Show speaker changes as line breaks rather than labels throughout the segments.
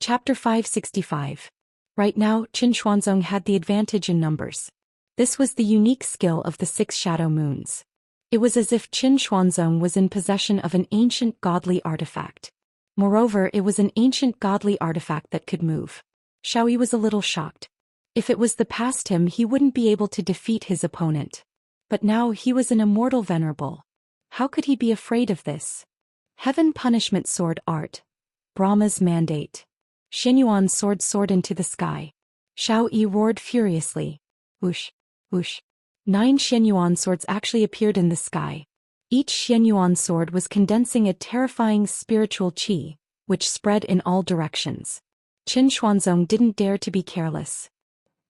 Chapter 565. Right now, Qin Xuanzong had the advantage in numbers. This was the unique skill of the 6 shadow moons. It was as if Qin Xuanzong was in possession of an ancient godly artifact. Moreover, it was an ancient godly artifact that could move. Xiaoyi was a little shocked. If it was the past him, he wouldn't be able to defeat his opponent. But now he was an immortal venerable. How could he be afraid of this? Heaven punishment sword art. Brahma's mandate. Xianyuan's sword soared into the sky. Xiaoyi roared furiously. Whoosh, whoosh. 9 Xianyuan swords actually appeared in the sky. Each Xianyuan sword was condensing a terrifying spiritual qi, which spread in all directions. Qin Xuanzong didn't dare to be careless.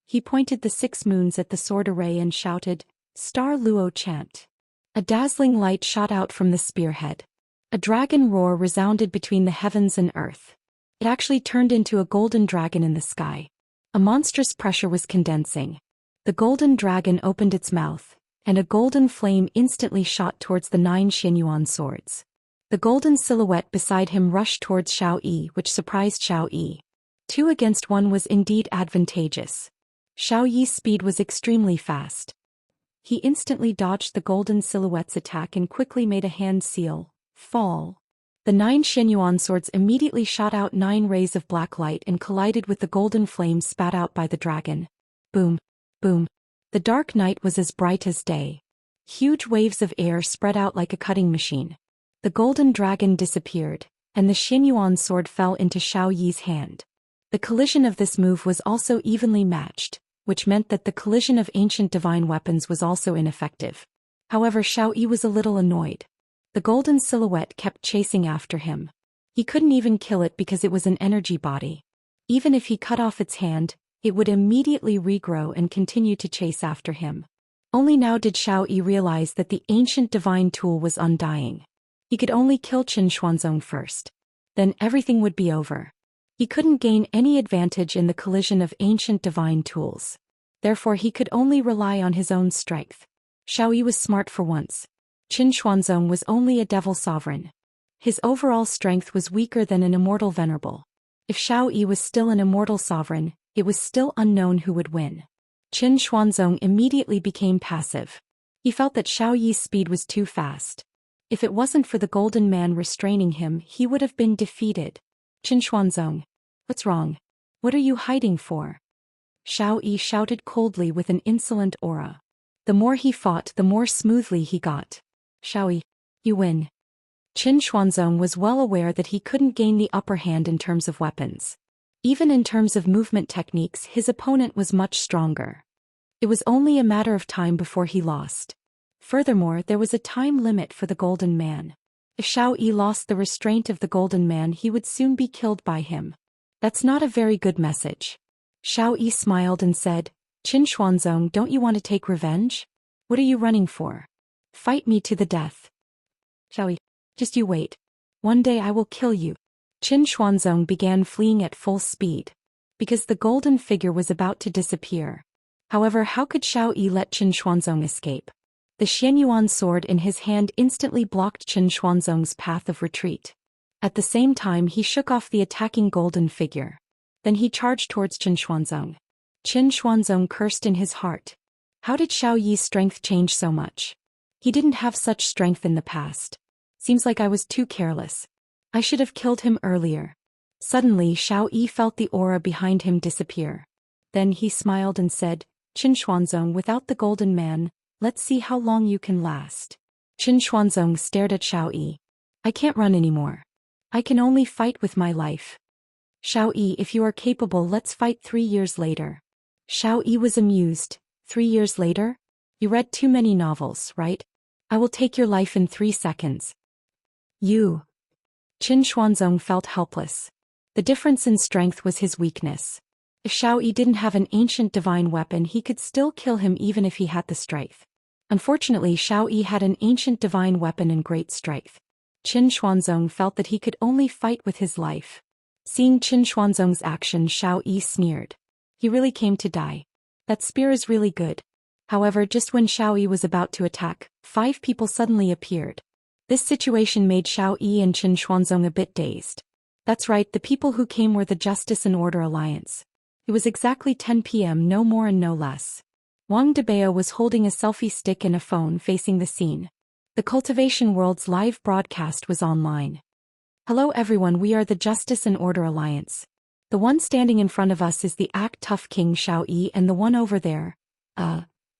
He pointed the 6 moons at the sword array and shouted, "Star Luo chant." A dazzling light shot out from the spearhead. A dragon roar resounded between the heavens and earth. It actually turned into a golden dragon in the sky. A monstrous pressure was condensing. The golden dragon opened its mouth, and a golden flame instantly shot towards the 9 Xianyuan swords. The golden silhouette beside him rushed towards Xiaoyi, which surprised Xiaoyi. 2 against 1 was indeed advantageous. Xiaoyi's speed was extremely fast. He instantly dodged the golden silhouette's attack and quickly made a hand seal, fall. The 9 Xianyuan swords immediately shot out 9 rays of black light and collided with the golden flame spat out by the dragon. Boom, boom. The dark night was as bright as day. Huge waves of air spread out like a cutting machine. The golden dragon disappeared, and the Xianyuan sword fell into Xiaoyi's hand. The collision of this move was also evenly matched, which meant that the collision of ancient divine weapons was also ineffective. However, Xiaoyi was a little annoyed. The golden silhouette kept chasing after him. He couldn't even kill it because it was an energy body. Even if he cut off its hand, it would immediately regrow and continue to chase after him. Only now did Xiaoyi realize that the ancient divine tool was undying. He could only kill Qin Xuanzong first. Then everything would be over. He couldn't gain any advantage in the collision of ancient divine tools. Therefore he could only rely on his own strength. Xiaoyi was smart for once. Qin Xuanzong was only a devil sovereign. His overall strength was weaker than an immortal venerable. If Xiaoyi was still an immortal sovereign, it was still unknown who would win. Qin Xuanzong immediately became passive. He felt that Xiaoyi's speed was too fast. If it wasn't for the golden man restraining him, he would have been defeated. Qin Xuanzong, what's wrong? What are you hiding for? Xiaoyi shouted coldly with an insolent aura. The more he fought, the more smoothly he got. Xiaoyi, you win. Qin Xuanzong was well aware that he couldn't gain the upper hand in terms of weapons. Even in terms of movement techniques, his opponent was much stronger. It was only a matter of time before he lost. Furthermore, there was a time limit for the golden man. If Xiaoyi lost the restraint of the golden man, he would soon be killed by him. That's not a very good message. Xiaoyi smiled and said, "Qin Xuanzong, don't you want to take revenge? What are you running for? Fight me to the death." Xiaoyi, just you wait. One day I will kill you. Qin Xuanzong began fleeing at full speed. Because the golden figure was about to disappear. However, how could Xiaoyi let Qin Xuanzong escape? The Xianyuan sword in his hand instantly blocked Qin Xuanzong's path of retreat. At the same time, he shook off the attacking golden figure. Then he charged towards Qin Xuanzong. Qin Xuanzong cursed in his heart. How did Xiaoyi's strength change so much? He didn't have such strength in the past. Seems like I was too careless. I should have killed him earlier. Suddenly, Xiaoyi felt the aura behind him disappear. Then he smiled and said, "Qin Xuanzong, without the golden man, let's see how long you can last." Qin Xuanzong stared at Xiaoyi. "I can't run anymore. I can only fight with my life." "Xiaoyi, if you are capable, let's fight 3 years later." Xiaoyi was amused. 3 years later? You read too many novels, right? I will take your life in 3 seconds. You. Qin Xuanzong felt helpless. The difference in strength was his weakness. If Xiaoyi didn't have an ancient divine weapon, he could still kill him even if he had the strength. Unfortunately, Xiaoyi had an ancient divine weapon and great strength. Qin Xuanzong felt that he could only fight with his life. Seeing Qin Xuanzong's action, Xiaoyi sneered. He really came to die. That spear is really good. However, just when Xiaoyi was about to attack, 5 people suddenly appeared. This situation made Xiaoyi and Qin Xuanzong a bit dazed. That's right, the people who came were the Justice and Order Alliance. It was exactly 10 p.m., no more and no less. Wang Debao was holding a selfie stick and a phone facing the scene. The Cultivation World's live broadcast was online. Hello everyone, we are the Justice and Order Alliance. The one standing in front of us is the act tough King Xiaoyi, and the one over there,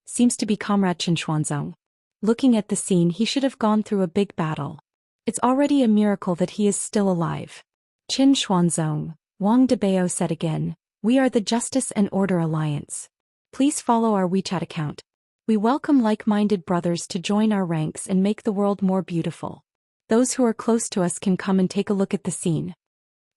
seems to be Comrade Qin Xuanzong. Looking at the scene, he should have gone through a big battle. It's already a miracle that he is still alive. Qin Xuanzong, Wang Debao said again, we are the Justice and Order Alliance. Please follow our WeChat account. We welcome like-minded brothers to join our ranks and make the world more beautiful. Those who are close to us can come and take a look at the scene.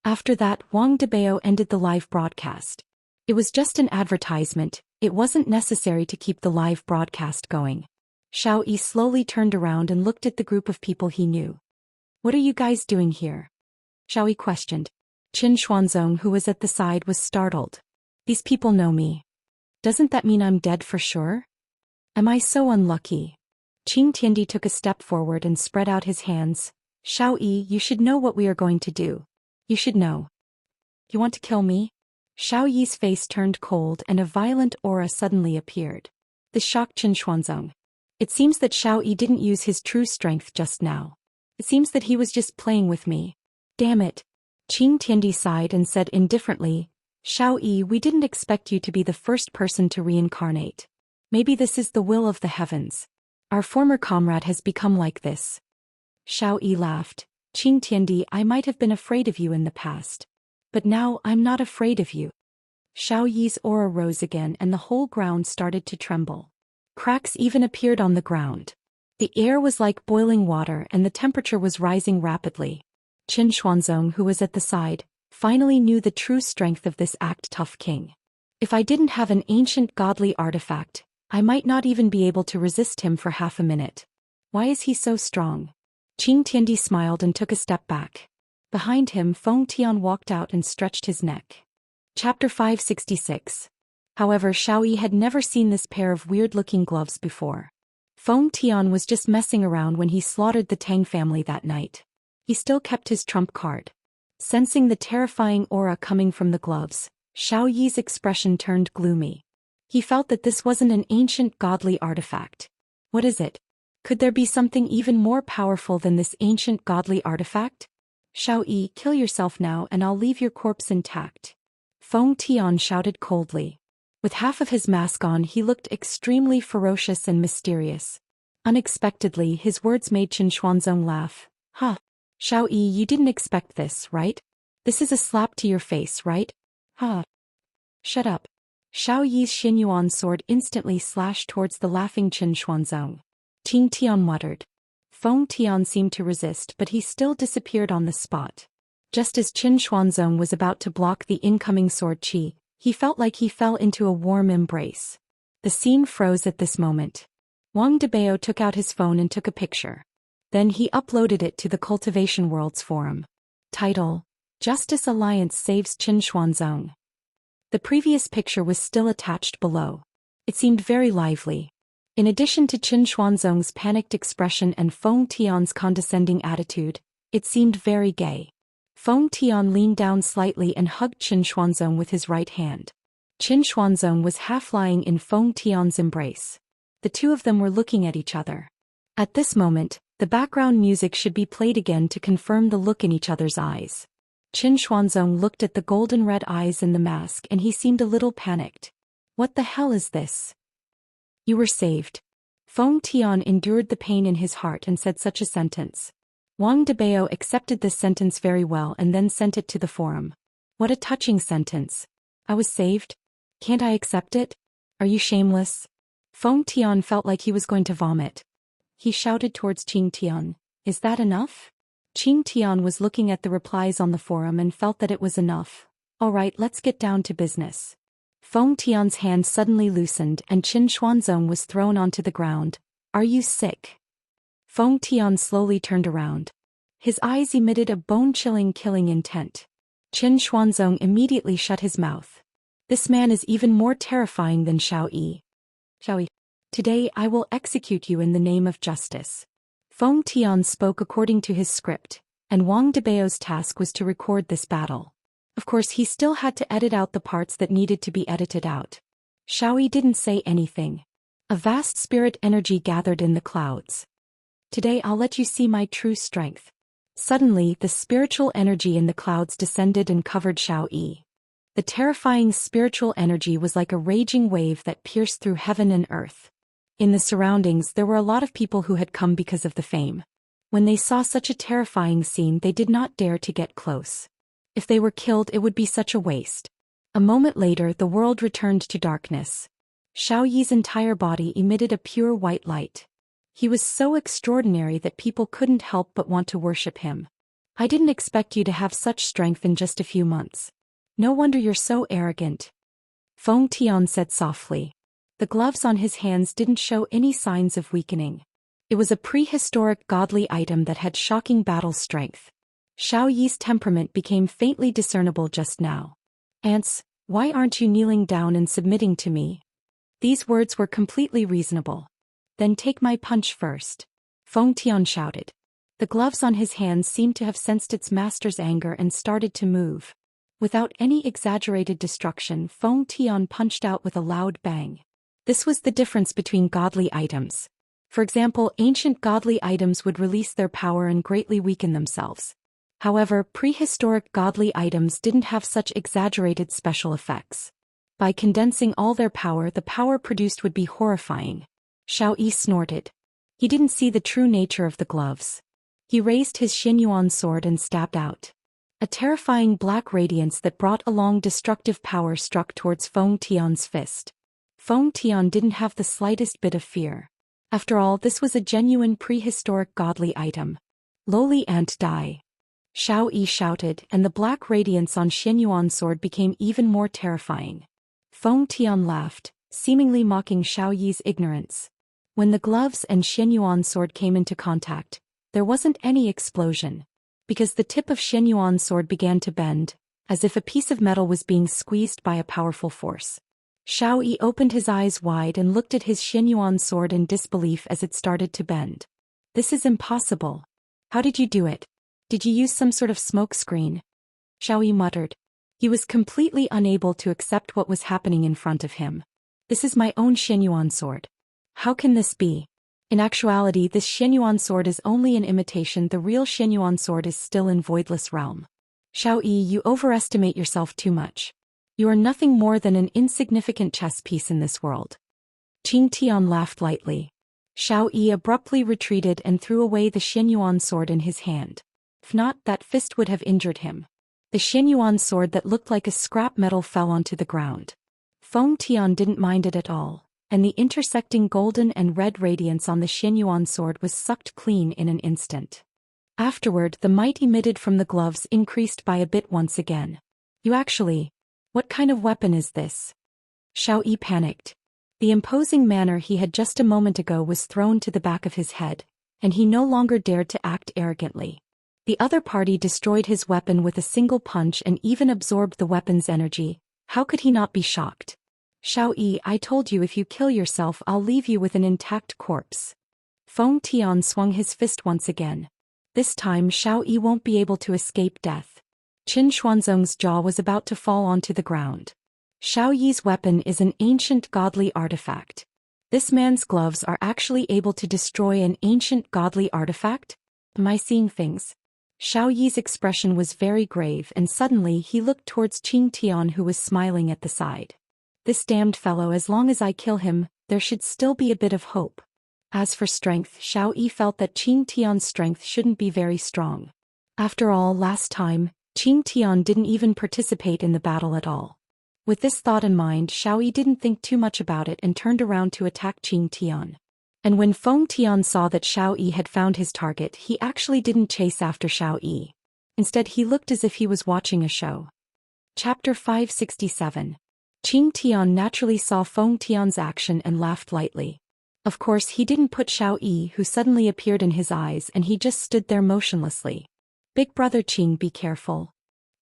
After that, Wang Debao ended the live broadcast. It was just an advertisement, it wasn't necessary to keep the live broadcast going. Xiaoyi slowly turned around and looked at the group of people he knew. What are you guys doing here? Xiaoyi questioned. Qin Xuanzong, who was at the side, was startled. These people know me. Doesn't that mean I'm dead for sure? Am I so unlucky? Qing Tiandi took a step forward and spread out his hands. Xiaoyi, you should know what we are going to do. You should know. You want to kill me? Xiaoyi's face turned cold and a violent aura suddenly appeared. This shocked Qin Xuanzong. It seems that Xiaoyi didn't use his true strength just now. It seems that he was just playing with me. Damn it. Qing Tiandi sighed and said indifferently, Xiaoyi, we didn't expect you to be the first person to reincarnate. Maybe this is the will of the heavens. Our former comrade has become like this. Xiaoyi laughed. Qing Tiandi, I might have been afraid of you in the past. But now I'm not afraid of you. Xiaoyi's aura rose again and the whole ground started to tremble. Cracks even appeared on the ground. The air was like boiling water and the temperature was rising rapidly. Qin Xuanzong, who was at the side, finally knew the true strength of this act tough king. If I didn't have an ancient godly artifact, I might not even be able to resist him for half a minute. Why is he so strong? Qing Tiandi smiled and took a step back. Behind him, Feng Tian walked out and stretched his neck. Chapter 566. However, Xiaoyi had never seen this pair of weird-looking gloves before. Feng Tian was just messing around when he slaughtered the Tang family that night. He still kept his trump card. Sensing the terrifying aura coming from the gloves, Xiaoyi's expression turned gloomy. He felt that this wasn't an ancient godly artifact. What is it? Could there be something even more powerful than this ancient godly artifact? Xiaoyi, kill yourself now and I'll leave your corpse intact. Feng Tian shouted coldly. With half of his mask on, he looked extremely ferocious and mysterious. Unexpectedly, his words made Qin Xuanzong laugh. Ha! Xiaoyi, you didn't expect this, right? This is a slap to your face, right? Ha! Shut up. Xiaoyi's Xinyuan sword instantly slashed towards the laughing Qin Xuanzong. Qing Tian muttered. Feng Tian seemed to resist, but he still disappeared on the spot. Just as Qin Xuanzong was about to block the incoming sword chi, he felt like he fell into a warm embrace. The scene froze at this moment. Wang Debao took out his phone and took a picture. Then he uploaded it to the Cultivation World's forum. Title: Justice Alliance saves Qin Xuanzong. The previous picture was still attached below. It seemed very lively. In addition to Qin Xuanzong's panicked expression and Feng Tian's condescending attitude, it seemed very gay. Feng Tian leaned down slightly and hugged Qin Xuanzong with his right hand. Qin Xuanzong was half lying in Feng Tian's embrace. The two of them were looking at each other. At this moment, the background music should be played again to confirm the look in each other's eyes. Qin Xuanzong looked at the golden red eyes in the mask and he seemed a little panicked. What the hell is this? You were saved. Feng Tian endured the pain in his heart and said such a sentence. Wang Debao accepted this sentence very well and then sent it to the forum. What a touching sentence. I was saved? Can't I accept it? Are you shameless? Feng Tian felt like he was going to vomit. He shouted towards Qing Tian, is that enough? Qing Tian was looking at the replies on the forum and felt that it was enough. Alright, let's get down to business. Feng Tian's hand suddenly loosened and Qin Xuanzong was thrown onto the ground. Are you sick? Feng Tian slowly turned around. His eyes emitted a bone-chilling killing intent. Qin Xuanzong immediately shut his mouth. This man is even more terrifying than Xiaoyi. Xiaoyi, today I will execute you in the name of justice. Feng Tian spoke according to his script. and Wang Debao's task was to record this battle. Of course, he still had to edit out the parts that needed to be edited out. Xiaoyi didn't say anything. A vast spirit energy gathered in the clouds. Today I'll let you see my true strength. Suddenly, the spiritual energy in the clouds descended and covered Xiaoyi. The terrifying spiritual energy was like a raging wave that pierced through heaven and earth. In the surroundings, there were a lot of people who had come because of the fame. When they saw such a terrifying scene, they did not dare to get close. If they were killed, it would be such a waste. A moment later, the world returned to darkness. Xiaoyi's entire body emitted a pure white light. He was so extraordinary that people couldn't help but want to worship him. I didn't expect you to have such strength in just a few months. No wonder you're so arrogant. Feng Tian said softly. The gloves on his hands didn't show any signs of weakening. It was a prehistoric godly item that had shocking battle strength. Xiaoyi's temperament became faintly discernible just now. Ants, why aren't you kneeling down and submitting to me? These words were completely reasonable. Then take my punch first. Feng Tian shouted. The gloves on his hands seemed to have sensed its master's anger and started to move. Without any exaggerated destruction, Feng Tian punched out with a loud bang. This was the difference between godly items. For example, ancient godly items would release their power and greatly weaken themselves. However, prehistoric godly items didn't have such exaggerated special effects. By condensing all their power, the power produced would be horrifying. Xiaoyi snorted. He didn't see the true nature of the gloves. He raised his Xianyuan sword and stabbed out. A terrifying black radiance that brought along destructive power struck towards Feng Tian's fist. Feng Tian didn't have the slightest bit of fear. After all, this was a genuine prehistoric godly item. Lowly ant die. Xiaoyi shouted, and the black radiance on Xianyuan's sword became even more terrifying. Feng Tian laughed, seemingly mocking Xiaoyi's ignorance. When the gloves and Xianyuan's sword came into contact, there wasn't any explosion. Because the tip of Xianyuan's sword began to bend, as if a piece of metal was being squeezed by a powerful force. Xiaoyi opened his eyes wide and looked at his Xianyuan sword in disbelief as it started to bend. This is impossible. How did you do it? Did you use some sort of smoke screen? Xiaoyi muttered. He was completely unable to accept what was happening in front of him. This is my own Xianyuan sword. How can this be? In actuality, this Xianyuan sword is only an imitation. The real Xianyuan sword is still in voidless realm. Xiaoyi, you overestimate yourself too much. You are nothing more than an insignificant chess piece in this world. Qing Tian laughed lightly. Xiaoyi abruptly retreated and threw away the Xianyuan sword in his hand. If not, that fist would have injured him. The Xianyuan sword that looked like a scrap metal fell onto the ground. Feng Tian didn't mind it at all, and the intersecting golden and red radiance on the Xianyuan sword was sucked clean in an instant. Afterward, the might emitted from the gloves increased by a bit once again. What kind of weapon is this? Xiaoyi panicked. The imposing manner he had just a moment ago was thrown to the back of his head, and he no longer dared to act arrogantly. The other party destroyed his weapon with a single punch and even absorbed the weapon's energy. How could he not be shocked? Xiaoyi, I told you if you kill yourself I'll leave you with an intact corpse. Feng Tian swung his fist once again. This time Xiaoyi won't be able to escape death. Qin Xuanzong's jaw was about to fall onto the ground. Xiaoyi's weapon is an ancient godly artifact. This man's gloves are actually able to destroy an ancient godly artifact? Am I seeing things? Xiaoyi's expression was very grave and suddenly he looked towards Qing Tian who was smiling at the side. This damned fellow, as long as I kill him, there should still be a bit of hope. As for strength, Xiaoyi felt that Qing Tian's strength shouldn't be very strong. After all, last time, Qing Tian didn't even participate in the battle at all. With this thought in mind, Xiaoyi didn't think too much about it and turned around to attack Qing Tian. And when Feng Tian saw that Xiaoyi had found his target, he actually didn't chase after Xiaoyi. Instead, he looked as if he was watching a show. Chapter 567. Qing Tian naturally saw Feng Tian's action and laughed lightly. Of course, he didn't put Xiaoyi, who suddenly appeared in his eyes, and he just stood there motionlessly. Big brother Qing, be careful.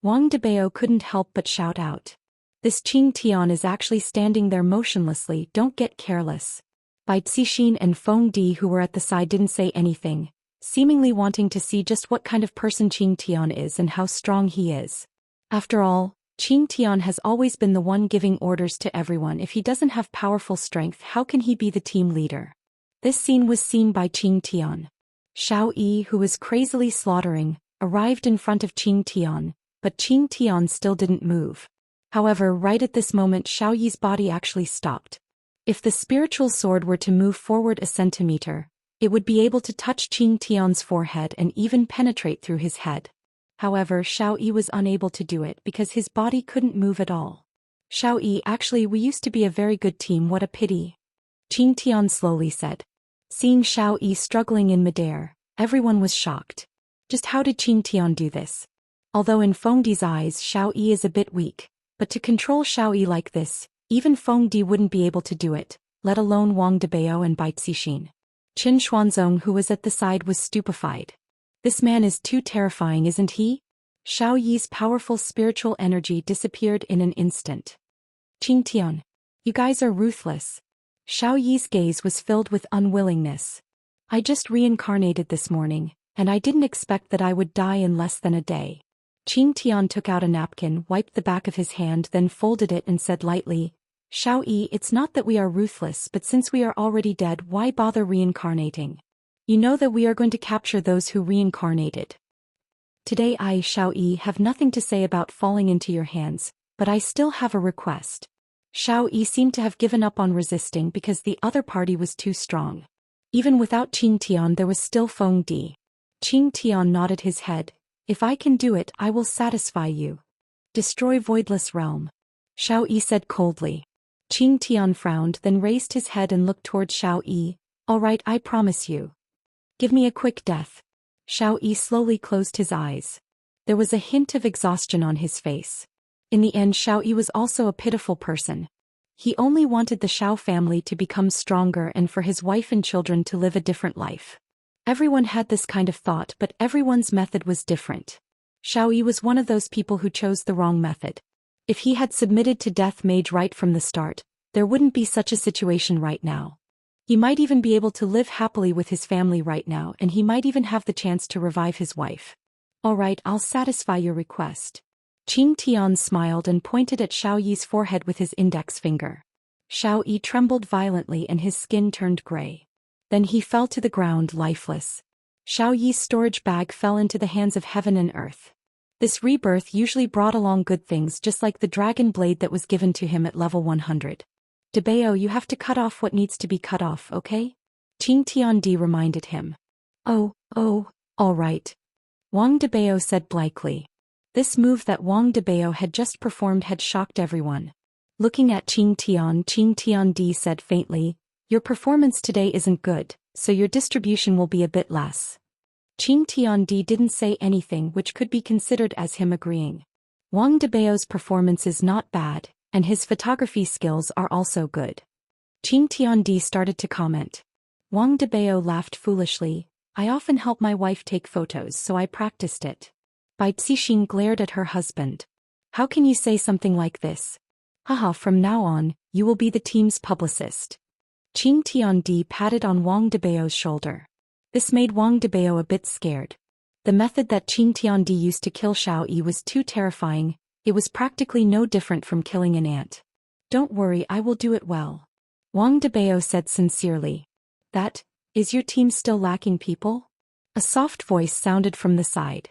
Wang Debao couldn't help but shout out. This Qing Tian is actually standing there motionlessly, don't get careless. Bai Cixin and Feng Di, who were at the side, didn't say anything, seemingly wanting to see just what kind of person Qing Tian is and how strong he is. After all, Qing Tian has always been the one giving orders to everyone. If he doesn't have powerful strength, how can he be the team leader? This scene was seen by Qing Tian. Xiao Yi, who was crazily slaughtering, arrived in front of Qing Tian, but Qing Tian still didn't move. However, right at this moment Xiao Yi's body actually stopped. If the spiritual sword were to move forward a centimeter, it would be able to touch Qing Tian's forehead and even penetrate through his head. However, Xiao Yi was unable to do it because his body couldn't move at all. Xiao Yi, actually we used to be a very good team, what a pity. Qing Tian slowly said. Seeing Xiao Yi struggling in midair, everyone was shocked. Just how did Qing Tian do this? Although in Fengdi's eyes Xiao Yi is a bit weak, but to control Xiao Yi like this, even Fengdi wouldn't be able to do it, let alone Wang Debao and Bai Cixin. Qin Xuanzong, who was at the side, was stupefied. This man is too terrifying, isn't he? Xiao Yi's powerful spiritual energy disappeared in an instant. Qing Tian, you guys are ruthless. Xiao Yi's gaze was filled with unwillingness. I just reincarnated this morning, and I didn't expect that I would die in less than a day. Qing Tian took out a napkin, wiped the back of his hand, then folded it and said lightly, Xiao Yi, it's not that we are ruthless, but since we are already dead, why bother reincarnating? You know that we are going to capture those who reincarnated. Today I, Xiao Yi, have nothing to say about falling into your hands, but I still have a request. Xiao Yi seemed to have given up on resisting because the other party was too strong. Even without Qing Tian there was still Fengdi. Qing Tian nodded his head. If I can do it, I will satisfy you. Destroy Voidless Realm. Xiao Yi said coldly. Qing Tian frowned, then raised his head and looked toward Xiao Yi. All right, I promise you. Give me a quick death. Xiao Yi slowly closed his eyes. There was a hint of exhaustion on his face. In the end, Xiao Yi was also a pitiful person. He only wanted the Xiao family to become stronger and for his wife and children to live a different life. Everyone had this kind of thought, but everyone's method was different. Xiao Yi was one of those people who chose the wrong method. If he had submitted to death mage right from the start, there wouldn't be such a situation right now. He might even be able to live happily with his family right now, and he might even have the chance to revive his wife. All right, I'll satisfy your request. Qing Tian smiled and pointed at Xiao Yi's forehead with his index finger. Xiao Yi trembled violently and his skin turned gray. Then he fell to the ground lifeless. Xiao Yi's storage bag fell into the hands of heaven and earth. This rebirth usually brought along good things, just like the dragon blade that was given to him at level 100. Debao, you have to cut off what needs to be cut off, okay? Qing Tiandi reminded him. Oh, all right. Wang Debao said blankly. This move that Wang Debao had just performed had shocked everyone. Looking at Qing Tiandi said faintly, your performance today isn't good, so your distribution will be a bit less. Qing Tiandi didn't say anything, which could be considered as him agreeing. Wang Debao's performance is not bad, and his photography skills are also good. Qing Tiandi started to comment. Wang Debao laughed foolishly. I often help my wife take photos, so I practiced it. Bai Cixin glared at her husband. How can you say something like this? Haha, from now on, you will be the team's publicist. Qing Tiandi patted on Wang Debao's shoulder. This made Wang Debao a bit scared. The method that Qing Tiandi used to kill Xiao Yi was too terrifying. It was practically no different from killing an ant. Don't worry, I will do it well. Wang Debao said sincerely. That, is your team still lacking people? A soft voice sounded from the side.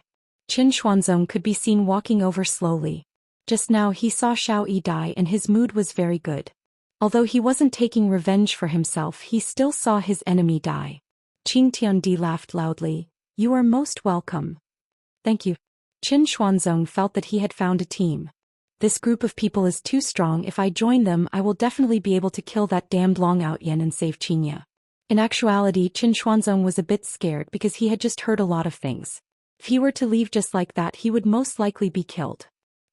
Qin Xuanzong could be seen walking over slowly. Just now he saw Xiao Yi die and his mood was very good. Although he wasn't taking revenge for himself, he still saw his enemy die. Qing Tiandi laughed loudly. You are most welcome. Thank you. Qin Xuanzong felt that he had found a team. This group of people is too strong. If I join them, I will definitely be able to kill that damned Long Outyan and save Xianxia. In actuality, Qin Xuanzong was a bit scared because he had just heard a lot of things. If he were to leave just like that, he would most likely be killed.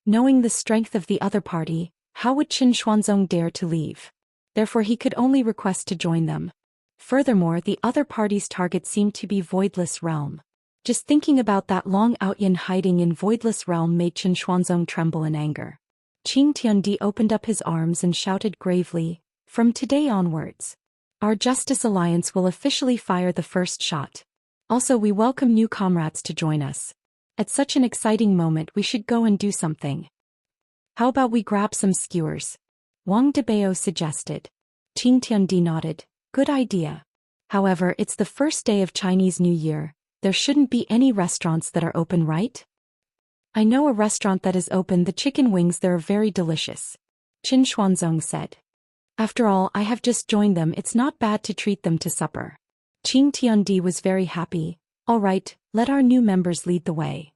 Knowing the strength of the other party, how would Qin Xuanzong dare to leave? Therefore he could only request to join them. Furthermore, the other party's target seemed to be Voidless Realm. Just thinking about that Long Outyan hiding in Voidless Realm made Qin Xuanzong tremble in anger. Qing Tiandi opened up his arms and shouted gravely, from today onwards, our Justice Alliance will officially fire the first shot. Also, we welcome new comrades to join us. At such an exciting moment, we should go and do something. How about we grab some skewers? Wang Debao suggested. Qing Tiandi nodded. Good idea. However, it's the first day of Chinese New Year. There shouldn't be any restaurants that are open, right? I know a restaurant that is open. The chicken wings there are very delicious. Qin Xuanzong said. After all, I have just joined them. It's not bad to treat them to supper. Qing Tiandi was very happy. All right, let our new members lead the way.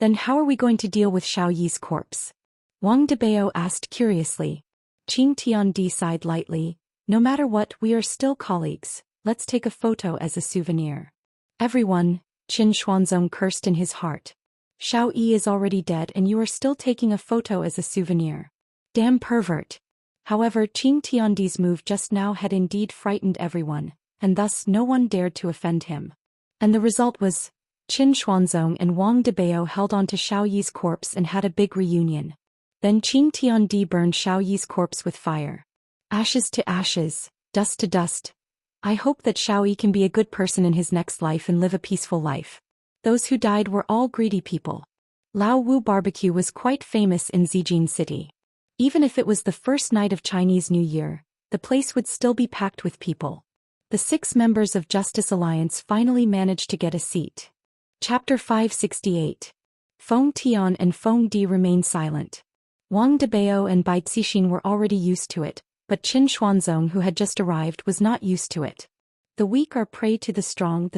Then how are we going to deal with Xiao Yi's corpse? Wang Debao asked curiously. Qing Tiandi sighed lightly. No matter what, we are still colleagues. Let's take a photo as a souvenir. Everyone, Qin Xuanzong cursed in his heart. Xiao Yi is already dead and you are still taking a photo as a souvenir. Damn pervert. However, Qing Tiandi's move just now had indeed frightened everyone, and thus no one dared to offend him. And the result was, Qin Xuanzong and Wang Debao held on to Xiao Yi's corpse and had a big reunion. Then Qing Tiandi burned Xiao Yi's corpse with fire. Ashes to ashes, dust to dust. I hope that Xiao Yi can be a good person in his next life and live a peaceful life. Those who died were all greedy people. Lao Wu barbecue was quite famous in Zijin City. Even if it was the first night of Chinese New Year, the place would still be packed with people. The 6 members of Justice Alliance finally managed to get a seat. Chapter 568. Feng Tian and Feng Di remained silent. Wang Debao and Bai Cixin were already used to it, but Qin Xuanzong, who had just arrived, was not used to it. The weak are prey to the strong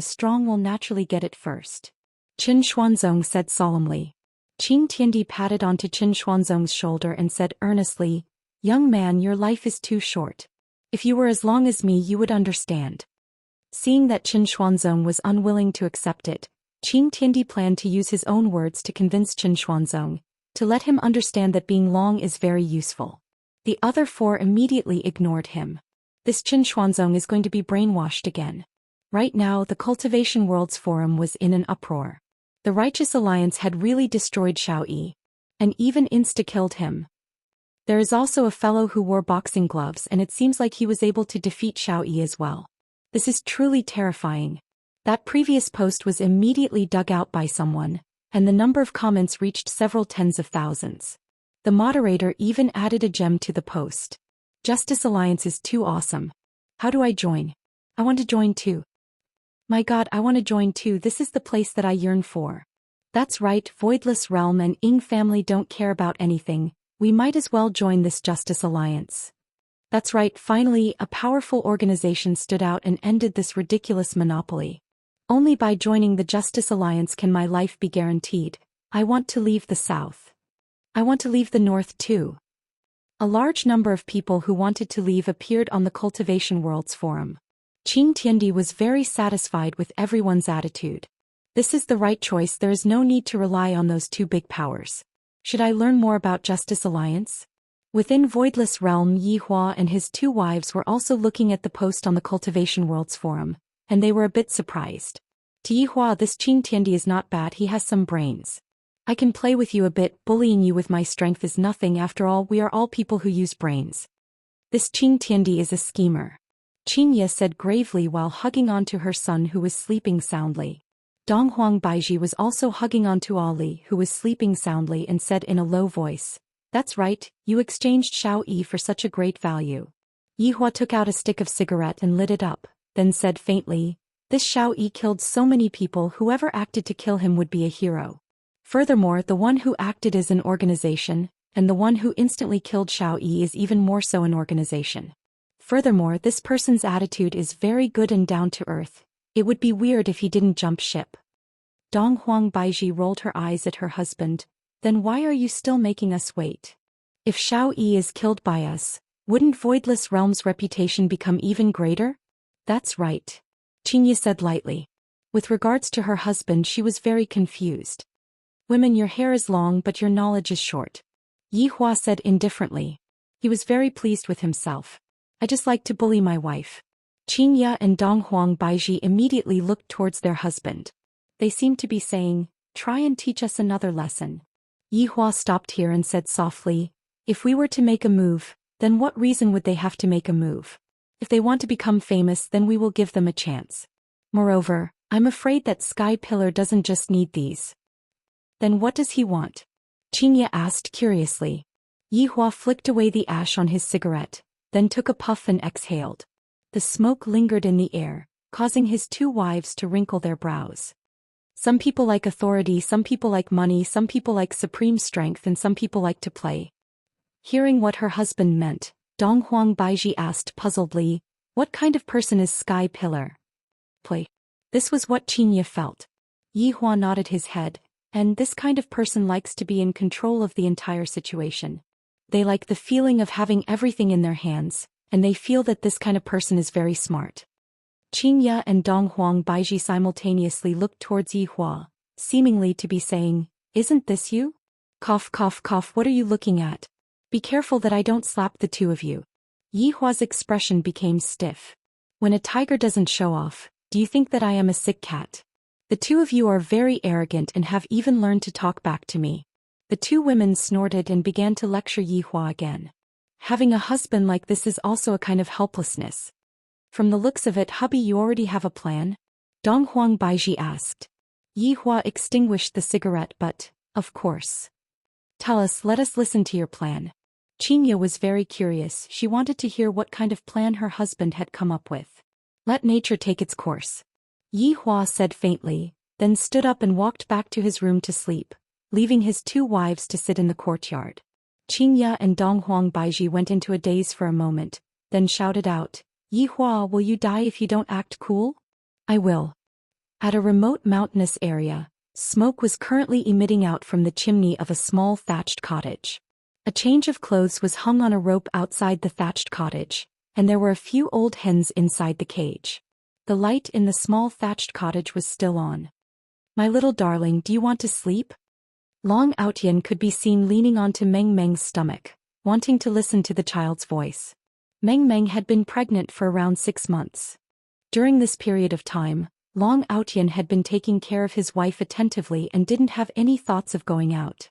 will naturally get it first. Qin Xuanzong said solemnly. Qing Tiandi patted onto Qin Xuanzong's shoulder and said earnestly, Young man, your life is too short. If you were as long as me, you would understand. Seeing that Qin Xuanzong was unwilling to accept it, Qing Tiandi planned to use his own words to convince Qin Xuanzong, to let him understand that being long is very useful. The other 4 immediately ignored him. This Qin Xuanzong is going to be brainwashed again. Right now, the Cultivation World's Forum was in an uproar. The Righteous Alliance had really destroyed Xiao Yi, and even insta-killed him. There is also a fellow who wore boxing gloves, and it seems like he was able to defeat Xiao Yi as well. This is truly terrifying. That previous post was immediately dug out by someone, and the number of comments reached several tens of thousands. The moderator even added a gem to the post. Justice Alliance is too awesome. How do I join? I want to join too. My God, I want to join too. This is the place that I yearn for. That's right, Voidless Realm and Ying family don't care about anything. We might as well join this Justice Alliance. That's right, finally, a powerful organization stood out and ended this ridiculous monopoly. Only by joining the Justice Alliance can my life be guaranteed. I want to leave the South. I want to leave the North too. A large number of people who wanted to leave appeared on the Cultivation World's Forum. Qing Tiandi was very satisfied with everyone's attitude. This is the right choice. There is no need to rely on those 2 big powers. Should I learn more about Justice Alliance? Within Voidless Realm, Yi Hua and his 2 wives were also looking at the post on the Cultivation World's Forum, and they were a bit surprised. To Yi Hua, this Qing Tiandi is not bad. He has some brains. I can play with you a bit. Bullying you with my strength is nothing. After all, we are all people who use brains. This Qing Tiandi is a schemer. Qing Ye said gravely while hugging onto her son who was sleeping soundly. Donghuang Baiji was also hugging onto Ali who was sleeping soundly and said in a low voice, That's right, you exchanged Xiao Yi for such a great value. Yi Hua took out a stick of cigarette and lit it up, then said faintly, This Xiao Yi killed so many people. Whoever acted to kill him would be a hero. Furthermore, the one who acted is an organization, and the one who instantly killed Xiao Yi is even more so an organization. Furthermore, this person's attitude is very good and down to earth. It would be weird if he didn't jump ship. Donghuang Baiji rolled her eyes at her husband. Then why are you still making us wait? If Xiao Yi is killed by us, wouldn't Voidless Realm's reputation become even greater? That's right. Qingye said lightly. With regards to her husband, she was very confused. Women, your hair is long but your knowledge is short. Yi Hua said indifferently. He was very pleased with himself. I just like to bully my wife. Qingye and Donghuang Baiji immediately looked towards their husband. They seemed to be saying, Try and teach us another lesson. Yi Hua stopped here and said softly, If we were to make a move, then what reason would they have to make a move? If they want to become famous, then we will give them a chance. Moreover, I'm afraid that Sky Pillar doesn't just need these. Then what does he want? Xianxia asked curiously. Yihua flicked away the ash on his cigarette, then took a puff and exhaled. The smoke lingered in the air, causing his two wives to wrinkle their brows. Some people like authority, some people like money, some people like supreme strength, and some people like to play. Hearing what her husband meant, Donghuang Baiji asked puzzledly, what kind of person is Sky Pillar? Play. This was what Xianxia felt. Yihua nodded his head, and this kind of person likes to be in control of the entire situation. They like the feeling of having everything in their hands, and they feel that this kind of person is very smart. Xianxia and Donghuang Baiji simultaneously looked towards Yihua, seemingly to be saying, isn't this you? Cough cough cough, what are you looking at? Be careful that I don't slap the two of you. Yihua's expression became stiff. When a tiger doesn't show off, do you think that I am a sick cat? The two of you are very arrogant and have even learned to talk back to me. The two women snorted and began to lecture Yihua again. Having a husband like this is also a kind of helplessness. From the looks of it, hubby, you already have a plan? Donghuang Baiji asked. Yihua extinguished the cigarette, but, of course. Tell us, let us listen to your plan. Xianxia was very curious. She wanted to hear what kind of plan her husband had come up with. Let nature take its course. Yihua said faintly, then stood up and walked back to his room to sleep, leaving his two wives to sit in the courtyard. Xianxia and Donghuang Baiji went into a daze for a moment, then shouted out, Yihua, will you die if you don't act cool? I will. At a remote mountainous area, smoke was currently emitting out from the chimney of a small thatched cottage. A change of clothes was hung on a rope outside the thatched cottage, and there were a few old hens inside the cage. The light in the small thatched cottage was still on. My little darling, do you want to sleep? Long Outyan could be seen leaning onto Meng Meng's stomach, wanting to listen to the child's voice. Meng Meng had been pregnant for around 6 months. During this period of time, Long Outyan had been taking care of his wife attentively and didn't have any thoughts of going out.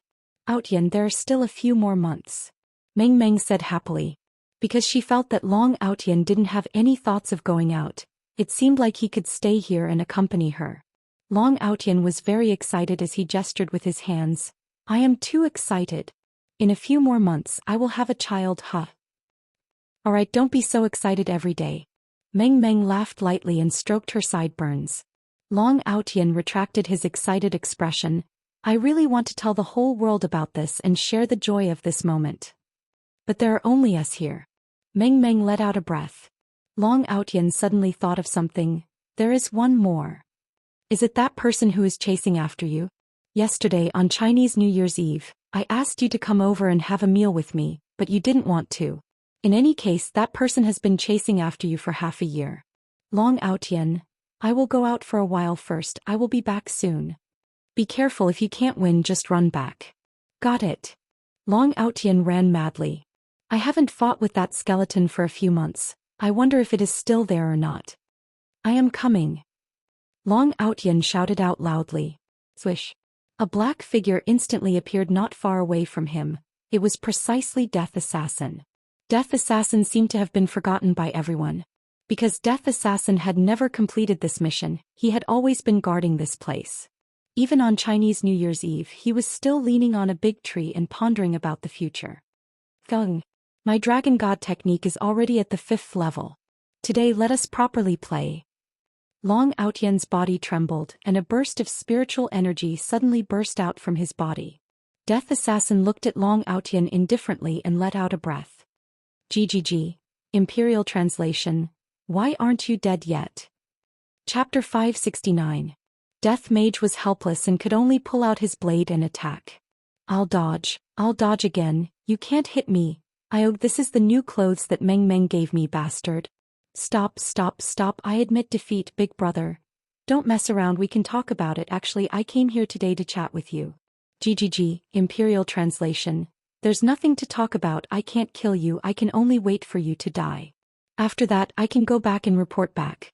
Outyan, there are still a few more months. Meng Meng said happily. Because she felt that Long Outyan didn't have any thoughts of going out, it seemed like he could stay here and accompany her. Long Outyan was very excited as he gestured with his hands. I am too excited. In a few more months I will have a child, huh? Alright, don't be so excited every day. Meng Meng laughed lightly and stroked her sideburns. Long Outyan retracted his excited expression. I really want to tell the whole world about this and share the joy of this moment. But there are only us here. Meng Meng let out a breath. Long Outyan suddenly thought of something. There is one more. Is it that person who is chasing after you? Yesterday on Chinese New Year's Eve, I asked you to come over and have a meal with me, but you didn't want to. In any case, that person has been chasing after you for half a year. Long Outyan, I will go out for a while first, I will be back soon. Be careful, if you can't win, just run back. Got it. Long Outyan ran madly. I haven't fought with that skeleton for a few months. I wonder if it is still there or not. I am coming. Long Outyan shouted out loudly. Swish. A black figure instantly appeared not far away from him. It was precisely Death Assassin. Death Assassin seemed to have been forgotten by everyone. Because Death Assassin had never completed this mission, he had always been guarding this place. Even on Chinese New Year's Eve, he was still leaning on a big tree and pondering about the future. Gung. My Dragon God technique is already at the 5th level. Today let us properly play. Long Outyan's body trembled, and a burst of spiritual energy suddenly burst out from his body. Death Assassin looked at Long Outyan indifferently and let out a breath. GGG. Imperial Translation. Why aren't you dead yet? Chapter 569. Death Mage was helpless and could only pull out his blade and attack. I'll dodge again, you can't hit me. This is the new clothes that Meng Meng gave me, bastard. Stop, I admit defeat, big brother. Don't mess around, we can talk about it. Actually, I came here today to chat with you. GGG. Imperial Translation. There's nothing to talk about, I can't kill you, I can only wait for you to die. After that, I can go back and report back.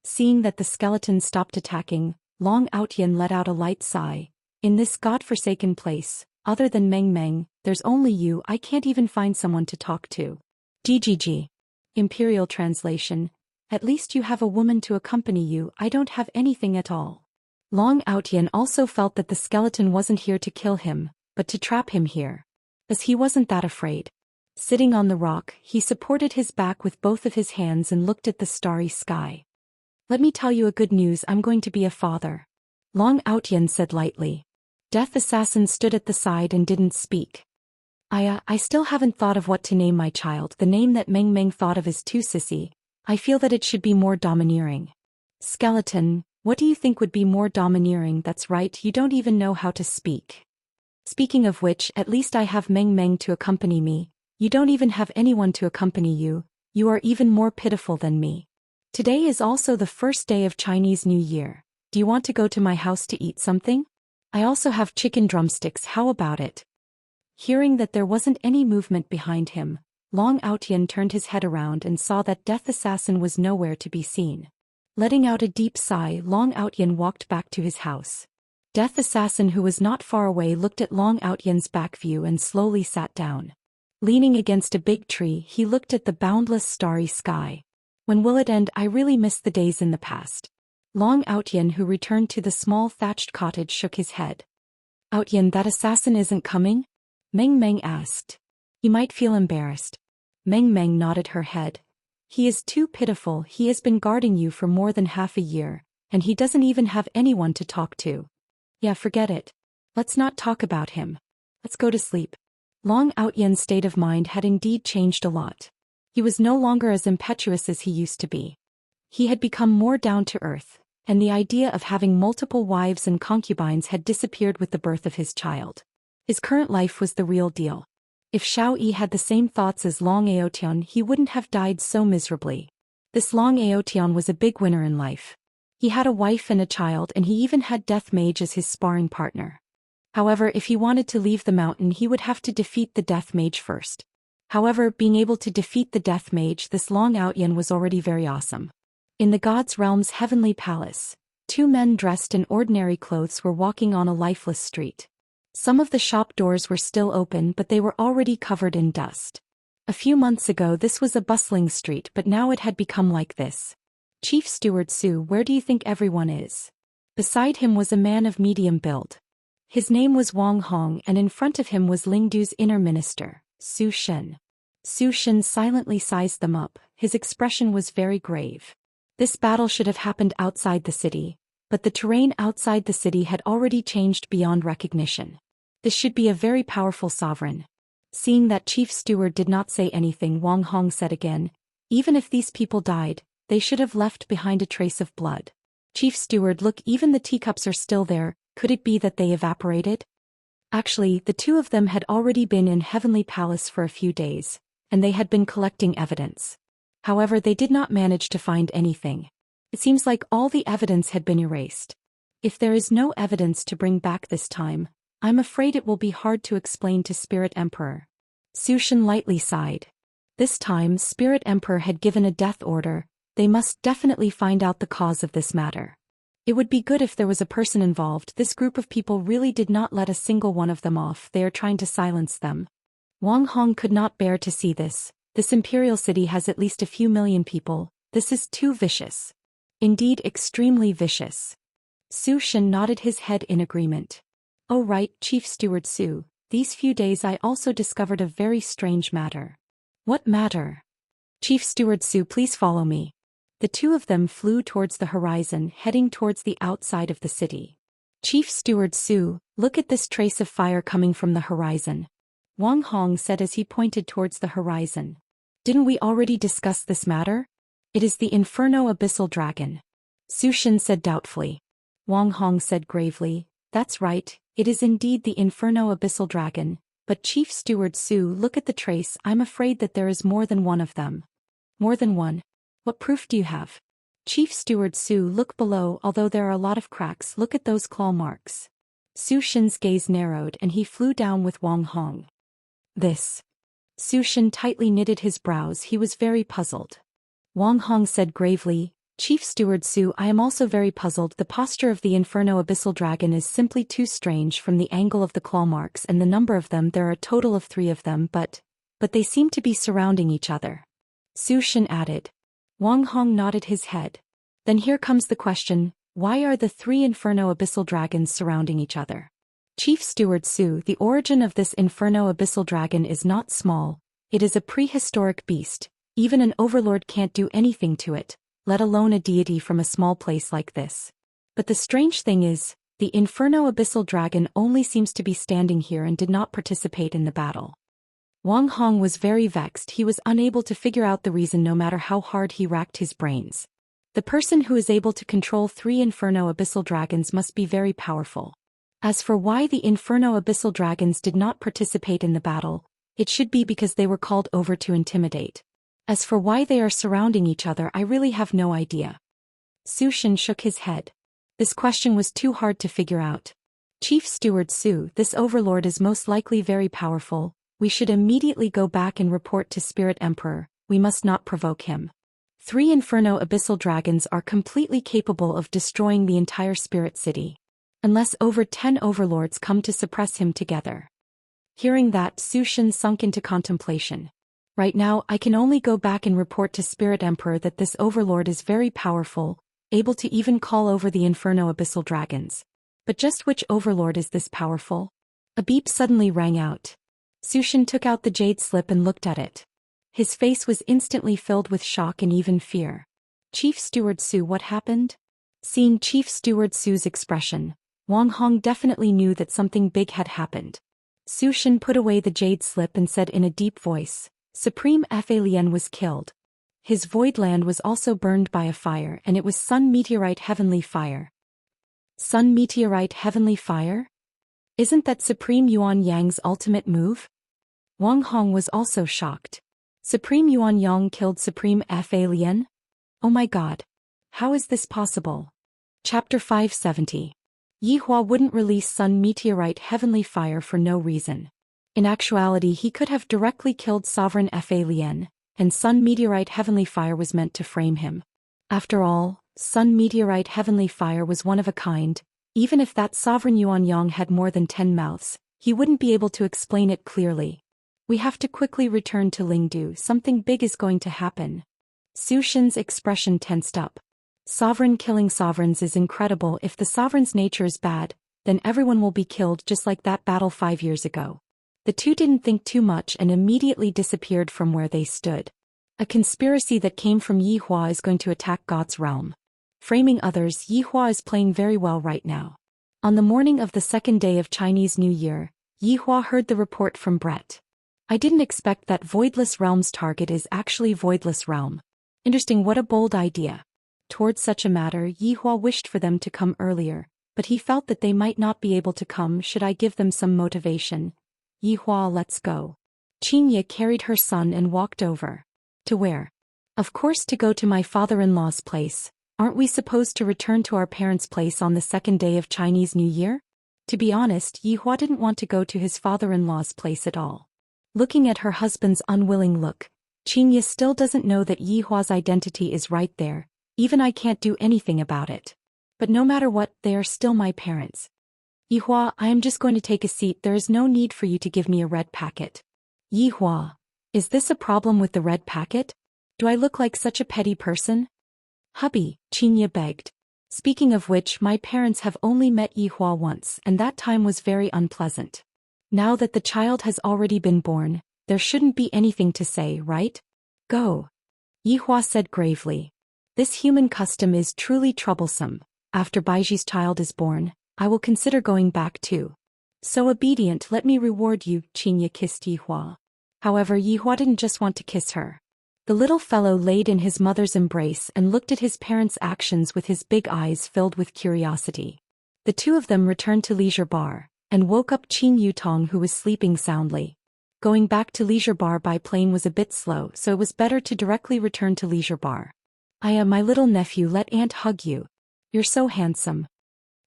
Seeing that the skeleton stopped attacking, Long Outyan let out a light sigh. In this godforsaken place, other than Meng Meng, there's only you, I can't even find someone to talk to. GGG. Imperial Translation. At least you have a woman to accompany you. I don't have anything at all. Long Outyan also felt that the skeleton wasn't here to kill him, but to trap him here. As he wasn't that afraid. Sitting on the rock, he supported his back with both of his hands and looked at the starry sky. Let me tell you a good news, I'm going to be a father. Long Outyan said lightly. Death Assassin stood at the side and didn't speak. I still haven't thought of what to name my child. The name that Meng Meng thought of is too sissy. I feel that it should be more domineering. Skeleton, what do you think would be more domineering? That's right, you don't even know how to speak. Speaking of which, at least I have Meng Meng to accompany me. You don't even have anyone to accompany you. You are even more pitiful than me. Today is also the first day of Chinese New Year. Do you want to go to my house to eat something? I also have chicken drumsticks, how about it? Hearing that there wasn't any movement behind him, Long Outyan turned his head around and saw that Death Assassin was nowhere to be seen. Letting out a deep sigh, Long Outyan walked back to his house. Death Assassin, who was not far away, looked at Long Outyan's back view and slowly sat down. Leaning against a big tree, he looked at the boundless starry sky. When will it end? I really miss the days in the past. Long Outyan, who returned to the small thatched cottage, shook his head. Outyan, that assassin isn't coming? Meng Meng asked. You might feel embarrassed. Meng Meng nodded her head. He is too pitiful. He has been guarding you for more than half a year, and he doesn't even have anyone to talk to. Yeah, forget it. Let's not talk about him. Let's go to sleep. Long Outyan's state of mind had indeed changed a lot. He was no longer as impetuous as he used to be. He had become more down to earth, and the idea of having multiple wives and concubines had disappeared with the birth of his child. His current life was the real deal. If Xiao Yi had the same thoughts as Long Aotian, he wouldn't have died so miserably. This Long Aotian was a big winner in life. He had a wife and a child, and he even had Death Mage as his sparring partner. However, if he wanted to leave the mountain, he would have to defeat the Death Mage first. However, being able to defeat the Death Mage, this Long Outyan was already very awesome. In the God's Realm's heavenly palace, two men dressed in ordinary clothes were walking on a lifeless street. Some of the shop doors were still open, but they were already covered in dust. A few months ago this was a bustling street, but now it had become like this. Chief Steward Su, where do you think everyone is? Beside him was a man of medium build. His name was Wang Hong, and in front of him was Lingdu's inner minister, Zhou Xian. Zhou Xian silently sized them up. His expression was very grave. This battle should have happened outside the city, but the terrain outside the city had already changed beyond recognition. This should be a very powerful sovereign. Seeing that Chief Steward did not say anything, Wang Hong said again, even if these people died, they should have left behind a trace of blood. Chief Steward, look, even the teacups are still there. Could it be that they evaporated? Actually, the two of them had already been in Heavenly Palace for a few days, and they had been collecting evidence. However, they did not manage to find anything. It seems like all the evidence had been erased. If there is no evidence to bring back this time, I'm afraid it will be hard to explain to Spirit Emperor. Zhou Xian lightly sighed. This time, Spirit Emperor had given a death order. They must definitely find out the cause of this matter. It would be good if there was a person involved. This group of people really did not let a single one of them off. They are trying to silence them. Wang Hong could not bear to see this. This imperial city has at least a few million people. This is too vicious. Indeed, extremely vicious. Zhou Xian nodded his head in agreement. Oh right, Chief Steward Su, these few days I also discovered a very strange matter. What matter? Chief Steward Su, please follow me. The two of them flew towards the horizon, heading towards the outside of the city. Chief Steward Su, look at this trace of fire coming from the horizon. Wang Hong said as he pointed towards the horizon. Didn't we already discuss this matter? It is the Inferno Abyssal Dragon. Zhou Xian said doubtfully. Wang Hong said gravely, that's right, it is indeed the Inferno Abyssal Dragon, but Chief Steward Su, look at the trace. I'm afraid that there is more than one of them. More than one? What proof do you have? Chief Steward Su, look below. Although there are a lot of cracks, look at those claw marks. Zhou Xian's gaze narrowed and he flew down with Wang Hong. This. Zhou Xian tightly knitted his brows. He was very puzzled. Wang Hong said gravely, Chief Steward Su, I am also very puzzled. The posture of the Inferno Abyssal Dragon is simply too strange from the angle of the claw marks and the number of them. There are a total of 3 of them, but they seem to be surrounding each other. Zhou Xian added. Wang Hong nodded his head. Then here comes the question, why are the 3 Inferno Abyssal Dragons surrounding each other? Chief Steward Su, the origin of this Inferno Abyssal Dragon is not small, it is a prehistoric beast, even an overlord can't do anything to it, let alone a deity from a small place like this. But the strange thing is, the Inferno Abyssal Dragon only seems to be standing here and did not participate in the battle. Wang Hong was very vexed. He was unable to figure out the reason no matter how hard he racked his brains. The person who is able to control 3 Inferno Abyssal Dragons must be very powerful. As for why the Inferno Abyssal Dragons did not participate in the battle, it should be because they were called over to intimidate. As for why they are surrounding each other, I really have no idea. Zhou Xian shook his head. This question was too hard to figure out. Chief Steward Su, this overlord is most likely very powerful. We should immediately go back and report to Spirit Emperor. We must not provoke him. 3 Inferno Abyssal Dragons are completely capable of destroying the entire Spirit City. Unless over 10 overlords come to suppress him together. Hearing that, Zhou Xian sunk into contemplation. Right now, I can only go back and report to Spirit Emperor that this overlord is very powerful, able to even call over the Inferno Abyssal Dragons. But just which overlord is this powerful? A beep suddenly rang out. Zhou Xian took out the jade slip and looked at it. His face was instantly filled with shock and even fear. Chief Steward Su, what happened? Seeing Chief Steward Su's expression, Wang Hong definitely knew that something big had happened. Zhou Xian put away the jade slip and said in a deep voice, Supreme Fa Lien was killed. His void land was also burned by a fire, and it was Sun Meteorite Heavenly Fire. Sun Meteorite Heavenly Fire? Isn't that Supreme Yuan Yang's ultimate move? Wang Hong was also shocked. Supreme Yuan Yang killed Supreme Fa Lien? Oh my god. How is this possible? Chapter 570. Yi Hua wouldn't release Sun Meteorite Heavenly Fire for no reason. In actuality, he could have directly killed Sovereign Fa Lien, and Sun Meteorite Heavenly Fire was meant to frame him. After all, Sun Meteorite Heavenly Fire was one of a kind. Even if that Sovereign Yuan Yang had more than 10 mouths, he wouldn't be able to explain it clearly. We have to quickly return to Lingdu. Something big is going to happen. Zhou Xian's expression tensed up. Sovereign killing sovereigns is incredible. If the sovereign's nature is bad, then everyone will be killed just like that battle 5 years ago. The two didn't think too much and immediately disappeared from where they stood. A conspiracy that came from Yi Hua is going to attack God's realm. Framing others, Yi Hua is playing very well right now. On the morning of the 2nd day of Chinese New Year, Yi Hua heard the report from Brett. I didn't expect that Voidless Realm's target is actually Voidless Realm. Interesting, what a bold idea. Towards such a matter, Yi Hua wished for them to come earlier, but he felt that they might not be able to come should I give them some motivation. Yi Hua, let's go. Xianxia carried her son and walked over. To where? Of course, to go to my father-in-law's place. Aren't we supposed to return to our parents' place on the 2nd day of Chinese New Year? To be honest, Yi Hua didn't want to go to his father-in-law's place at all. Looking at her husband's unwilling look, Xianxia still doesn't know that Yi Hua's identity is right there. Even I can't do anything about it. But no matter what, they are still my parents. Yi Hua, I am just going to take a seat. There is no need for you to give me a red packet. Yi Hua, is this a problem with the red packet? Do I look like such a petty person? Hubby, Xianxia begged. Speaking of which, my parents have only met Yi Hua once, and that time was very unpleasant. Now that the child has already been born, there shouldn't be anything to say, right? Go. Yi Hua said gravely. This human custom is truly troublesome. After Baiji's child is born, I will consider going back too. So obedient, let me reward you, Xianxia kissed Yi Hua. However, Yi Hua didn't just want to kiss her. The little fellow laid in his mother's embrace and looked at his parents' actions with his big eyes filled with curiosity. The two of them returned to Leisure Bar, and woke up Qin Yutong, who was sleeping soundly. Going back to Leisure Bar by plane was a bit slow, so it was better to directly return to Leisure Bar. My little nephew, let Aunt hug you. You're so handsome.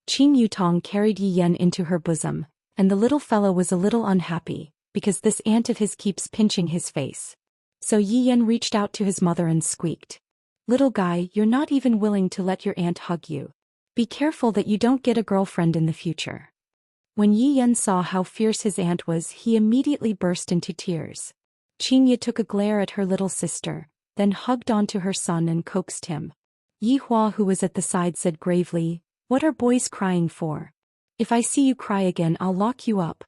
Qin Yutong carried Yi Yan into her bosom, and the little fellow was a little unhappy, because this aunt of his keeps pinching his face. So Yi Yan reached out to his mother and squeaked. Little guy, you're not even willing to let your aunt hug you. Be careful that you don't get a girlfriend in the future. When Yi Yan saw how fierce his aunt was, he immediately burst into tears. Xianxia took a glare at her little sister, then hugged onto her son and coaxed him. Yi Hua, who was at the side, said gravely, "What are boys crying for? If I see you cry again, I'll lock you up."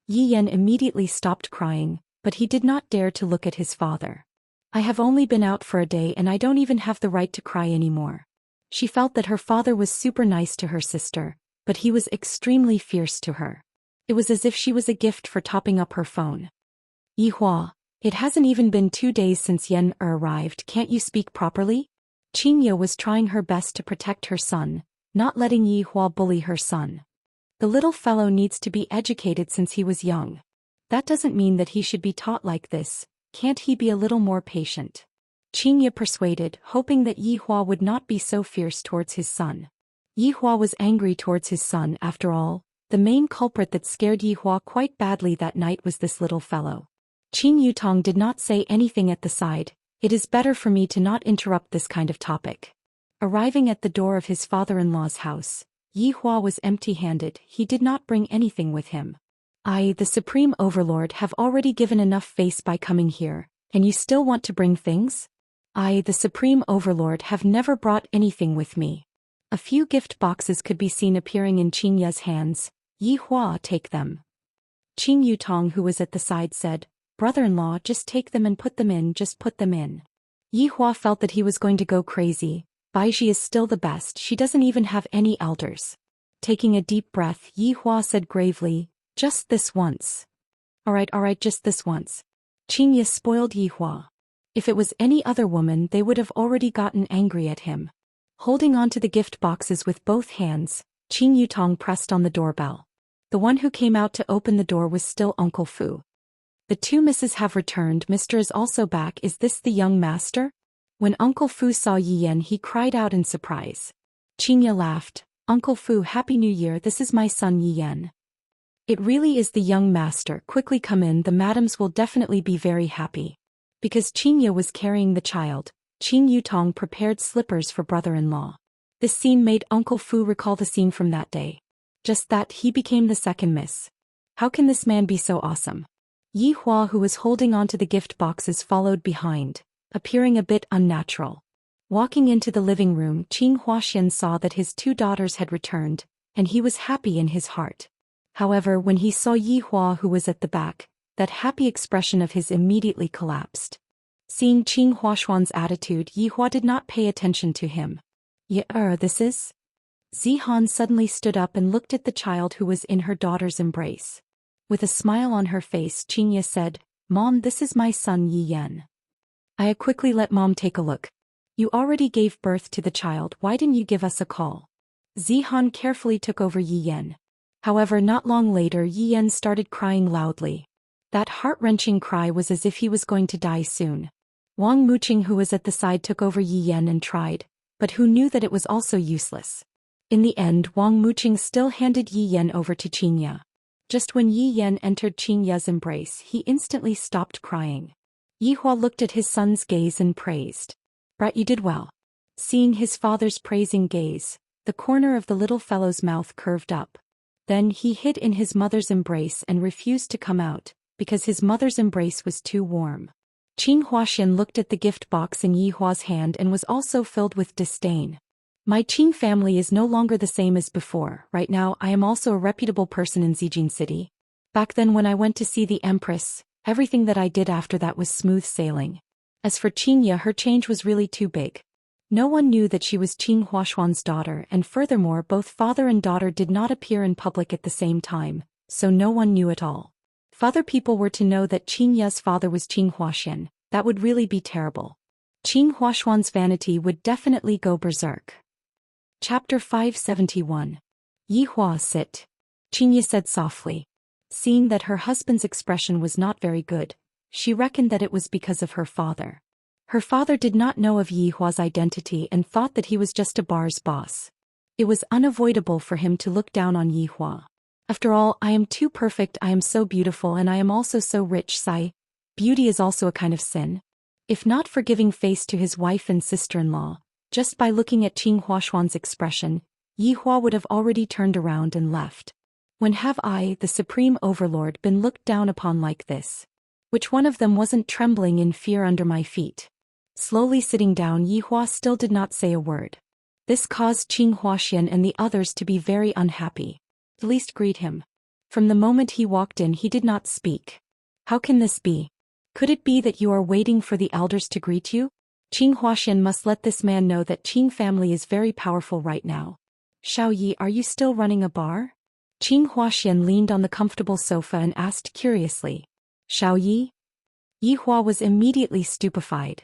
Yi Yan immediately stopped crying, but he did not dare to look at his father. "I have only been out for a day and I don't even have the right to cry anymore." She felt that her father was super nice to her sister, but he was extremely fierce to her. It was as if she was a gift for topping up her phone. "Yi Hua, it hasn't even been 2 days since Yan arrived, can't you speak properly?" Xianxia was trying her best to protect her son, not letting Yi Hua bully her son. "The little fellow needs to be educated since he was young. That doesn't mean that he should be taught like this, can't he be a little more patient?" Xianxia persuaded, hoping that Yi Hua would not be so fierce towards his son. Yi Hua was angry towards his son. After all, the main culprit that scared Yi Hua quite badly that night was this little fellow. Qin Yutong did not say anything at the side. "It is better for me to not interrupt this kind of topic." Arriving at the door of his father-in-law's house, Yi Hua was empty-handed. He did not bring anything with him. "I, the Supreme Overlord, have already given enough face by coming here, and you still want to bring things? I, the Supreme Overlord, have never brought anything with me." A few gift boxes could be seen appearing in Xianxia's hands. "Yi Hua, take them." Qin Yutong, who was at the side, said, "Brother-in-law, just take them and put them in, just put them in." Yi Hua felt that he was going to go crazy. Baiji is still the best, she doesn't even have any elders. Taking a deep breath, Yi Hua said gravely, "Just this once." Alright, just this once." Xianxia spoiled Yi Hua. If it was any other woman, they would have already gotten angry at him. Holding on to the gift boxes with both hands, Qin Yutong pressed on the doorbell. The one who came out to open the door was still Uncle Fu. "The two misses have returned. Mr. is also back. Is this the young master?" When Uncle Fu saw Yi Yan, he cried out in surprise. Xianxia laughed. "Uncle Fu, Happy New Year, this is my son Yi Yan." "It really is the young master. Quickly come in, the madams will definitely be very happy." Because Xianxia was carrying the child, Qin Yutong prepared slippers for brother-in-law. This scene made Uncle Fu recall the scene from that day. Just that, he became the second miss. How can this man be so awesome? Yi Hua, who was holding onto the gift boxes, followed behind, appearing a bit unnatural. Walking into the living room, Zhou Xian saw that his 2 daughters had returned, and he was happy in his heart. However, when he saw Yi Hua, who was at the back, that happy expression of his immediately collapsed. Seeing Qin Huashuan's attitude, Yi Hua did not pay attention to him. This is?" Zihan suddenly stood up and looked at the child who was in her daughter's embrace. With a smile on her face, Xianxia said, "Mom, this is my son Yi Yan." I quickly let Mom take a look. "You already gave birth to the child, why didn't you give us a call?" Zihan carefully took over Yi Yan. However, not long later, Yi Yan started crying loudly. That heart-wrenching cry was as if he was going to die soon. Wang Muqing, who was at the side, took over Yi Yan and tried, but who knew that it was also useless. In the end, Wang Muqing still handed Yi Yan over to Xianxia. Just when Yi Yan entered Xianxia's embrace, he instantly stopped crying. Yi Hua looked at his son's gaze and praised. "Brat, you did well." Seeing his father's praising gaze, the corner of the little fellow's mouth curved up. Then he hid in his mother's embrace and refused to come out, because his mother's embrace was too warm. Qin Huaxian looked at the gift box in Yi Hua's hand and was also filled with disdain. "My Qin family is no longer the same as before. Right now I am also a reputable person in Zijin City. Back then when I went to see the Empress, everything that I did after that was smooth sailing." As for Xianxia, her change was really too big. No one knew that she was Qin Huashuan's daughter, and furthermore both father and daughter did not appear in public at the same time, so no one knew at all. If other people were to know that Xianxia's father was Qin Huaxian, that would really be terrible. Qin Huashuan's vanity would definitely go berserk. Chapter 571. Yi Hua, sit. Xianxia said softly. Seeing that her husband's expression was not very good, she reckoned that it was because of her father. Her father did not know of Yi Hua's identity and thought that he was just a bar's boss. It was unavoidable for him to look down on Yi Hua. After all, I am too perfect, I am so beautiful, and I am also so rich. Sigh. Beauty is also a kind of sin. If not for giving face to his wife and sister-in-law, just by looking at Qin Huashuan's expression, Yi Hua would have already turned around and left. When have I, the Supreme Overlord, been looked down upon like this? Which one of them wasn't trembling in fear under my feet? Slowly sitting down, Yihua still did not say a word. This caused Zhou Xian and the others to be very unhappy. At least greet him. From the moment he walked in, he did not speak. How can this be? Could it be that you are waiting for the elders to greet you? Zhou Xian must let this man know that Qing family is very powerful right now. Xiao Yi, are you still running a bar? Zhou Xian leaned on the comfortable sofa and asked curiously. Xiao Yi? Yihua was immediately stupefied.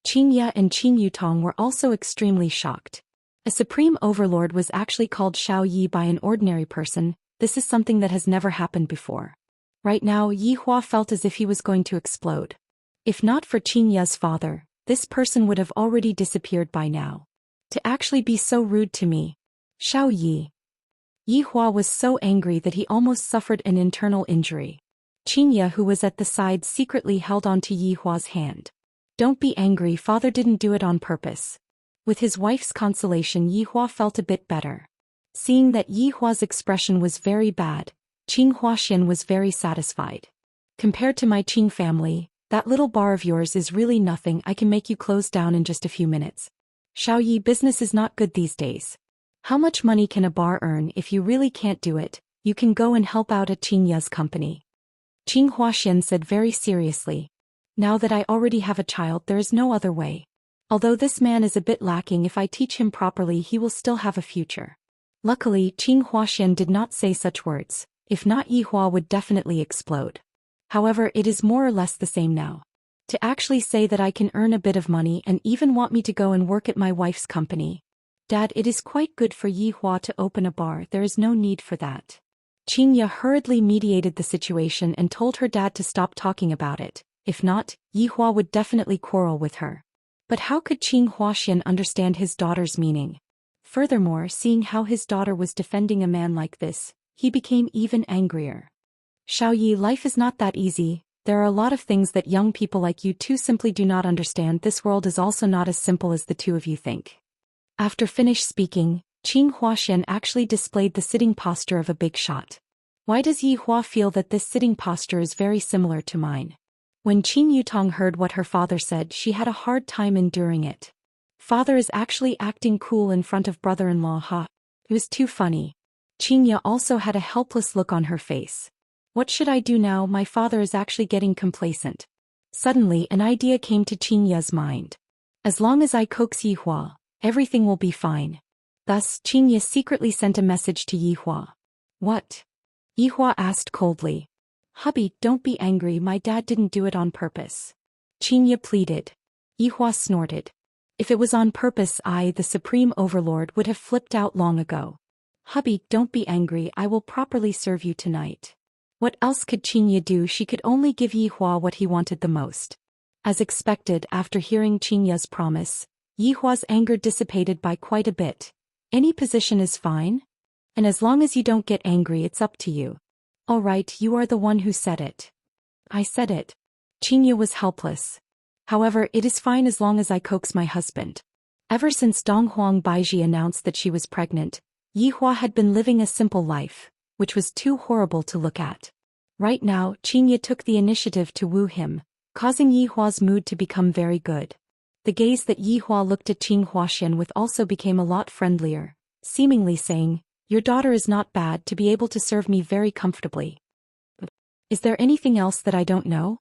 Qing Ya and Qing Yutong were also extremely shocked. A supreme overlord was actually called Xiao Yi by an ordinary person. This is something that has never happened before. Right now, Yihua felt as if he was going to explode. If not for Qing Ya's father, this person would have already disappeared by now. To actually be so rude to me. Xiao Yi. Yihua was so angry that he almost suffered an internal injury. Qing Ya, who was at the side, secretly held on to Yihua's hand. Don't be angry, father didn't do it on purpose. With his wife's consolation, Yihua felt a bit better. Seeing that Yihua's expression was very bad, Zhou Xian was very satisfied. Compared to my Qing family, that little bar of yours is really nothing. I can make you close down in just a few minutes. Xiao Yi, business is not good these days. How much money can a bar earn? If you really can't do it, you can go and help out at Qing Ya's company. Zhou Xian said very seriously. Now that I already have a child, there is no other way. Although this man is a bit lacking, if I teach him properly, he will still have a future. Luckily, Zhou Xian did not say such words. If not, Yihua would definitely explode. However, it is more or less the same now. To actually say that I can earn a bit of money and even want me to go and work at my wife's company. Dad, it is quite good for Yihua to open a bar, there is no need for that. Qing Ya hurriedly mediated the situation and told her dad to stop talking about it. If not, Yihua would definitely quarrel with her. But how could Zhou Xian understand his daughter's meaning? Furthermore, seeing how his daughter was defending a man like this, he became even angrier. Xiao Yi, life is not that easy. There are a lot of things that young people like you two simply do not understand. This world is also not as simple as the two of you think. After finished speaking, Zhou Xian actually displayed the sitting posture of a big shot. Why does Yihua feel that this sitting posture is very similar to mine? When Qing Yutong heard what her father said, she had a hard time enduring it. Father is actually acting cool in front of brother-in-law, ha. It was too funny. Qing Ya also had a helpless look on her face. What should I do now? My father is actually getting complacent. Suddenly, an idea came to Qing Ya's mind. As long as I coax Yihua, everything will be fine. Thus, Qing Ya secretly sent a message to Yihua. What? Yihua asked coldly. Hubby, don't be angry, my dad didn't do it on purpose. Qing Ya pleaded. Yihua snorted. If it was on purpose, I, the Supreme Overlord, would have flipped out long ago. Hubby, don't be angry, I will properly serve you tonight. What else could Qing Ya do? She could only give Yihua what he wanted the most. As expected, after hearing Qing Ya's promise, Yihua's anger dissipated by quite a bit. Any position is fine? And as long as you don't get angry, it's up to you. Alright, you are the one who said it. I said it. Qing Ya was helpless. However, it is fine as long as I coax my husband. Ever since Donghuang Baiji announced that she was pregnant, Yihua had been living a simple life, which was too horrible to look at. Right now, Qing Ya took the initiative to woo him, causing Yihua's mood to become very good. The gaze that Yihua looked at Zhou Xian with also became a lot friendlier, seemingly saying, your daughter is not bad to be able to serve me very comfortably. Is there anything else that I don't know?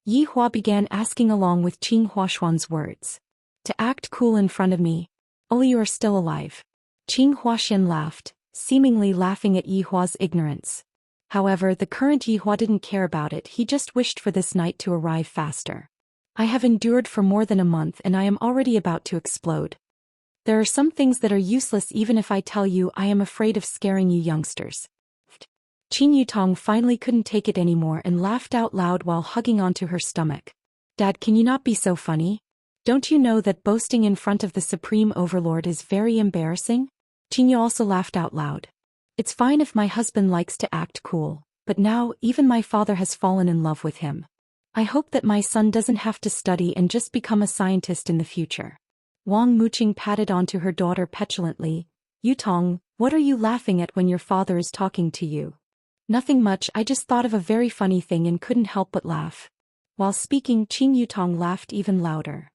Yihua began asking along with Qing Huashuan's words. To act cool in front of me. Oh, you are still alive. Qing Huashuan laughed, seemingly laughing at Yihua's ignorance. However, the current Yihua didn't care about it, he just wished for this night to arrive faster. I have endured for more than a month and I am already about to explode. There are some things that are useless even if I tell you. I am afraid of scaring you youngsters. Qing Yutong finally couldn't take it anymore and laughed out loud while hugging onto her stomach. Dad, can you not be so funny? Don't you know that boasting in front of the Supreme Overlord is very embarrassing? Qing Yu also laughed out loud. It's fine if my husband likes to act cool, but now even my father has fallen in love with him. I hope that my son doesn't have to study and just become a scientist in the future. Wang Muqing patted onto her daughter petulantly. Yutong, what are you laughing at when your father is talking to you? Nothing much, I just thought of a very funny thing and couldn't help but laugh. While speaking, Qing Yutong laughed even louder.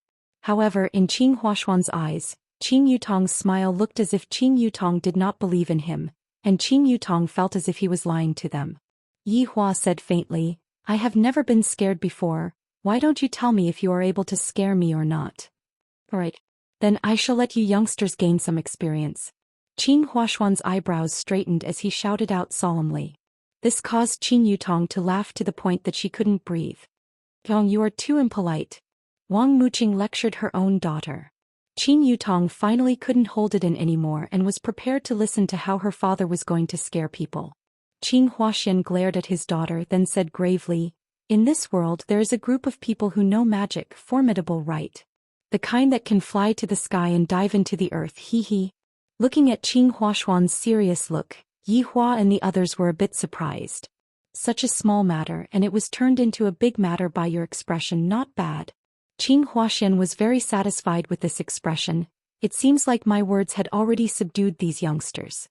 However, in Qing Huashuan's eyes, Qing Yutong's smile looked as if Qing Yutong did not believe in him, and Qing Yutong felt as if he was lying to them. Yi Hua said faintly, I have never been scared before, why don't you tell me if you are able to scare me or not? Alright. Then I shall let you youngsters gain some experience. Qing Huashuan's eyebrows straightened as he shouted out solemnly. This caused Qing Yutong to laugh to the point that she couldn't breathe. Yong, you are too impolite. Wang Muqing lectured her own daughter. Qing Yutong finally couldn't hold it in anymore and was prepared to listen to how her father was going to scare people. Qing Huaxian glared at his daughter, then said gravely, in this world there is a group of people who know magic, formidable, right? The kind that can fly to the sky and dive into the earth, hee. Looking at Qing Huashuan's serious look, Yi Hua and the others were a bit surprised. Such a small matter, and it was turned into a big matter by your expression, not bad. Qing Huaxian was very satisfied with this expression. It seems like my words had already subdued these youngsters.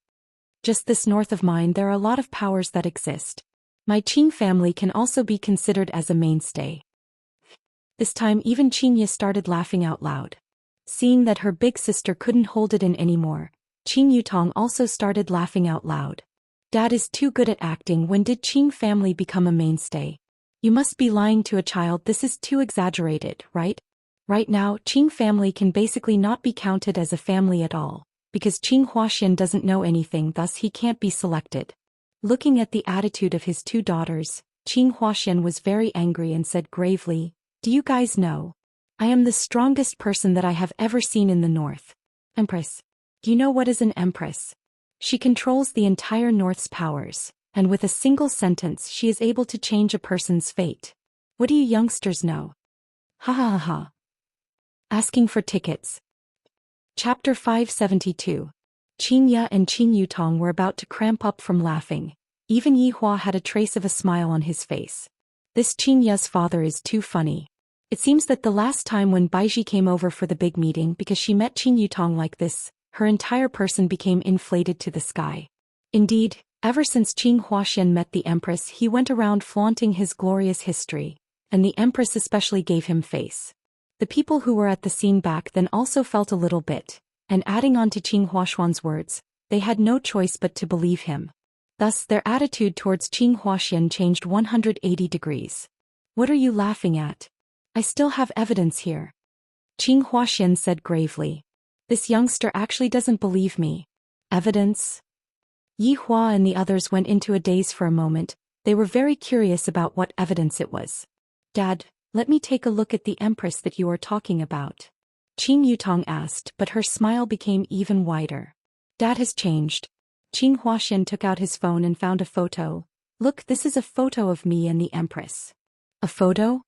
Just this north of mine there are a lot of powers that exist. My Qing family can also be considered as a mainstay. This time even Xianxia started laughing out loud. Seeing that her big sister couldn't hold it in anymore, Qing Yutong also started laughing out loud. Dad is too good at acting. When did Qing family become a mainstay? You must be lying to a child. This is too exaggerated, right? Right now, Qing family can basically not be counted as a family at all, because Qing Huaxian doesn't know anything, thus he can't be selected. Looking at the attitude of his two daughters, Qing Huaxian was very angry and said gravely, do you guys know? I am the strongest person that I have ever seen in the north. Empress. Do you know what is an empress? She controls the entire north's powers, and with a single sentence she is able to change a person's fate. What do you youngsters know? Ha ha ha ha. Asking for tickets. Chapter 572. Xianxia and Qing Yutong were about to cramp up from laughing. Even Yi Hua had a trace of a smile on his face. This Xianxia's father is too funny. It seems that the last time when Baizhi came over for the big meeting, because she met Qing Yutong like this, her entire person became inflated to the sky. Indeed, ever since Qing Huaxian met the Empress, he went around flaunting his glorious history, and the Empress especially gave him face. The people who were at the scene back then also felt a little bit, and adding on to Qing Huashuan's words, they had no choice but to believe him. Thus their attitude towards Qing Huaxian changed 180 degrees. What are you laughing at? I still have evidence here. Qing Huaxian said gravely. This youngster actually doesn't believe me. Evidence? Yi Hua and the others went into a daze for a moment. They were very curious about what evidence it was. Dad, let me take a look at the Empress that you are talking about. Qing Yutong asked, but her smile became even wider. Dad has changed. Qing Huaxian took out his phone and found a photo. Look, this is a photo of me and the Empress. A photo?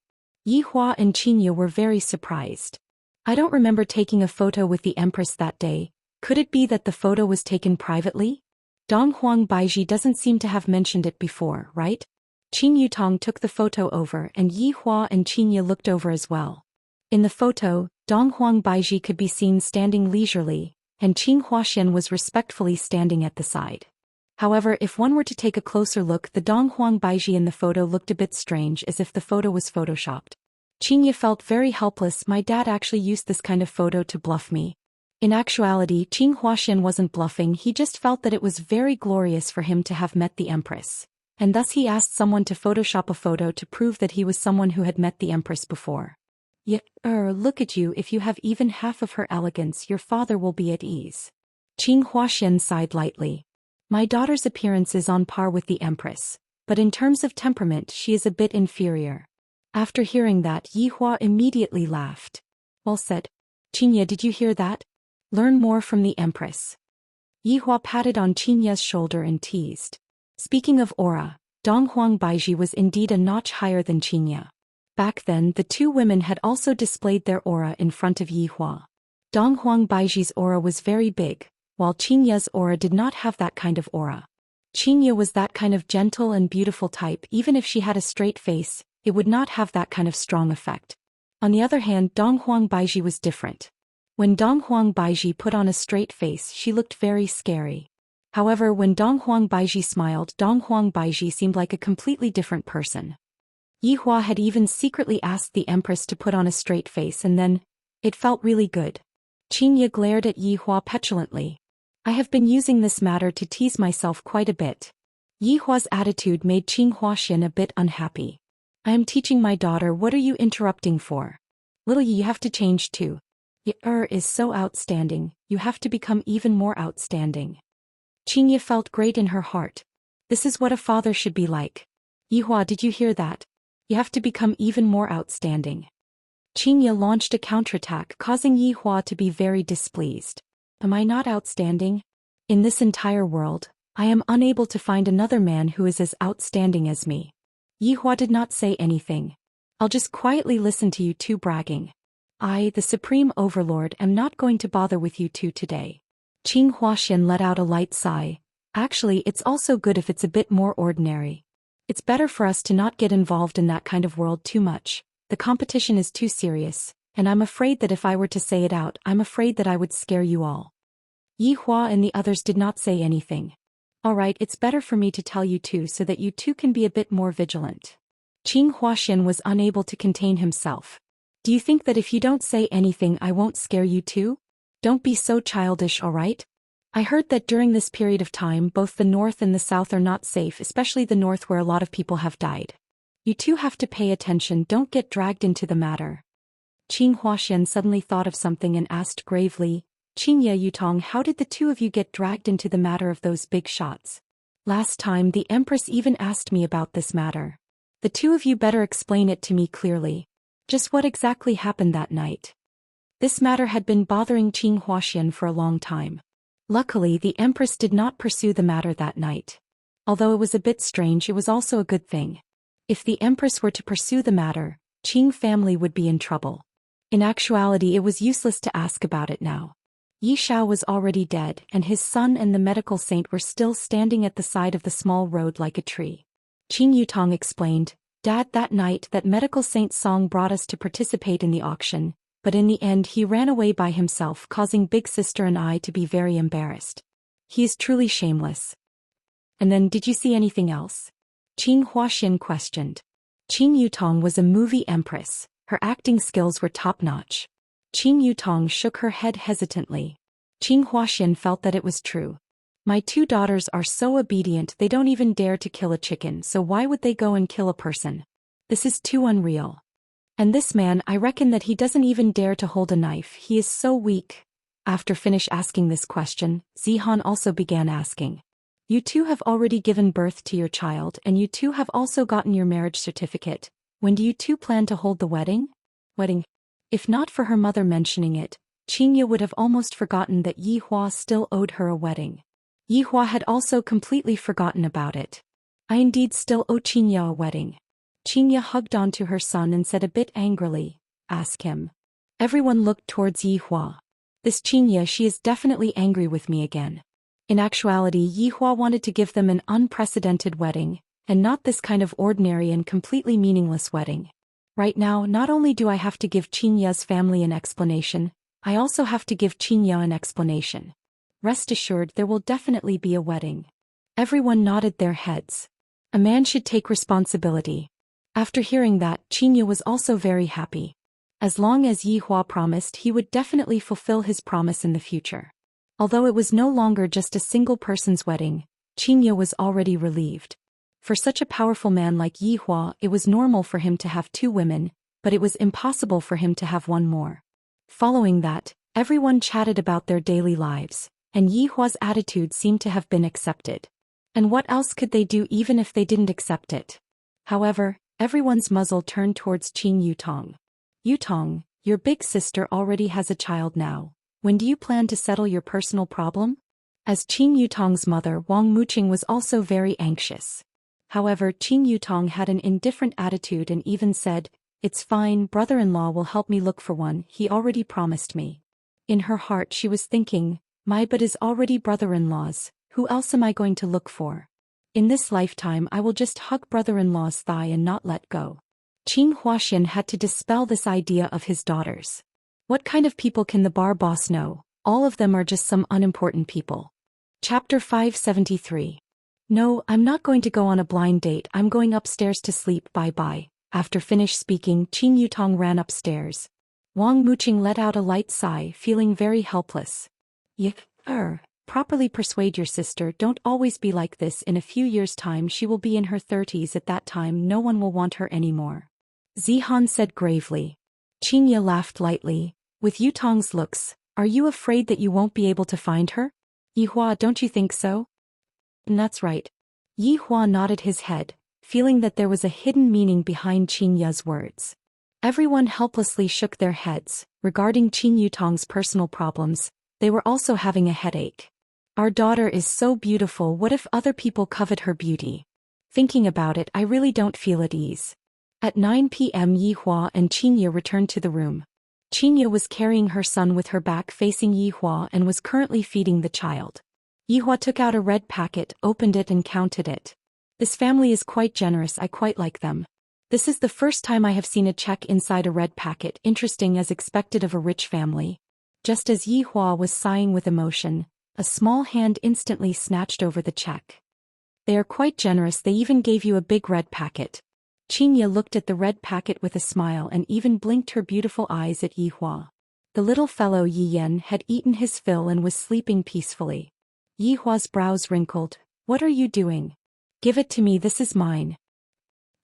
Yi Hua and Xianxia were very surprised. I don't remember taking a photo with the Empress that day. Could it be that the photo was taken privately? Donghuang Baizhi doesn't seem to have mentioned it before, right? Qing Yutong took the photo over and Yi Hua and Xianxia looked over as well. In the photo, Donghuang Baizhi could be seen standing leisurely, and Qing Huaxian was respectfully standing at the side. However, if one were to take a closer look, the Donghuang Baizhi in the photo looked a bit strange, as if the photo was photoshopped. Xianxia felt very helpless. My dad actually used this kind of photo to bluff me. In actuality, Qing Huaxian wasn't bluffing, he just felt that it was very glorious for him to have met the Empress. And thus he asked someone to photoshop a photo to prove that he was someone who had met the Empress before. Look at you, if you have even half of her elegance, your father will be at ease. Qing Huaxian sighed lightly. My daughter's appearance is on par with the Empress, but in terms of temperament she is a bit inferior. After hearing that, Yi Hua immediately laughed. Well said. Xianxia, did you hear that? Learn more from the Empress. Yi Hua patted on Xianxia's shoulder and teased. Speaking of aura, Donghuang Baizhi was indeed a notch higher than Xianxia. Back then, the two women had also displayed their aura in front of Yi Hua. Donghuang Baizhi's aura was very big, while Xianxia's aura did not have that kind of aura. Xianxia was that kind of gentle and beautiful type. Even if she had a straight face, it would not have that kind of strong effect. On the other hand, Donghuang Baizhi was different. When Donghuang Baizhi put on a straight face, she looked very scary. However, when Donghuang Baizhi smiled, Donghuang Baizhi seemed like a completely different person. Yi Hua had even secretly asked the Empress to put on a straight face, and then, It felt really good. Xianxia glared at Yi Hua petulantly. I have been using this matter to tease myself quite a bit. Yi Hua's attitude made Zhou Xian a bit unhappy. I am teaching my daughter, what are you interrupting for? Little Yi, you have to change too. Your is so outstanding, you have to become even more outstanding. Xianxia felt great in her heart. This is what a father should be like. Yi Hua, did you hear that? You have to become even more outstanding. Xianxia launched a counterattack, causing Yi Hua to be very displeased. Am I not outstanding? In this entire world, I am unable to find another man who is as outstanding as me. Yi Hua did not say anything. I'll just quietly listen to you two bragging. I, the Supreme Overlord, am not going to bother with you two today. Zhou Xian let out a light sigh. Actually, it's also good if it's a bit more ordinary. It's better for us to not get involved in that kind of world too much. The competition is too serious, and I'm afraid that if I were to say it out, I'm afraid that I would scare you all. Yi Hua and the others did not say anything. Alright, it's better for me to tell you two so that you two can be a bit more vigilant. Zhou Xian was unable to contain himself. Do you think that if you don't say anything I won't scare you too? Don't be so childish, alright? I heard that during this period of time both the north and the south are not safe, especially the north where a lot of people have died. You two have to pay attention, don't get dragged into the matter. Zhou Xian suddenly thought of something and asked gravely, Xianxia Yutong, how did the two of you get dragged into the matter of those big shots? Last time the Empress even asked me about this matter. The two of you better explain it to me clearly. Just what exactly happened that night? This matter had been bothering Zhou Xian for a long time. Luckily, the Empress did not pursue the matter that night. Although it was a bit strange, it was also a good thing. If the Empress were to pursue the matter, Qing family would be in trouble. In actuality, it was useless to ask about it now. Yi Xiao was already dead, and his son and the medical saint were still standing at the side of the small road like a tree. Qing Yutong explained, Dad, that night that medical saint Song brought us to participate in the auction, but in the end he ran away by himself, causing Big Sister and I to be very embarrassed. He is truly shameless. And then, did you see anything else? Zhou Xian questioned. Qing Yutong was a movie empress, her acting skills were top-notch. Qing Yutong shook her head hesitantly. Zhou Xian felt that it was true. My two daughters are so obedient they don't even dare to kill a chicken, so why would they go and kill a person? This is too unreal. And this man, I reckon that he doesn't even dare to hold a knife, he is so weak. After finish asking this question, Zihan also began asking. You two have already given birth to your child and you two have also gotten your marriage certificate. When do you two plan to hold the wedding? If not for her mother mentioning it, Xianxia would have almost forgotten that Yi Hua still owed her a wedding. Yi Hua had also completely forgotten about it. I indeed still owe Xianxia a wedding. Xianxia hugged onto her son and said a bit angrily, ask him. Everyone looked towards Yi Hua. This Xianxia, she is definitely angry with me again. In actuality, Yi Hua wanted to give them an unprecedented wedding, and not this kind of ordinary and completely meaningless wedding. Right now, not only do I have to give Xianxia's family an explanation, I also have to give Xianxia an explanation. Rest assured, there will definitely be a wedding. Everyone nodded their heads. A man should take responsibility. After hearing that, Xianxia was also very happy. As long as Yi Hua promised, he would definitely fulfill his promise in the future. Although it was no longer just a single person's wedding, Xianxia was already relieved. For such a powerful man like Yi Hua, it was normal for him to have two women, but it was impossible for him to have one more. Following that, everyone chatted about their daily lives, and Yi Hua's attitude seemed to have been accepted. And what else could they do even if they didn't accept it? However, everyone's muzzle turned towards Qing Yutong. Yutong, your big sister already has a child now. When do you plan to settle your personal problem? As Qing Yutong's mother, Wang Muqing was also very anxious. However, Qing Yutong had an indifferent attitude and even said, It's fine, brother-in-law will help me look for one, he already promised me. In her heart she was thinking, my but is already brother-in-law's, who else am I going to look for? In this lifetime I will just hug brother-in-law's thigh and not let go. Zhou Xian had to dispel this idea of his daughters. What kind of people can the bar boss know? All of them are just some unimportant people. Chapter 573. No, I'm not going to go on a blind date, I'm going upstairs to sleep, bye-bye. After finished speaking, Qing Yutong ran upstairs. Wang Muqing let out a light sigh, feeling very helpless. Properly persuade your sister, don't always be like this. In a few years' time she will be in her 30s. At that time no one will want her anymore. Zihan said gravely. Xianxia laughed lightly. With Yutong's looks, are you afraid that you won't be able to find her? Yihua, don't you think so? That's right. Yihua nodded his head, feeling that there was a hidden meaning behind Xianxia's words. Everyone helplessly shook their heads. Regarding Qin Yutong's personal problems, they were also having a headache. Our daughter is so beautiful, what if other people covet her beauty? Thinking about it, I really don't feel at ease. At 9 p.m. Yihua and Xianxia returned to the room. Xianxia was carrying her son with her back facing Yihua and was currently feeding the child. Yihua took out a red packet, opened it and counted it. This family is quite generous, I quite like them. This is the first time I have seen a check inside a red packet, interesting as expected of a rich family. Just as Yihua was sighing with emotion, a small hand instantly snatched over the check. They are quite generous, they even gave you a big red packet. Xianxia looked at the red packet with a smile and even blinked her beautiful eyes at Yihua. The little fellow Yiyan had eaten his fill and was sleeping peacefully. Yihua's brows wrinkled. What are you doing? Give it to me, this is mine.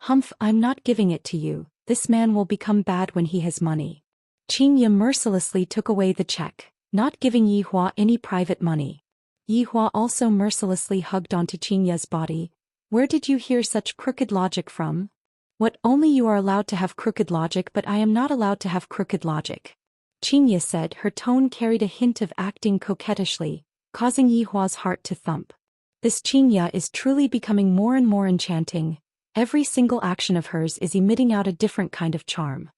Humph, I'm not giving it to you, this man will become bad when he has money. Xianxia mercilessly took away the check, not giving Yihua any private money. Yihua also mercilessly hugged onto Xianxia's body. Where did you hear such crooked logic from? What, only you are allowed to have crooked logic, but I am not allowed to have crooked logic. Xianxia said, her tone carried a hint of acting coquettishly, causing Yihua's heart to thump. This Xianxia is truly becoming more and more enchanting. Every single action of hers is emitting out a different kind of charm.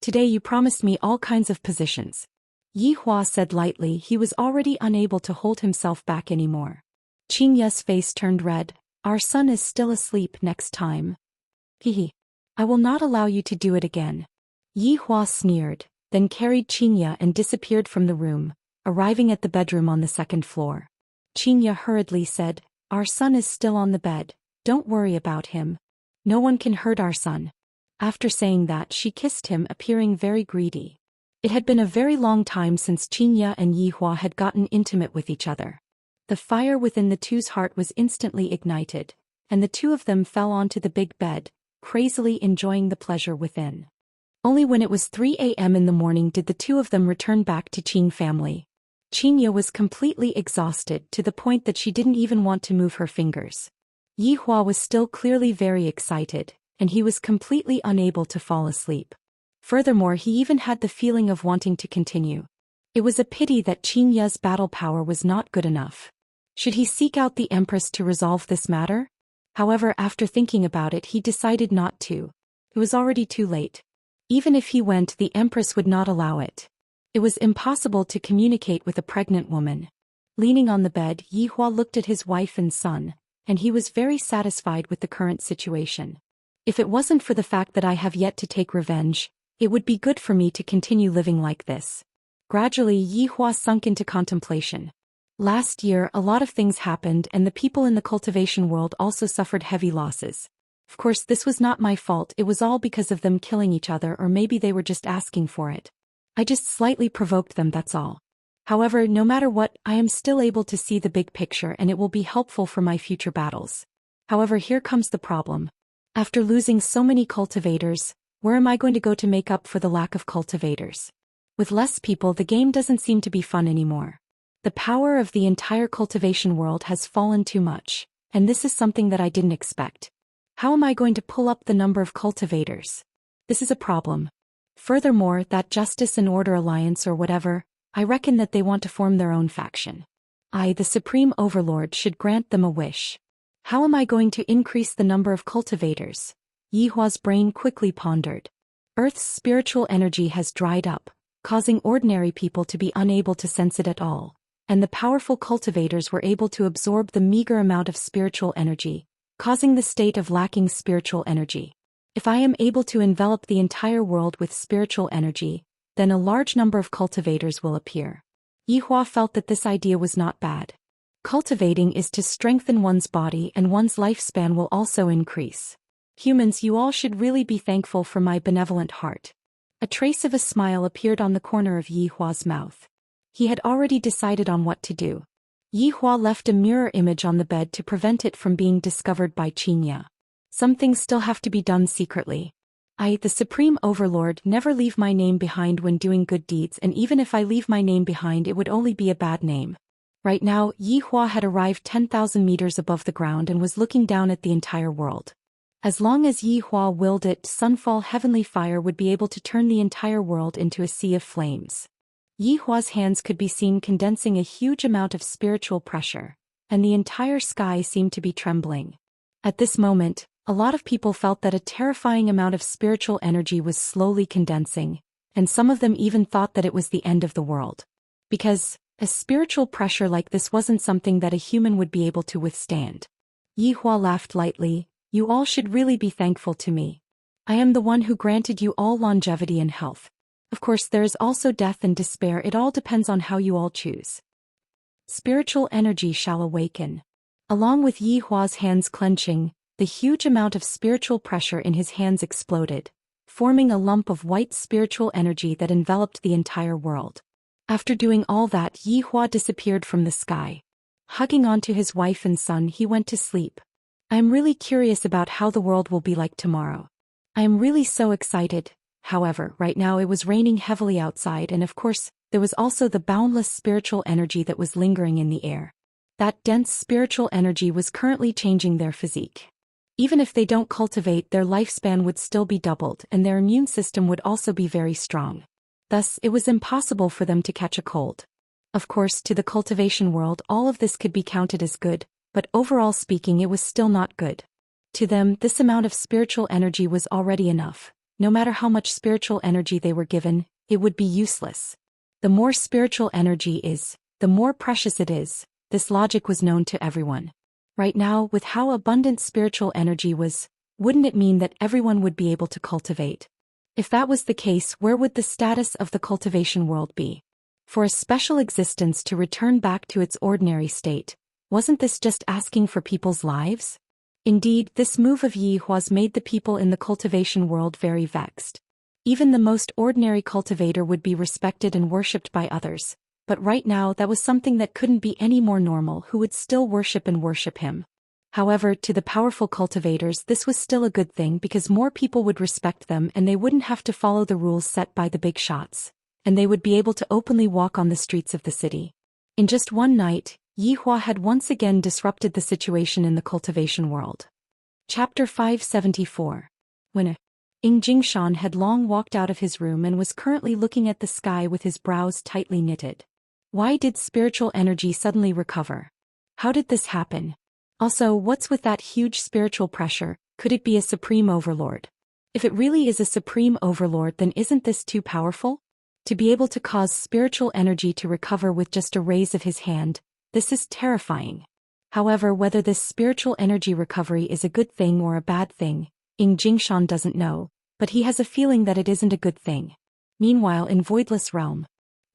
Today you promised me all kinds of positions. Yihua said lightly. He was already unable to hold himself back anymore. Xianxia's face turned red. Our son is still asleep. Next time. Hehe. I will not allow you to do it again. Yihua sneered, then carried Xianxia and disappeared from the room, arriving at the bedroom on the second floor. Xianxia hurriedly said, our son is still on the bed, don't worry about him. No one can hurt our son. After saying that, she kissed him, appearing very greedy. It had been a very long time since Xianxia and Yihua had gotten intimate with each other. The fire within the two's heart was instantly ignited, and the two of them fell onto the big bed, crazily enjoying the pleasure within. Only when it was 3 a.m. in the morning did the two of them return back to Qin family. Xianxia was completely exhausted to the point that she didn't even want to move her fingers. Yihua was still clearly very excited, and he was completely unable to fall asleep. Furthermore, he even had the feeling of wanting to continue. It was a pity that Xianxia's battle power was not good enough. Should he seek out the Empress to resolve this matter? However, after thinking about it, he decided not to. It was already too late. Even if he went, the Empress would not allow it. It was impossible to communicate with a pregnant woman. Leaning on the bed, Yihua looked at his wife and son, and he was very satisfied with the current situation. If it wasn't for the fact that I have yet to take revenge, it would be good for me to continue living like this. Gradually, Yihua sunk into contemplation. Last year, a lot of things happened and the people in the cultivation world also suffered heavy losses. Of course, this was not my fault, it was all because of them killing each other, or maybe they were just asking for it. I just slightly provoked them, that's all. However, no matter what, I am still able to see the big picture and it will be helpful for my future battles. However, here comes the problem. After losing so many cultivators, where am I going to go to make up for the lack of cultivators? With less people, the game doesn't seem to be fun anymore. The power of the entire cultivation world has fallen too much, and this is something that I didn't expect. How am I going to pull up the number of cultivators? This is a problem. Furthermore, that Justice and Order Alliance or whatever, I reckon that they want to form their own faction. I, the Supreme Overlord, should grant them a wish. How am I going to increase the number of cultivators? Yihua's brain quickly pondered. Earth's spiritual energy has dried up, causing ordinary people to be unable to sense it at all, and the powerful cultivators were able to absorb the meager amount of spiritual energy, causing the state of lacking spiritual energy. If I am able to envelop the entire world with spiritual energy, then a large number of cultivators will appear. Yihua felt that this idea was not bad. Cultivating is to strengthen one's body and one's lifespan will also increase. Humans, you all should really be thankful for my benevolent heart. A trace of a smile appeared on the corner of Yi Hua's mouth. He had already decided on what to do. Yi Hua left a mirror image on the bed to prevent it from being discovered by Xianxia. Some things still have to be done secretly. I, the Supreme Overlord, never leave my name behind when doing good deeds, and even if I leave my name behind it would only be a bad name. Right now, Yi Hua had arrived 10,000 meters above the ground and was looking down at the entire world. As long as Yi Hua willed it, Sunfall Heavenly Fire would be able to turn the entire world into a sea of flames. Yi Hua's hands could be seen condensing a huge amount of spiritual pressure, and the entire sky seemed to be trembling. At this moment, a lot of people felt that a terrifying amount of spiritual energy was slowly condensing, and some of them even thought that it was the end of the world. Because a spiritual pressure like this wasn't something that a human would be able to withstand. Yi Hua laughed lightly. You all should really be thankful to me. I am the one who granted you all longevity and health. Of course, there is also death and despair. It all depends on how you all choose. Spiritual energy shall awaken. Along with Yi Hua's hands clenching, the huge amount of spiritual pressure in his hands exploded, forming a lump of white spiritual energy that enveloped the entire world. After doing all that, Yi Hua disappeared from the sky. Hugging onto his wife and son, he went to sleep. I am really curious about how the world will be like tomorrow. I am really so excited. However, right now it was raining heavily outside, and of course, there was also the boundless spiritual energy that was lingering in the air. That dense spiritual energy was currently changing their physique. Even if they don't cultivate, their lifespan would still be doubled, and their immune system would also be very strong. Thus, it was impossible for them to catch a cold. Of course, to the cultivation world, all of this could be counted as good, but overall speaking, it was still not good. To them, this amount of spiritual energy was already enough. No matter how much spiritual energy they were given, it would be useless. The more spiritual energy is, the more precious it is. This logic was known to everyone. Right now, with how abundant spiritual energy was, wouldn't it mean that everyone would be able to cultivate? If that was the case, where would the status of the cultivation world be? For a special existence to return back to its ordinary state, wasn't this just asking for people's lives? Indeed, this move of Yi Hua's made the people in the cultivation world very vexed. Even the most ordinary cultivator would be respected and worshipped by others, but right now that was something that couldn't be any more normal, who would still worship him. However, to the powerful cultivators this was still a good thing because more people would respect them and they wouldn't have to follow the rules set by the big shots, and they would be able to openly walk on the streets of the city. In just one night, Yi Hua had once again disrupted the situation in the cultivation world. Chapter 574. When Jingshan had long walked out of his room and was currently looking at the sky with his brows tightly knitted. Why did spiritual energy suddenly recover? How did this happen? Also, what's with that huge spiritual pressure? Could it be a supreme overlord? If it really is a supreme overlord, then isn't this too powerful? To be able to cause spiritual energy to recover with just a raise of his hand, this is terrifying. However, whether this spiritual energy recovery is a good thing or a bad thing, Jingshan doesn't know, but he has a feeling that it isn't a good thing. Meanwhile, in Voidless Realm,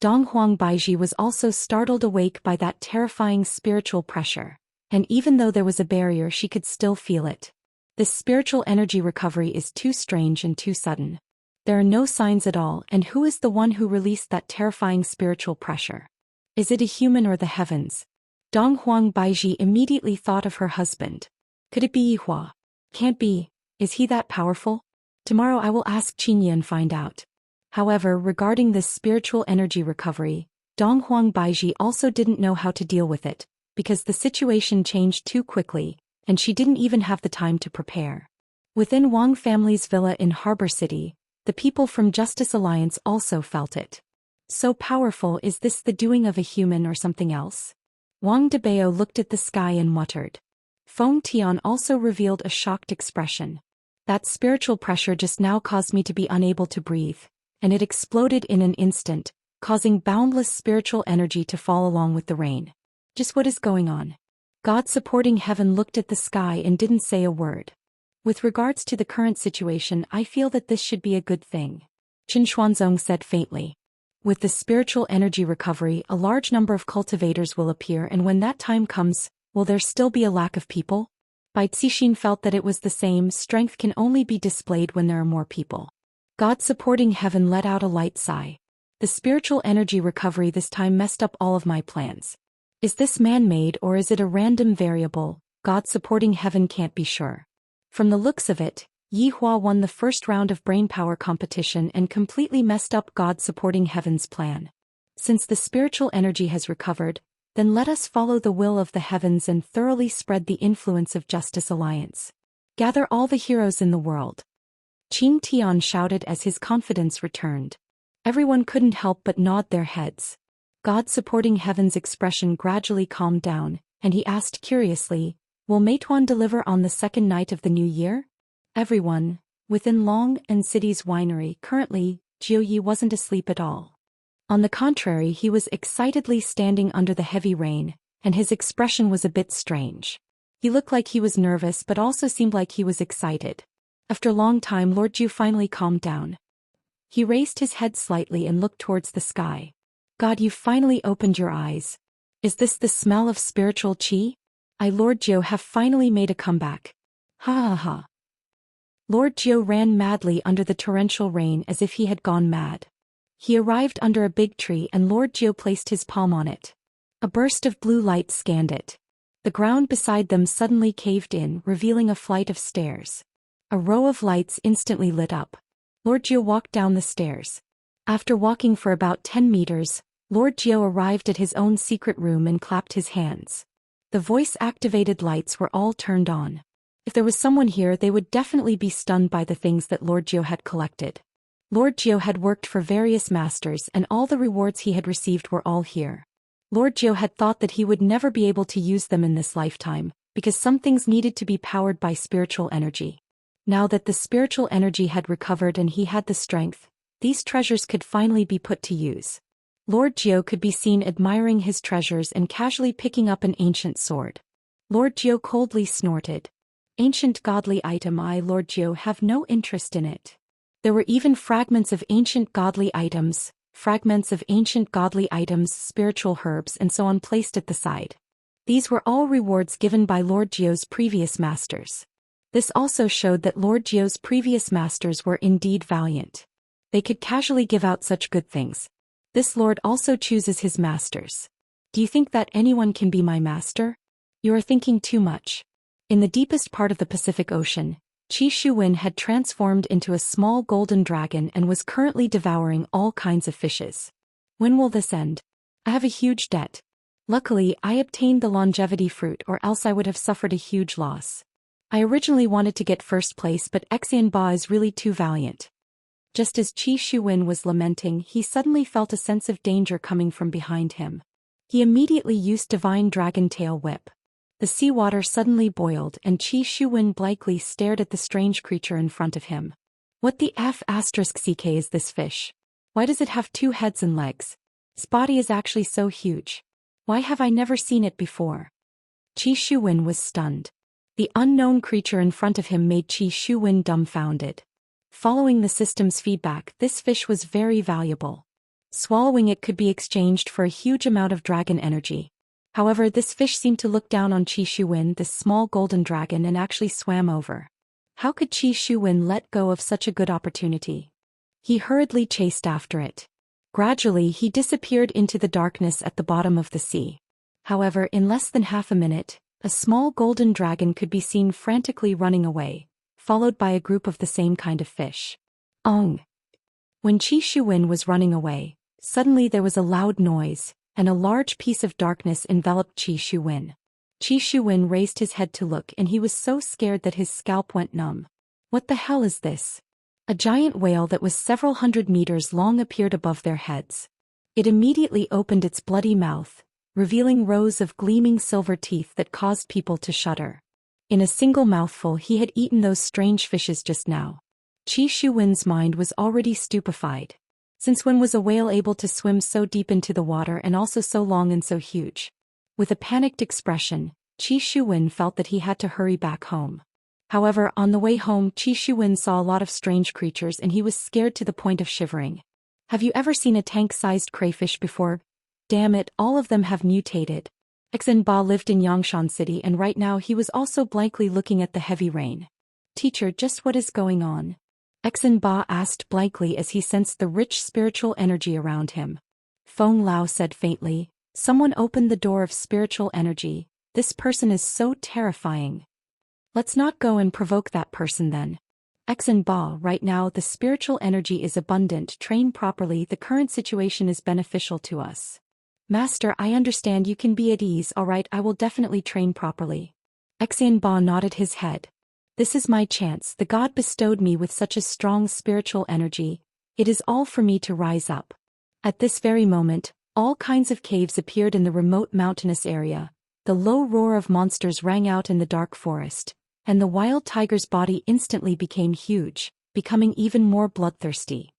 Donghuang Baiji was also startled awake by that terrifying spiritual pressure, and even though there was a barrier, she could still feel it. This spiritual energy recovery is too strange and too sudden. There are no signs at all, and who is the one who released that terrifying spiritual pressure? Is it a human or the heavens? Donghuang Baiji immediately thought of her husband. Could it be Yi Hua? Can't be. Is he that powerful? Tomorrow I will ask Xianxia and find out. However, regarding this spiritual energy recovery, Donghuang Baiji also didn't know how to deal with it, because the situation changed too quickly, and she didn't even have the time to prepare. Within Wang family's villa in Harbor City, the people from Justice Alliance also felt it. So powerful, is this the doing of a human or something else? Wang Debao looked at the sky and muttered. Feng Tian also revealed a shocked expression. That spiritual pressure just now caused me to be unable to breathe, and it exploded in an instant, causing boundless spiritual energy to fall along with the rain. Just what is going on? God supporting heaven looked at the sky and didn't say a word. With regards to the current situation, I feel that this should be a good thing, Qin Xuanzong said faintly. With the spiritual energy recovery, a large number of cultivators will appear, and when that time comes, will there still be a lack of people? Bai Cixin felt that it was the same. Strength can only be displayed when there are more people. God supporting heaven let out a light sigh. The spiritual energy recovery this time messed up all of my plans. Is this man-made or is it a random variable? God supporting heaven can't be sure. From the looks of it, Yi Hua won the first round of brainpower competition and completely messed up God supporting heaven's plan. Since the spiritual energy has recovered, then let us follow the will of the heavens and thoroughly spread the influence of Justice Alliance. Gather all the heroes in the world. Qing Tian shouted as his confidence returned. Everyone couldn't help but nod their heads. God supporting heaven's expression gradually calmed down, and he asked curiously, "Will Meituan deliver on the second night of the new year?" Everyone, within Long and City's winery currently, Jiu Yi wasn't asleep at all. On the contrary, he was excitedly standing under the heavy rain, and his expression was a bit strange. He looked like he was nervous but also seemed like he was excited. After a long time, Lord Jiu finally calmed down. He raised his head slightly and looked towards the sky. "God, you finally opened your eyes. Is this the smell of spiritual qi? I, Lord Jiu, have finally made a comeback." Ha ha ha. Lord Jiu ran madly under the torrential rain as if he had gone mad. He arrived under a big tree and Lord Jiu placed his palm on it. A burst of blue light scanned it. The ground beside them suddenly caved in, revealing a flight of stairs. A row of lights instantly lit up. Lord Jiu walked down the stairs. After walking for about 10 meters, Lord Jiu arrived at his own secret room and clapped his hands. The voice-activated lights were all turned on. If there was someone here, they would definitely be stunned by the things that Lord Jiu had collected. Lord Jiu had worked for various masters and all the rewards he had received were all here. Lord Jiu had thought that he would never be able to use them in this lifetime, because some things needed to be powered by spiritual energy. Now that the spiritual energy had recovered and he had the strength, these treasures could finally be put to use. Lord Jiu could be seen admiring his treasures and casually picking up an ancient sword. Lord Jiu coldly snorted. "Ancient godly item, I, Lord Jiu, have no interest in it." There were even fragments of ancient godly items, spiritual herbs and so on placed at the side. These were all rewards given by Lord Jiu's previous masters. This also showed that Lord Jiu's previous masters were indeed valiant. They could casually give out such good things. This lord also chooses his masters. Do you think that anyone can be my master? You are thinking too much. In the deepest part of the Pacific Ocean, Qi Shuwen had transformed into a small golden dragon and was currently devouring all kinds of fishes. When will this end? I have a huge debt. Luckily, I obtained the longevity fruit or else I would have suffered a huge loss. I originally wanted to get first place but Xianxia is really too valiant. Just as Qi Shuwen was lamenting, he suddenly felt a sense of danger coming from behind him. He immediately used Divine Dragon Tail Whip. The seawater suddenly boiled and Qi Shuwen blankly stared at the strange creature in front of him. What the f***ck is this fish? Why does it have 2 heads and legs? Its body is actually so huge. Why have I never seen it before? Qi Shuwen was stunned. The unknown creature in front of him made Qi Shuwen dumbfounded. Following the system's feedback, this fish was very valuable. Swallowing it could be exchanged for a huge amount of dragon energy. However, this fish seemed to look down on Qi Shuwen, this small golden dragon, and actually swam over. How could Qi Shuwen let go of such a good opportunity? He hurriedly chased after it. Gradually, he disappeared into the darkness at the bottom of the sea. However, in less than half a minute, a small golden dragon could be seen frantically running away, followed by a group of the same kind of fish. Ong! When Qi Shuwen was running away, suddenly there was a loud noise, and a large piece of darkness enveloped Qi Shuwen. Qi Shuwen raised his head to look and he was so scared that his scalp went numb. What the hell is this? A giant whale that was several hundred meters long appeared above their heads. It immediately opened its bloody mouth, revealing rows of gleaming silver teeth that caused people to shudder. In a single mouthful he had eaten those strange fishes just now. Qi Shuwen's mind was already stupefied. Since when was a whale able to swim so deep into the water and also so long and so huge? With a panicked expression, Qi Shuwen felt that he had to hurry back home. However, on the way home, Qi Shuwen saw a lot of strange creatures and he was scared to the point of shivering. Have you ever seen a tank-sized crayfish before? Damn it, all of them have mutated. Xianxia lived in Yangshan City and right now he was also blankly looking at the heavy rain. Teacher, just what is going on? Exen Ba asked blankly as he sensed the rich spiritual energy around him. Feng Lao said faintly, "Someone opened the door of spiritual energy. This person is so terrifying. Let's not go and provoke that person then." Exen Ba, right now the spiritual energy is abundant. Train properly, the current situation is beneficial to us. Master, I understand, you can be at ease. Alright, I will definitely train properly. Exen Ba nodded his head. This is my chance. The god bestowed me with such a strong spiritual energy. It is all for me to rise up. At this very moment, all kinds of caves appeared in the remote mountainous area. The low roar of monsters rang out in the dark forest, and the wild tiger's body instantly became huge, becoming even more bloodthirsty.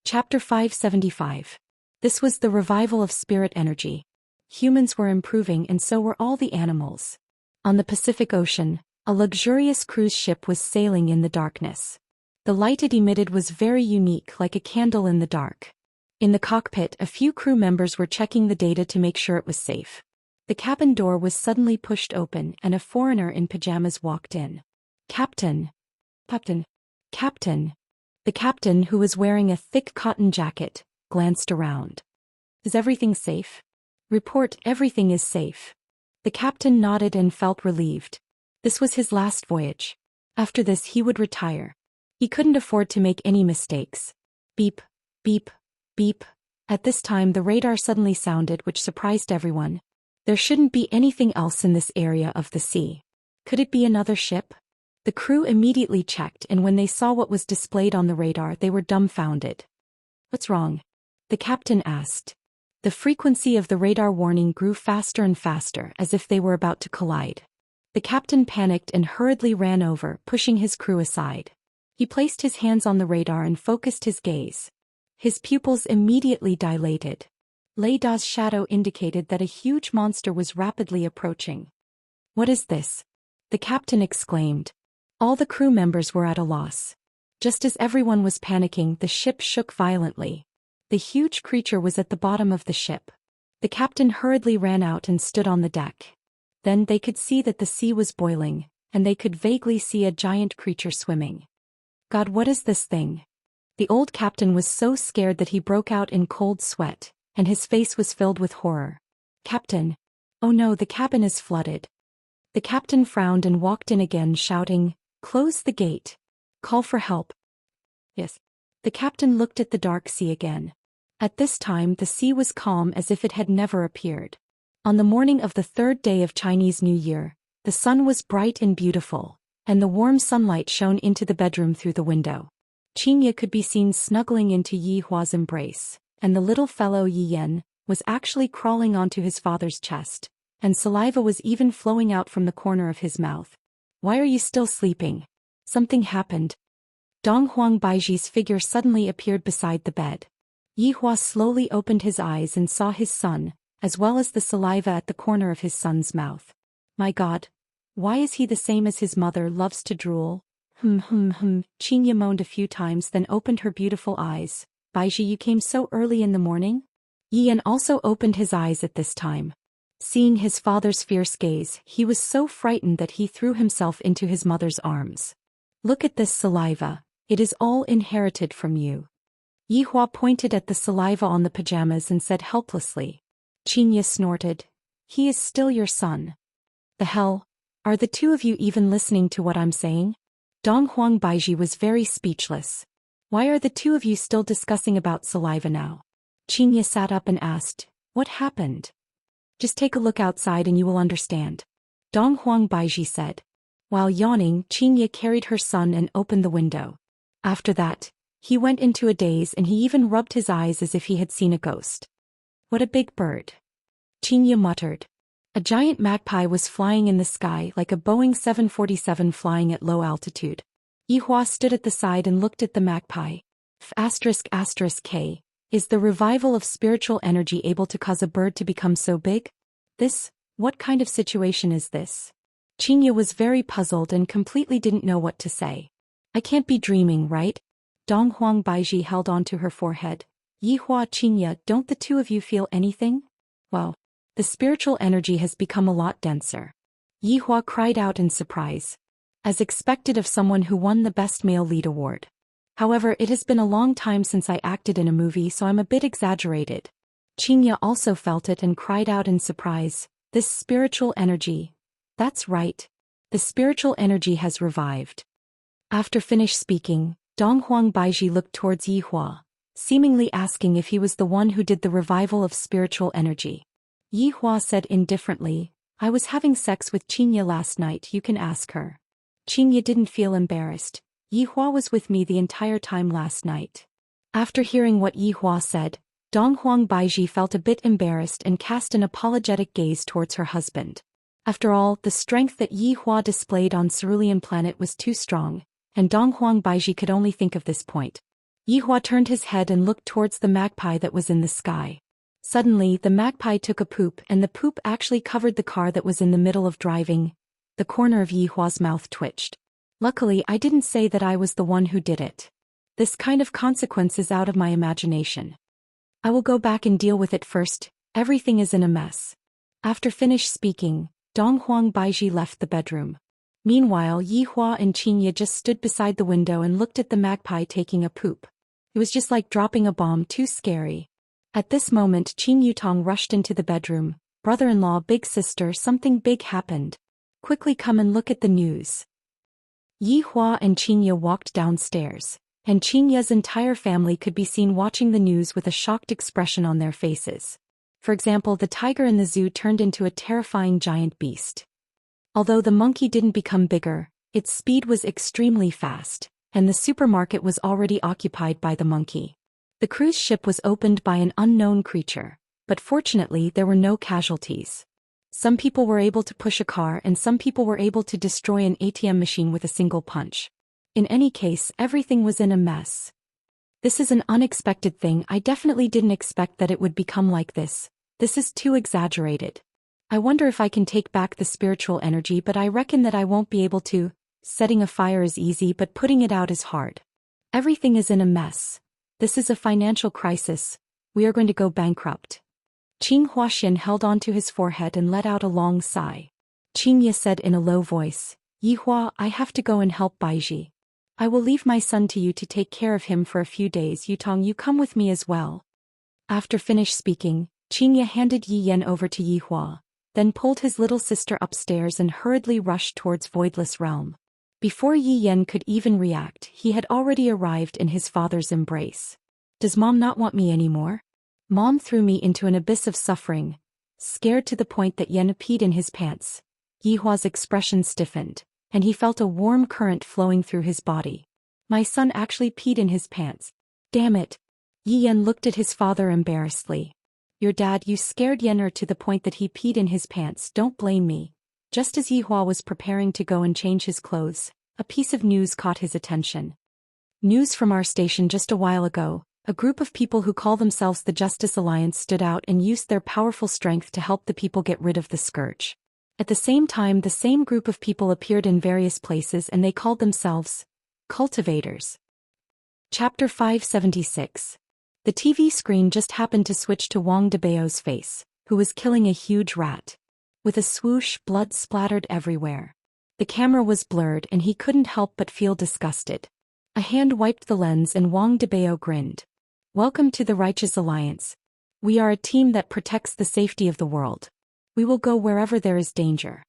Chapter 575. This was the revival of spirit energy. Humans were improving and so were all the animals. On the Pacific Ocean, a luxurious cruise ship was sailing in the darkness. The light it emitted was very unique, like a candle in the dark. In the cockpit, a few crew members were checking the data to make sure it was safe. The cabin door was suddenly pushed open and a foreigner in pajamas walked in. Captain. Captain. The captain, who was wearing a thick cotton jacket, glanced around. Is everything safe? Report, everything is safe. The captain nodded and felt relieved. This was his last voyage. After this he would retire. He couldn't afford to make any mistakes. Beep, beep, beep. At this time the radar suddenly sounded, which surprised everyone. There shouldn't be anything else in this area of the sea. Could it be another ship? The crew immediately checked, and when they saw what was displayed on the radar they were dumbfounded. What's wrong? The captain asked. The frequency of the radar warning grew faster and faster, as if they were about to collide. The captain panicked and hurriedly ran over, pushing his crew aside. He placed his hands on the radar and focused his gaze. His pupils immediately dilated. Lei Da's shadow indicated that a huge monster was rapidly approaching. What is this? The captain exclaimed. All the crew members were at a loss. Just as everyone was panicking, the ship shook violently. The huge creature was at the bottom of the ship. The captain hurriedly ran out and stood on the deck. Then they could see that the sea was boiling, and they could vaguely see a giant creature swimming. God, what is this thing? The old captain was so scared that he broke out in cold sweat, and his face was filled with horror. Captain! Oh no, the cabin is flooded. The captain frowned and walked in again, shouting, "Close the gate. Call for help." Yes. The captain looked at the dark sea again. At this time the sea was calm as if it had never appeared. On the morning of the third day of Chinese New Year, the sun was bright and beautiful, and the warm sunlight shone into the bedroom through the window. Xianxia could be seen snuggling into Yi Hua's embrace, and the little fellow Yi Yan was actually crawling onto his father's chest, and saliva was even flowing out from the corner of his mouth. "Why are you still sleeping? Something happened." Dong Huang Baiji's figure suddenly appeared beside the bed. Yi Hua slowly opened his eyes and saw his son, as well as the saliva at the corner of his son's mouth. My God! Why is he the same as his mother? Loves to drool. Xianxia moaned a few times, then opened her beautiful eyes. Baiji, you came so early in the morning? Yi Yan also opened his eyes at this time. Seeing his father's fierce gaze, he was so frightened that he threw himself into his mother's arms. Look at this saliva. It is all inherited from you. Yi Hua pointed at the saliva on the pajamas and said helplessly. Xianxia snorted. He is still your son. The hell? Are the two of you even listening to what I'm saying? Dong Huang Baiji was very speechless. Why are the two of you still discussing about saliva now? Xianxia sat up and asked, what happened? Just take a look outside and you will understand. Dong Huang Baiji said. While yawning, Xianxia carried her son and opened the window. After that, he went into a daze and he even rubbed his eyes as if he had seen a ghost. What a big bird. Xianxia muttered. A giant magpie was flying in the sky like a Boeing 747 flying at low altitude. Yi Hua stood at the side and looked at the magpie. K. Is the revival of spiritual energy able to cause a bird to become so big? What kind of situation is this? Xianxia was very puzzled and completely didn't know what to say. I can't be dreaming, right? Dong Huang Baiji held onto her forehead. Yi Hua, Xianxia, don't the two of you feel anything? Well, the spiritual energy has become a lot denser. Yi Hua cried out in surprise. As expected of someone who won the Best Male Lead Award. However, it has been a long time since I acted in a movie, so I'm a bit exaggerated. Xianxia also felt it and cried out in surprise, "This spiritual energy." That's right. The spiritual energy has revived. After finished speaking, Donghuang Baiji looked towards Yihua, seemingly asking if he was the one who did the revival of spiritual energy. Yihua said indifferently, "I was having sex with Xianxia last night, you can ask her." Xianxia didn't feel embarrassed. "Yihua was with me the entire time last night." After hearing what Yihua said, Donghuang Baiji felt a bit embarrassed and cast an apologetic gaze towards her husband. After all, the strength that Yihua displayed on Cerulean Planet was too strong, and Donghuang Baiji could only think of this point. Yihua turned his head and looked towards the magpie that was in the sky. Suddenly, the magpie took a poop, and the poop actually covered the car that was in the middle of driving. The corner of Yihua's mouth twitched. Luckily, I didn't say that I was the one who did it. This kind of consequence is out of my imagination. I will go back and deal with it first. Everything is in a mess. After finished speaking, Donghuang Baiji left the bedroom. Meanwhile, Yihua and Xianxia just stood beside the window and looked at the magpie taking a poop. It was just like dropping a bomb, too scary. At this moment, Qin Yutong rushed into the bedroom. "Brother-in-law, big sister, something big happened. Quickly come and look at the news." Yihua and Xianxia walked downstairs, and Xianxia's entire family could be seen watching the news with a shocked expression on their faces. For example, the tiger in the zoo turned into a terrifying giant beast. Although the monkey didn't become bigger, its speed was extremely fast, and the supermarket was already occupied by the monkey. The cruise ship was opened by an unknown creature, but fortunately there were no casualties. Some people were able to push a car and some people were able to destroy an ATM machine with a single punch. In any case, everything was in a mess. This is an unexpected thing. I definitely didn't expect that it would become like this. This is too exaggerated. I wonder if I can take back the spiritual energy, but I reckon that I won't be able to. Setting a fire is easy, but putting it out is hard. Everything is in a mess. This is a financial crisis. We are going to go bankrupt. Zhou Xian held onto his forehead and let out a long sigh. Xianxia said in a low voice, "Yihua, I have to go and help Baiji. I will leave my son to you to take care of him for a few days. Yutong, you come with me as well." After finished speaking, Xianxia handed Yi Yan over to Yihua, then pulled his little sister upstairs and hurriedly rushed towards Voidless Realm. Before Yi Yan could even react, he had already arrived in his father's embrace. "Does Mom not want me anymore? Mom threw me into an abyss of suffering." Scared to the point that Yan peed in his pants, Yihua's expression stiffened, and he felt a warm current flowing through his body. "My son actually peed in his pants. Damn it." Yi Yan looked at his father embarrassedly. "Your dad, you scared Yener to the point that he peed in his pants. Don't blame me." Just as Yihua was preparing to go and change his clothes, a piece of news caught his attention. "News from our station just a while ago. A group of people who call themselves the Justice Alliance stood out and used their powerful strength to help the people get rid of the scourge. At the same time, the same group of people appeared in various places and they called themselves Cultivators." Chapter 576. The TV screen just happened to switch to Wang Debao's face, who was killing a huge rat. With a swoosh, blood splattered everywhere. The camera was blurred and he couldn't help but feel disgusted. A hand wiped the lens and Wang Debao grinned. "Welcome to the Righteous Alliance. We are a team that protects the safety of the world. We will go wherever there is danger."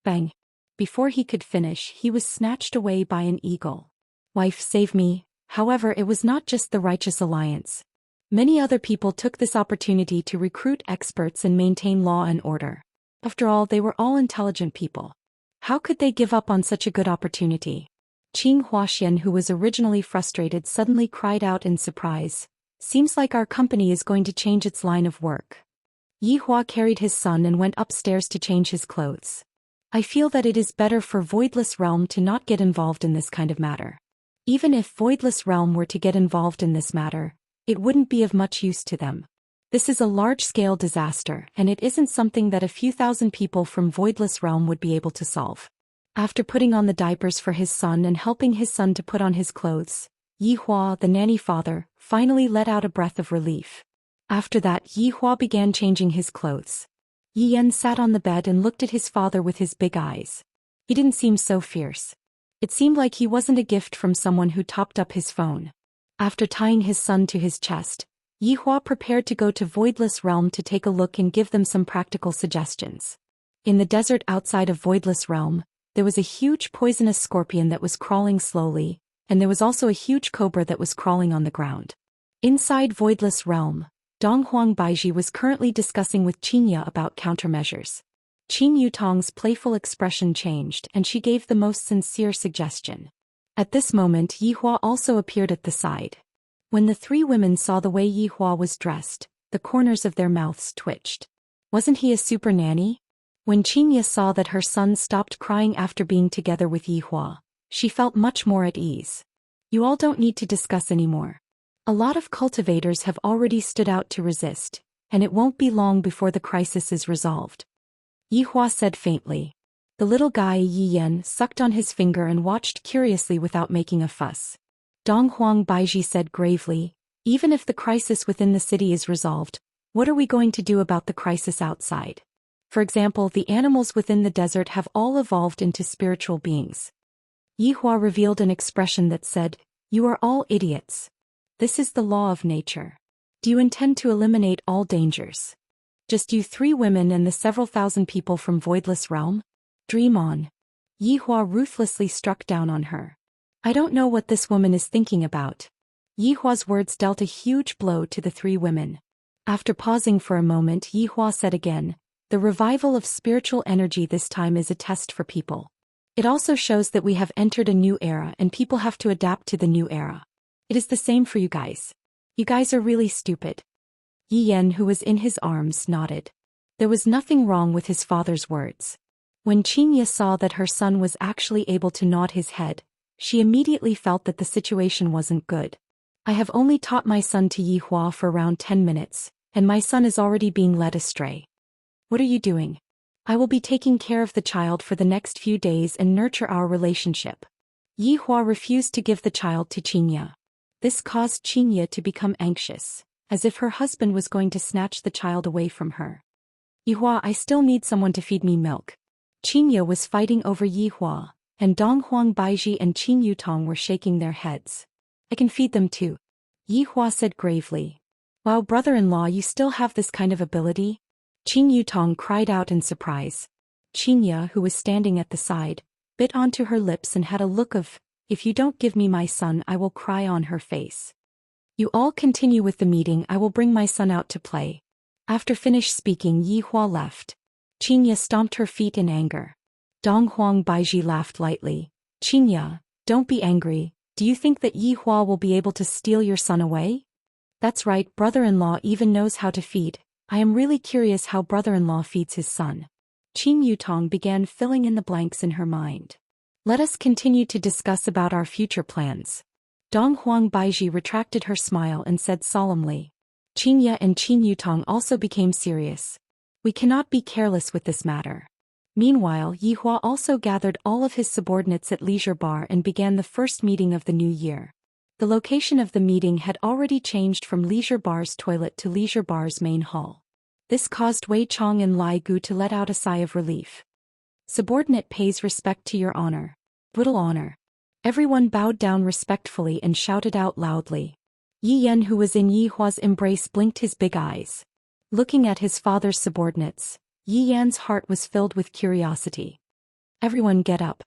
Bang! Before he could finish, he was snatched away by an eagle. "Wife, save me." However, it was not just the Righteous Alliance. Many other people took this opportunity to recruit experts and maintain law and order. After all, they were all intelligent people. How could they give up on such a good opportunity? Qin Huaxian, who was originally frustrated, suddenly cried out in surprise. "Seems like our company is going to change its line of work." Yihua carried his son and went upstairs to change his clothes. "I feel that it is better for Voidless Realm to not get involved in this kind of matter. Even if Voidless Realm were to get involved in this matter, it wouldn't be of much use to them. This is a large-scale disaster, and it isn't something that a few thousand people from Voidless Realm would be able to solve." After putting on the diapers for his son and helping his son to put on his clothes, Yihua, the nanny father, finally let out a breath of relief. After that, Yihua began changing his clothes. Yi Yan sat on the bed and looked at his father with his big eyes. He didn't seem so fierce. It seemed like he wasn't a gift from someone who topped up his phone. After tying his son to his chest, Yi Hua prepared to go to Voidless Realm to take a look and give them some practical suggestions. In the desert outside of Voidless Realm, there was a huge poisonous scorpion that was crawling slowly, and there was also a huge cobra that was crawling on the ground. Inside Voidless Realm, Donghuang Baiji was currently discussing with Xianxia about countermeasures. Qin Yutong's playful expression changed and she gave the most sincere suggestion. At this moment Yi Hua also appeared at the side. When the three women saw the way Yi Hua was dressed, the corners of their mouths twitched. Wasn't he a super nanny? When Xianxia saw that her son stopped crying after being together with Yi Hua, she felt much more at ease. You all don't need to discuss anymore. A lot of cultivators have already stood out to resist, and it won't be long before the crisis is resolved. Yi Hua said faintly. The little guy Yi Yan sucked on his finger and watched curiously without making a fuss. Donghuang Baiji said gravely, even if the crisis within the city is resolved, what are we going to do about the crisis outside? For example, the animals within the desert have all evolved into spiritual beings. Yi Hua revealed an expression that said, you are all idiots. This is the law of nature. Do you intend to eliminate all dangers? Just you three women and the several thousand people from Voidless Realm? Dream on. Yi Hua ruthlessly struck down on her. I don't know what this woman is thinking about. Yi Hua's words dealt a huge blow to the three women. After pausing for a moment, Yi Hua said again, the revival of spiritual energy this time is a test for people. It also shows that we have entered a new era and people have to adapt to the new era. It is the same for you guys. You guys are really stupid. Yi Yan, who was in his arms, nodded. There was nothing wrong with his father's words. When Xianxia saw that her son was actually able to nod his head, she immediately felt that the situation wasn't good. I have only taught my son to Yi Hua for around 10 minutes, and my son is already being led astray. What are you doing? I will be taking care of the child for the next few days and nurture our relationship. Yi Hua refused to give the child to Xianxia. This caused Xianxia to become anxious, as if her husband was going to snatch the child away from her. Yi Hua, I still need someone to feed me milk. Xianxia was fighting over Yi Hua, and Donghuang Baiji and Qin Yutong were shaking their heads. I can feed them too. Yi Hua said gravely. Wow, brother-in-law, you still have this kind of ability? Qin Yutong cried out in surprise. Xianxia, who was standing at the side, bit onto her lips and had a look of, if you don't give me my son I will cry on her face. You all continue with the meeting, I will bring my son out to play. After finished speaking, Yi Hua left. Xianxia stomped her feet in anger. Donghuang Baiji laughed lightly. Xianxia, don't be angry, do you think that Yi Hua will be able to steal your son away? That's right, brother-in-law even knows how to feed. I am really curious how brother-in-law feeds his son. Qin Yutong began filling in the blanks in her mind. Let us continue to discuss about our future plans. Donghuang Baiji retracted her smile and said solemnly. Xianxia and Qin Yutong also became serious. We cannot be careless with this matter. Meanwhile, Yi Hua also gathered all of his subordinates at Leisure Bar and began the first meeting of the new year. The location of the meeting had already changed from Leisure Bar's toilet to Leisure Bar's main hall. This caused Wei Chong and Lai Gu to let out a sigh of relief. Subordinate pays respect to your honor. Little honor. Everyone bowed down respectfully and shouted out loudly. Yi Yan, who was in Yi Hua's embrace, blinked his big eyes. Looking at his father's subordinates, Yi Yan's heart was filled with curiosity. Everyone get up.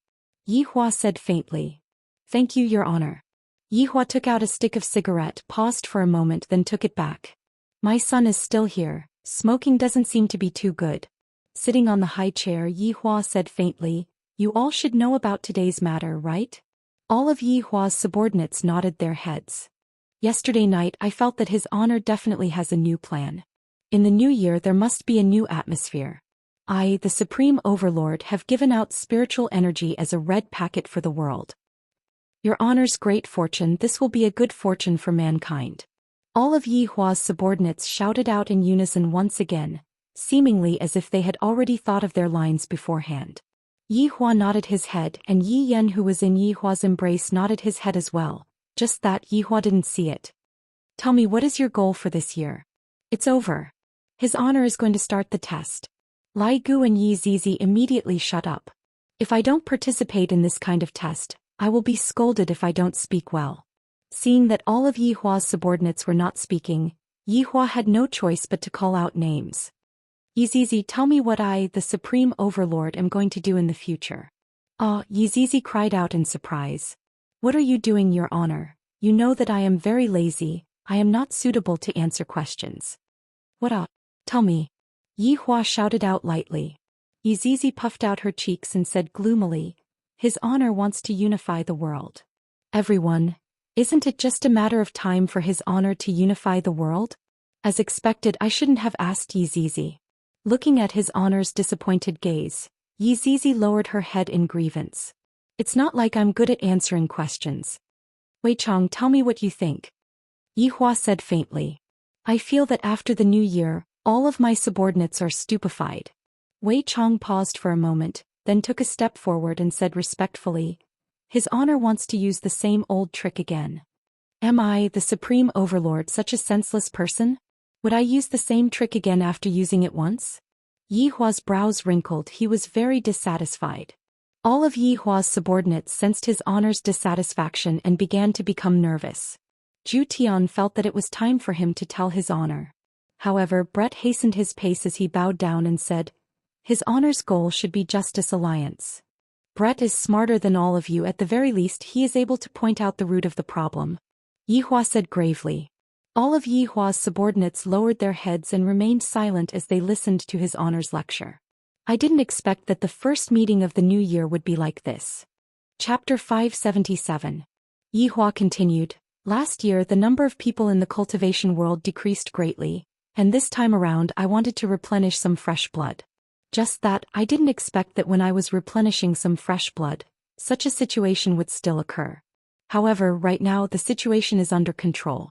Yi Hua said faintly. Thank you, your honor. Yi Hua took out a stick of cigarette, paused for a moment, then took it back. My son is still here, smoking doesn't seem to be too good. Sitting on the high chair, Yi Hua said faintly, you all should know about today's matter, right? All of Yi Hua's subordinates nodded their heads. Yesterday night I felt that his honor definitely has a new plan. In the new year there must be a new atmosphere. I, the Supreme Overlord, have given out spiritual energy as a red packet for the world. Your honor's great fortune, this will be a good fortune for mankind. All of Yi Hua's subordinates shouted out in unison once again, seemingly as if they had already thought of their lines beforehand. Yi Hua nodded his head and Yi Yan, who was in Yi Hua's embrace, nodded his head as well, just that Yi Hua didn't see it. Tell me, what is your goal for this year? It's over. His honor is going to start the test. Lai Gu and Yi Zizi immediately shut up. If I don't participate in this kind of test, I will be scolded if I don't speak well. Seeing that all of Yi Hua's subordinates were not speaking, Yi Hua had no choice but to call out names. Yizizi, tell me what I, the Supreme Overlord, am going to do in the future. Ah, Yizizi cried out in surprise. What are you doing, Your Honor? You know that I am very lazy, I am not suitable to answer questions. What? Tell me. Yi Hua shouted out lightly. Yizizi puffed out her cheeks and said gloomily, His Honor wants to unify the world. Everyone, isn't it just a matter of time for His Honor to unify the world? As expected, I shouldn't have asked Yizizi. Looking at His Honor's disappointed gaze, Yizizi lowered her head in grievance. It's not like I'm good at answering questions. Wei Chong, tell me what you think. Yi Hua said faintly. I feel that after the new year, all of my subordinates are stupefied. Wei Chong paused for a moment, then took a step forward and said respectfully, His Honor wants to use the same old trick again. Am I, the Supreme Overlord, such a senseless person? Would I use the same trick again after using it once? Yi Hua's brows wrinkled. He was very dissatisfied. All of Yi Hua's subordinates sensed His Honor's dissatisfaction and began to become nervous. Zhu Tian felt that it was time for him to tell His Honor. However, Brett hastened his pace as he bowed down and said, His Honor's goal should be Justice Alliance. Brett is smarter than all of you. At the very least, he is able to point out the root of the problem. Yi Hua said gravely. All of Yi Hua's subordinates lowered their heads and remained silent as they listened to His Honor's lecture. I didn't expect that the first meeting of the new year would be like this. Chapter 577. Yi Hua continued, Last year the number of people in the cultivation world decreased greatly, and this time around I wanted to replenish some fresh blood. Just that, I didn't expect that when I was replenishing some fresh blood, such a situation would still occur. However, right now the situation is under control.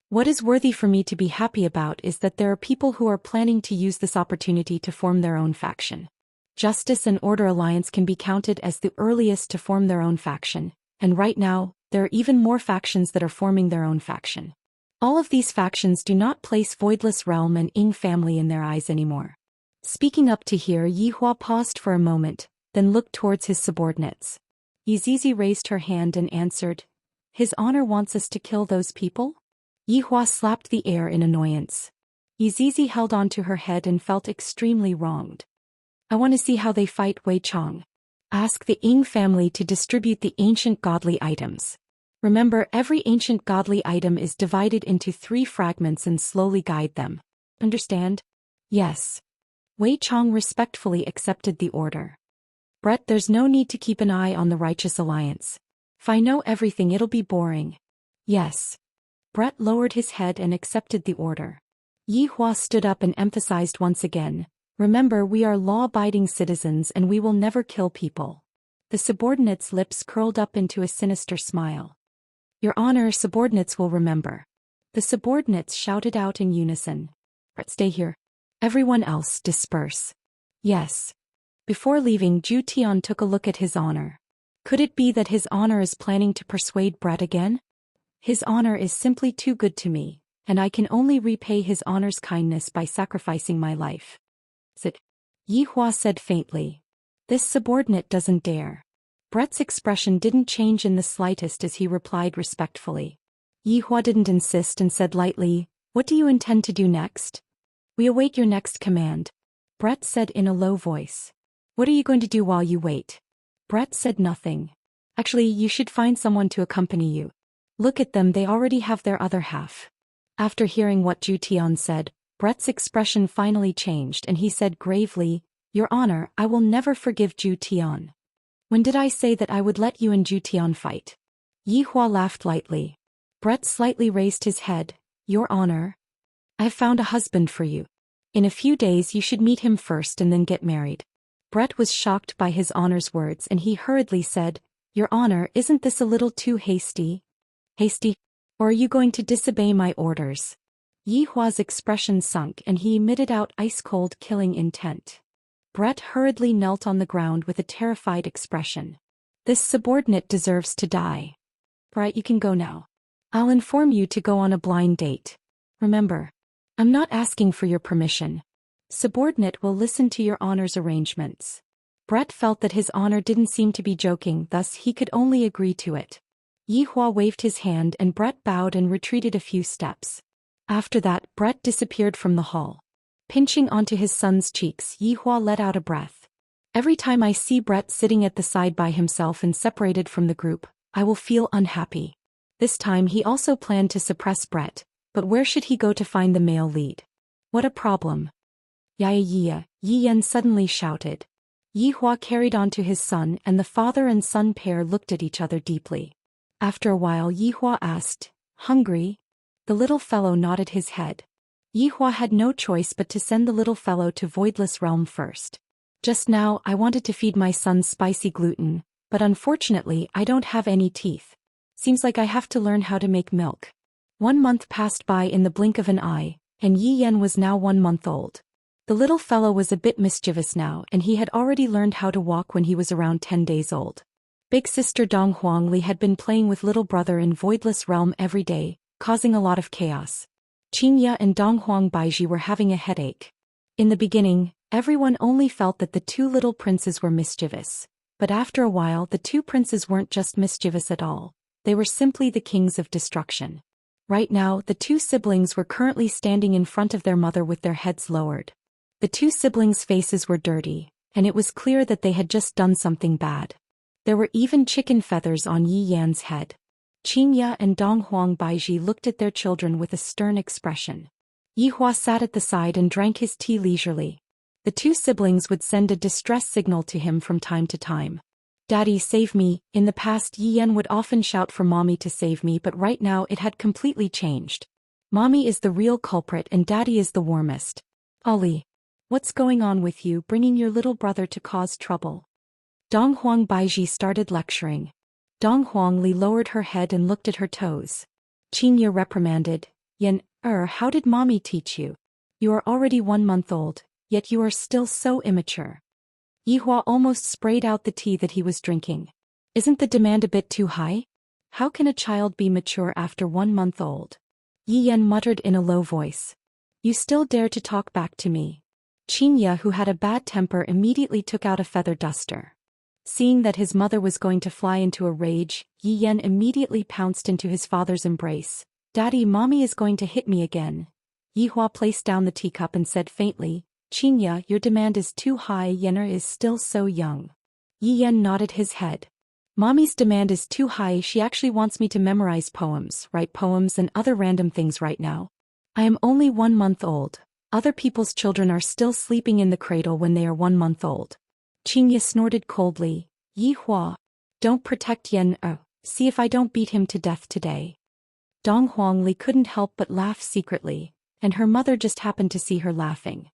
What is worthy for me to be happy about is that there are people who are planning to use this opportunity to form their own faction. Justice and Order Alliance can be counted as the earliest to form their own faction, and right now, there are even more factions that are forming their own faction. All of these factions do not place Voidless Realm and Ying family in their eyes anymore. Speaking up to here, Yi Hua paused for a moment, then looked towards his subordinates. Yizizi raised her hand and answered, His Honor wants us to kill those people? Yi Hua slapped the air in annoyance. Yizizi held on to her head and felt extremely wronged. I want to see how they fight, Wei Chong. Ask the Ying family to distribute the ancient godly items. Remember, every ancient godly item is divided into 3 fragments and slowly guide them. Understand? Yes. Wei Chong respectfully accepted the order. Brett, there's no need to keep an eye on the Righteous Alliance. If I know everything, it'll be boring. Yes. Brett lowered his head and accepted the order. Yi Hua stood up and emphasized once again, Remember, we are law-abiding citizens and we will never kill people. The subordinates' lips curled up into a sinister smile. Your Honor, subordinates will remember. The subordinates shouted out in unison. Brett, stay here. Everyone else, disperse. Yes. Before leaving, Zhu Tian took a look at His Honor. Could it be that His Honor is planning to persuade Brett again? His Honor is simply too good to me, and I can only repay His Honor's kindness by sacrificing my life. Sit. Yi Hua said faintly. This subordinate doesn't dare. Brett's expression didn't change in the slightest as he replied respectfully. Yi Hua didn't insist and said lightly, What do you intend to do next? We await your next command. Brett said in a low voice. What are you going to do while you wait? Brett said nothing. Actually, you should find someone to accompany you. Look at them, they already have their other half. After hearing what Zhu Tian said, Brett's expression finally changed and he said gravely, Your Honor, I will never forgive Zhu Tian. When did I say that I would let you and Zhu Tian fight? Yi Hua laughed lightly. Brett slightly raised his head. Your Honor, I have found a husband for you. In a few days you should meet him first and then get married. Brett was shocked by His Honor's words and he hurriedly said, Your Honor, isn't this a little too hasty? Hasty? Or are you going to disobey my orders? Yi Hua's expression sunk and he emitted out ice-cold killing intent. Brett hurriedly knelt on the ground with a terrified expression. This subordinate deserves to die. Brett, you can go now. I'll inform you to go on a blind date. Remember, I'm not asking for your permission. Subordinate will listen to Your Honor's arrangements. Brett felt that his honor didn't seem to be joking, thus he could only agree to it. Yihua waved his hand and Brett bowed and retreated a few steps. After that, Brett disappeared from the hall. Pinching onto his son's cheeks, Yihua let out a breath. Every time I see Brett sitting at the side by himself and separated from the group, I will feel unhappy. This time he also planned to suppress Brett, but where should he go to find the male lead? What a problem. Yi Yan suddenly shouted. Yihua carried on to his son and the father and son pair looked at each other deeply. After a while Yihua asked, "Hungry?" The little fellow nodded his head. Yihua had no choice but to send the little fellow to Voidless Realm first. Just now I wanted to feed my son spicy gluten, but unfortunately I don't have any teeth. Seems like I have to learn how to make milk. 1 month passed by in the blink of an eye, and Yi Yan was now 1 month old. The little fellow was a bit mischievous now and he had already learned how to walk when he was around 10 days old. Big sister Dong Huangli had been playing with little brother in Voidless Realm every day, causing a lot of chaos. Xianxia and Dong Huang Baiji were having a headache. In the beginning, everyone only felt that the 2 little princes were mischievous. But after a while the 2 princes weren't just mischievous at all, they were simply the kings of destruction. Right now the 2 siblings were currently standing in front of their mother with their heads lowered. The 2 siblings' faces were dirty, and it was clear that they had just done something bad. There were even chicken feathers on Yi Yan's head. Xianxia and Dong Huang Baiji looked at their children with a stern expression. Yihua sat at the side and drank his tea leisurely. The 2 siblings would send a distress signal to him from time to time. "Daddy, save me." In the past Yi Yan would often shout for mommy to save me, but right now it had completely changed. Mommy is the real culprit and daddy is the warmest. "Ollie, what's going on with you bringing your little brother to cause trouble?" Dong Huang Baiji started lecturing. Dong Huangli lowered her head and looked at her toes. Xianxia reprimanded, "Yan, how did mommy teach you? You are already 1 month old, yet you are still so immature." Yihua almost sprayed out the tea that he was drinking. "Isn't the demand a bit too high? How can a child be mature after 1 month old?" Yi Yan muttered in a low voice. "You still dare to talk back to me?" Xianxia, who had a bad temper, immediately took out a feather duster. Seeing that his mother was going to fly into a rage, Yi Yan immediately pounced into his father's embrace. "Daddy, mommy is going to hit me again." Yihua placed down the teacup and said faintly, "Xianxia, your demand is too high, Yenner is still so young." Yi Yan nodded his head. "Mommy's demand is too high, she actually wants me to memorize poems, write poems and other random things right now. I am only 1 month old. Other people's children are still sleeping in the cradle when they are 1 month old." Xianxia snorted coldly. "Yihua, don't protect Yen, see if I don't beat him to death today." Dong Huangli couldn't help but laugh secretly, and her mother just happened to see her laughing.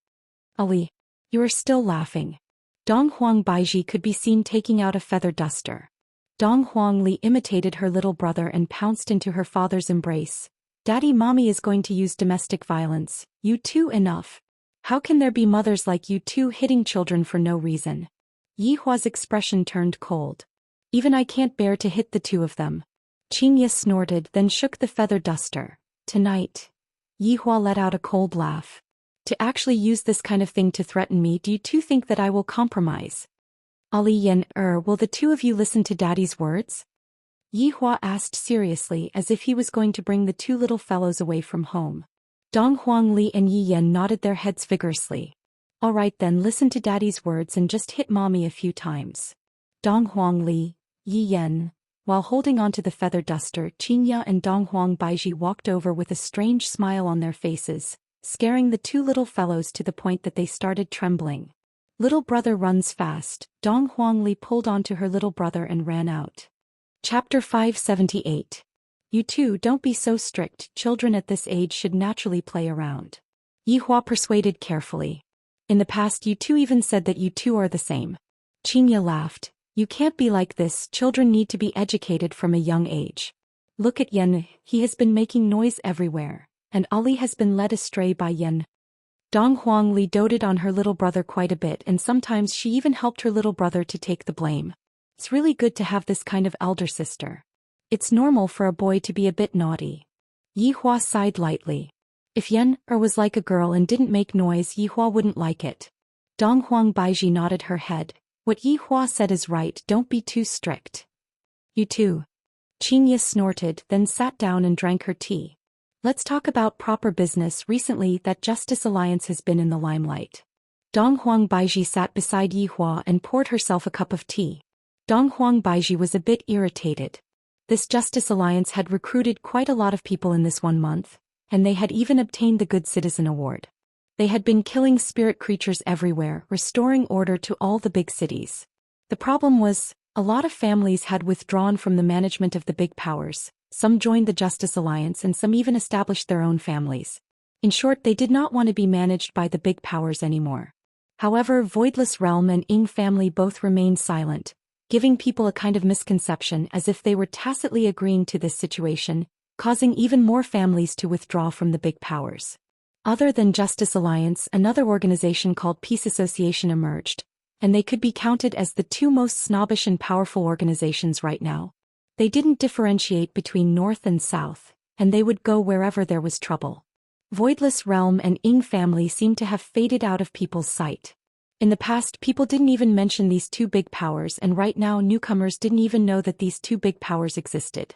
"Ali, you are still laughing." Dong Huang Baiji could be seen taking out a feather duster. Dong Huangli imitated her little brother and pounced into her father's embrace. "Daddy, mommy is going to use domestic violence. You two, enough. How can there be mothers like you two hitting children for no reason?" Yihua's expression turned cold. "Even I can't bear to hit the 2 of them." Xianxia snorted, then shook the feather duster. "Tonight." Yihua let out a cold laugh. "To actually use this kind of thing to threaten me, do you two think that I will compromise?" "Ali Yen, will the 2 of you listen to daddy's words?" Yihua asked seriously, as if he was going to bring the 2 little fellows away from home. Dong Huangli and Yi Yan nodded their heads vigorously. "All right then, listen to daddy's words and just hit mommy a few times." Dong Huangli, Yi Yan. While holding onto the feather duster, Xianxia and Dong Huang Baiji walked over with a strange smile on their faces, scaring the 2 little fellows to the point that they started trembling. "Little brother runs fast." Dong Huangli pulled onto her little brother and ran out. Chapter 578. "You two, don't be so strict, children at this age should naturally play around." Yihua persuaded carefully. "In the past you two even said that you two are the same." Xianxia laughed. "You can't be like this, children need to be educated from a young age. Look at Yen, he has been making noise everywhere, and Ali has been led astray by Yen." Dong Huangli doted on her little brother quite a bit, and sometimes she even helped her little brother to take the blame. It's really good to have this kind of elder sister. It's normal for a boy to be a bit naughty. Yihua sighed lightly. If Yen was like a girl and didn't make noise, Yihua wouldn't like it. Dong Huang Baiji nodded her head. What Yi Hua said is right, don't be too strict. You too. Xianxia snorted, then sat down and drank her tea. Let's talk about proper business. Recently, that Justice Alliance has been in the limelight. Donghuang Baiji sat beside Yi Hua and poured herself a cup of tea. Donghuang Baiji was a bit irritated. This Justice Alliance had recruited quite a lot of people in this 1 month, and they had even obtained the Good Citizen Award. They had been killing spirit creatures everywhere, restoring order to all the big cities. The problem was, a lot of families had withdrawn from the management of the big powers, some joined the Justice Alliance and some even established their own families. In short, they did not want to be managed by the big powers anymore. However, Voidless Realm and Ying family both remained silent, giving people a kind of misconception as if they were tacitly agreeing to this situation, causing even more families to withdraw from the big powers. Other than Justice Alliance, another organization called Peace Association emerged, and they could be counted as the 2 most snobbish and powerful organizations right now. They didn't differentiate between North and South, and they would go wherever there was trouble. Voidless Realm and Ying family seemed to have faded out of people's sight. In the past, people didn't even mention these 2 big powers, and right now newcomers didn't even know that these 2 big powers existed.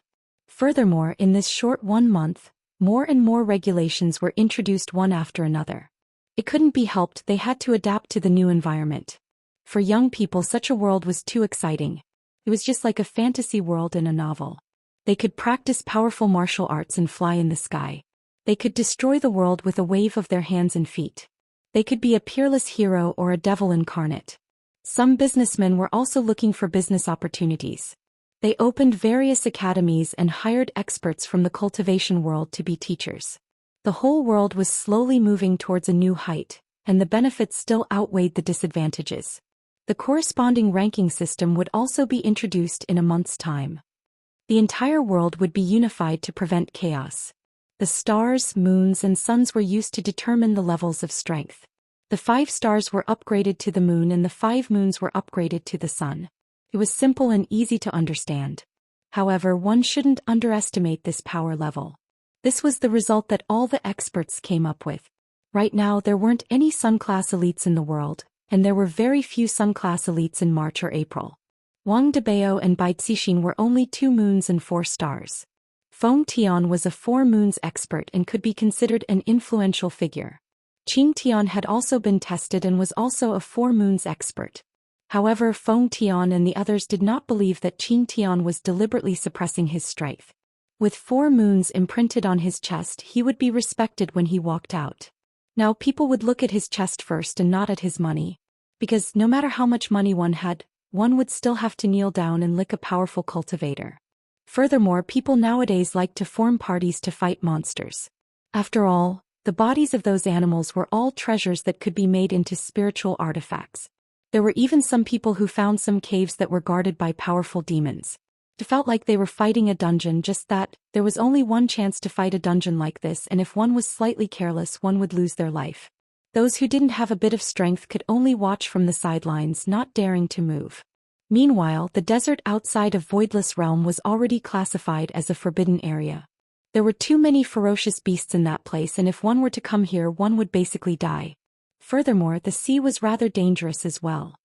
Furthermore, in this short 1 month, more and more regulations were introduced one after another. It couldn't be helped, they had to adapt to the new environment. For young people, such a world was too exciting. It was just like a fantasy world in a novel. They could practice powerful martial arts and fly in the sky. They could destroy the world with a wave of their hands and feet. They could be a peerless hero or a devil incarnate. Some businessmen were also looking for business opportunities. They opened various academies and hired experts from the cultivation world to be teachers. The whole world was slowly moving towards a new height, and the benefits still outweighed the disadvantages. The corresponding ranking system would also be introduced in a month's time. The entire world would be unified to prevent chaos. The stars, moons, and suns were used to determine the levels of strength. The 5 stars were upgraded to the moon and the 5 moons were upgraded to the sun. It was simple and easy to understand. However, one shouldn't underestimate this power level. This was the result that all the experts came up with. Right now, there weren't any Sun-class elites in the world, and there were very few Sun-class elites in March or April. Wang Debao and Bai Cixin were only 2 moons and 4 stars. Feng Tian was a 4 moons expert and could be considered an influential figure. Qing Tian had also been tested and was also a 4 moons expert. However, Feng Tian and the others did not believe that Qing Tian was deliberately suppressing his strength. With 4 moons imprinted on his chest, he would be respected when he walked out. Now people would look at his chest first and not at his money. Because no matter how much money one had, one would still have to kneel down and lick a powerful cultivator. Furthermore, people nowadays like to form parties to fight monsters. After all, the bodies of those animals were all treasures that could be made into spiritual artifacts. There were even some people who found some caves that were guarded by powerful demons. It felt like they were fighting a dungeon, just that there was only one chance to fight a dungeon like this, and if one was slightly careless, one would lose their life. Those who didn't have a bit of strength could only watch from the sidelines, not daring to move. Meanwhile, the desert outside of Voidless Realm was already classified as a forbidden area. There were too many ferocious beasts in that place, and if one were to come here, one would basically die. Furthermore, the sea was rather dangerous as well.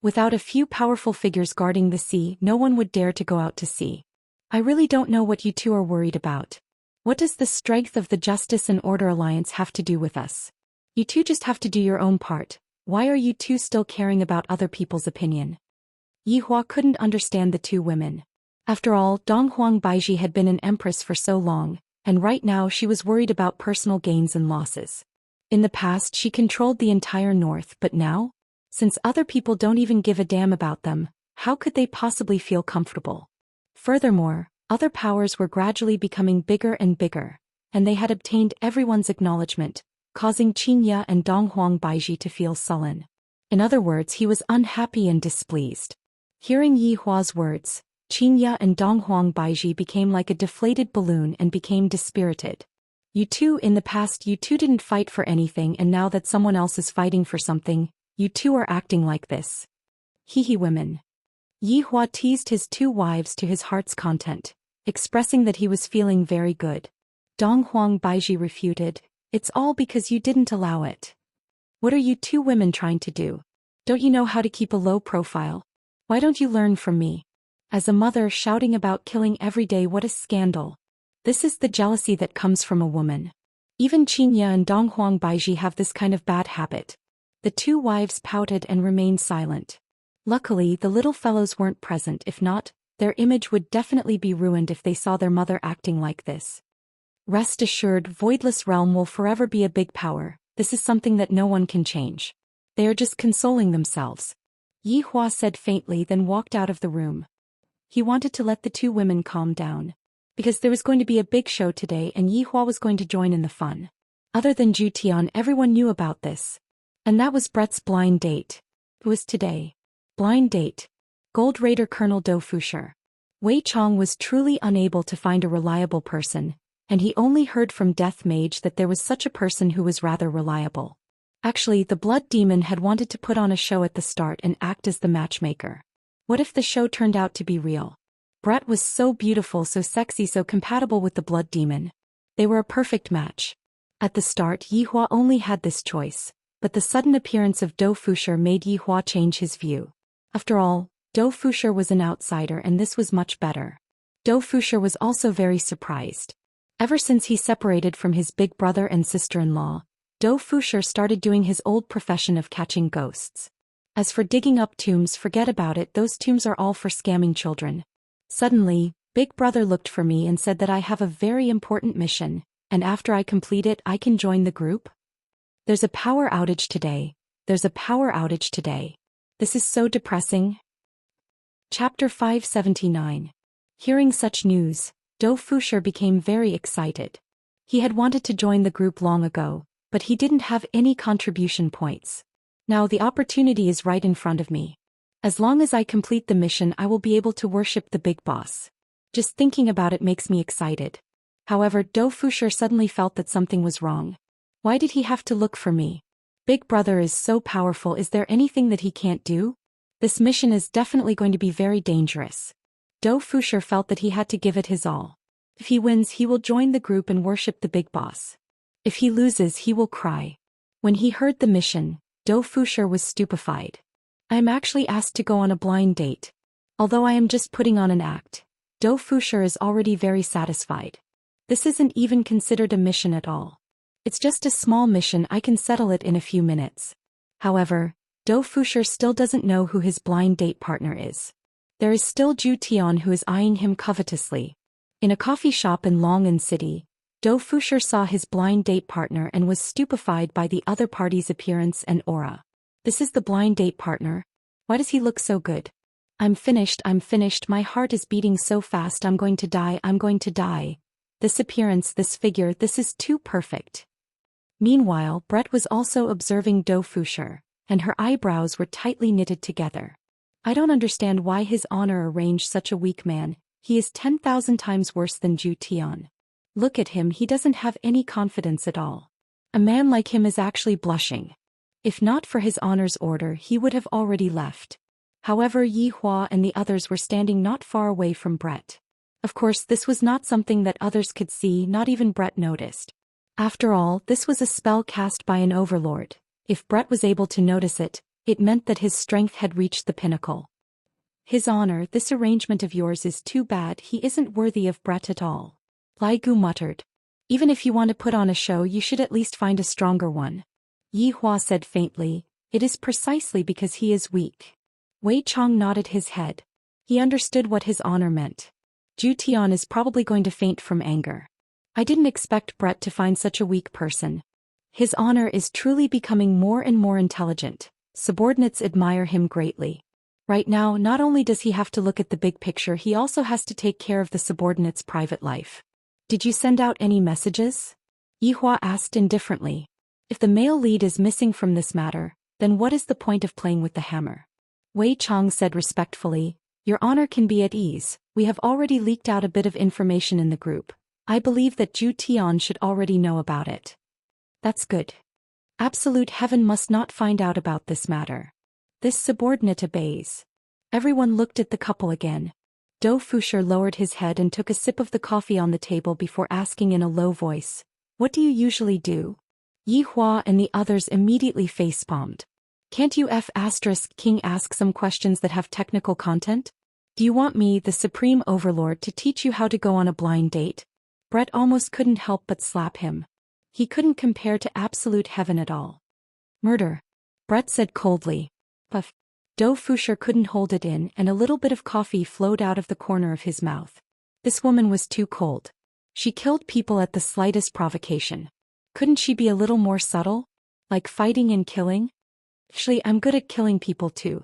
Without a few powerful figures guarding the sea, no one would dare to go out to sea. I really don't know what you 2 are worried about. What does the strength of the Justice and Order Alliance have to do with us? You 2 just have to do your own part. Why are you 2 still caring about other people's opinion? Yi Hua couldn't understand the 2 women. After all, Donghuang Baiji had been an empress for so long, and right now she was worried about personal gains and losses. In the past, she controlled the entire north, but now? Since other people don't even give a damn about them, how could they possibly feel comfortable? Furthermore, other powers were gradually becoming bigger and bigger, and they had obtained everyone's acknowledgement, causing Xianxia and Donghuang Baiji to feel sullen. In other words, he was unhappy and displeased. Hearing Yi Hua's words, Xianxia and Donghuang Baiji became like a deflated balloon and became dispirited. You 2 in the past, you 2 didn't fight for anything, and now that someone else is fighting for something, you 2 are acting like this. Hee women. Yi Hua teased his 2 wives to his heart's content, expressing that he was feeling very good. Donghuang Baiji refuted, it's all because you didn't allow it. What are you 2 women trying to do? Don't you know how to keep a low profile? Why don't you learn from me? As a mother shouting about killing every day, what a scandal. This is the jealousy that comes from a woman. Even Xianxia and Donghuang Baiji have this kind of bad habit. The two wives pouted and remained silent. Luckily, the little fellows weren't present. If not, their image would definitely be ruined if they saw their mother acting like this. Rest assured, Voidless Realm will forever be a big power. This is something that no one can change. They are just consoling themselves. Yi Hua said faintly, then walked out of the room. He wanted to let the two women calm down. Because there was going to be a big show today and Yi Hua was going to join in the fun. Other than Zhu Xian, everyone knew about this. And that was Brett's blind date. It was today. Blind date. Gold Raider Colonel Dou Fushi. Wei Chong was truly unable to find a reliable person, and he only heard from Death Mage that there was such a person who was rather reliable. Actually, the Blood Demon had wanted to put on a show at the start and act as the matchmaker. What if the show turned out to be real? Brett was so beautiful, so sexy, so compatible with the Blood Demon. They were a perfect match. At the start, Yi Hua only had this choice, but the sudden appearance of Dou Fushi made Yi Hua change his view. After all, Dou Fushi was an outsider and this was much better. Dou Fushi was also very surprised. Ever since he separated from his big brother and sister-in-law, Dou Fushi started doing his old profession of catching ghosts. As for digging up tombs, forget about it, those tombs are all for scamming children. Suddenly, Big Brother looked for me and said that I have a very important mission, and after I complete it I can join the group? There's a power outage today. There's a power outage today. This is so depressing. Chapter 579. Hearing such news, Dou Fushi became very excited. He had wanted to join the group long ago, but he didn't have any contribution points. Now the opportunity is right in front of me. As long as I complete the mission I will be able to worship the big boss. Just thinking about it makes me excited. However, Dou Fushi suddenly felt that something was wrong. Why did he have to look for me? Big Brother is so powerful, is there anything that he can't do? This mission is definitely going to be very dangerous. Dou Fushi felt that he had to give it his all. If he wins he will join the group and worship the big boss. If he loses he will cry. When he heard the mission, Dou Fushi was stupefied. I am actually asked to go on a blind date. Although I am just putting on an act, Dou Fushi is already very satisfied. This isn't even considered a mission at all. It's just a small mission, I can settle it in a few minutes. However, Dou Fushi still doesn't know who his blind date partner is. There is still Zhu Xian who is eyeing him covetously. In a coffee shop in Long'an City, Dou Fushi saw his blind date partner and was stupefied by the other party's appearance and aura. This is the blind date partner? Why does he look so good? I'm finished, my heart is beating so fast, I'm going to die. This appearance, this figure, this is too perfect. Meanwhile, Brett was also observing Dou Fushi, and her eyebrows were tightly knitted together. I don't understand why His Honor arranged such a weak man, he is 10,000 times worse than Zhu Xian. Look at him, he doesn't have any confidence at all. A man like him is actually blushing. If not for His Honor's order he would have already left. However, Yi Hua and the others were standing not far away from Brett. Of course this was not something that others could see, not even Brett noticed. After all, this was a spell cast by an overlord. If Brett was able to notice it, it meant that his strength had reached the pinnacle. His Honor, this arrangement of yours is too bad, he isn't worthy of Brett at all. Lai Gu muttered. Even if you want to put on a show you should at least find a stronger one. Yi Hua said faintly, it is precisely because he is weak. Wei Chong nodded his head. He understood what His Honor meant. Zhu Xian is probably going to faint from anger. I didn't expect Brett to find such a weak person. His Honor is truly becoming more and more intelligent. Subordinates admire him greatly. Right now, not only does he have to look at the big picture, he also has to take care of the subordinates' private life. Did you send out any messages? Yi Hua asked indifferently. If the male lead is missing from this matter, then what is the point of playing with the hammer? Wei Chong said respectfully, Your Honor can be at ease, we have already leaked out a bit of information in the group. I believe that Zhu Xian should already know about it. That's good. Absolute Heaven must not find out about this matter. This subordinate obeys. Everyone looked at the couple again. Dou Fushi lowered his head and took a sip of the coffee on the table before asking in a low voice, What do you usually do? Yi Hua and the others immediately facepalmed. Can't you King ask some questions that have technical content? Do you want me, the Supreme Overlord, to teach you how to go on a blind date? Brett almost couldn't help but slap him. He couldn't compare to absolute heaven at all. Murder, Brett said coldly. Puff. Dou Fusher couldn't hold it in, and a little bit of coffee flowed out of the corner of his mouth. This woman was too cold. She killed people at the slightest provocation. Couldn't she be a little more subtle? Like fighting and killing? Actually, I'm good at killing people too.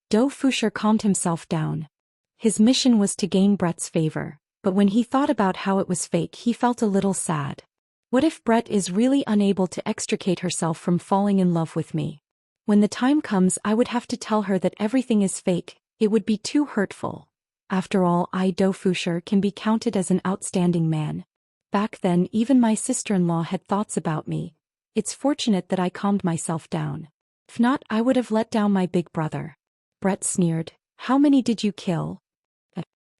Dou Fusher calmed himself down. His mission was to gain Brett's favor, but when he thought about how it was fake, he felt a little sad. What if Brett is really unable to extricate herself from falling in love with me? When the time comes, I would have to tell her that everything is fake. It would be too hurtful. After all, Dou Fusher can be counted as an outstanding man. Back then, even my sister-in-law had thoughts about me. It's fortunate that I calmed myself down. If not, I would have let down my big brother. Brett sneered. How many did you kill?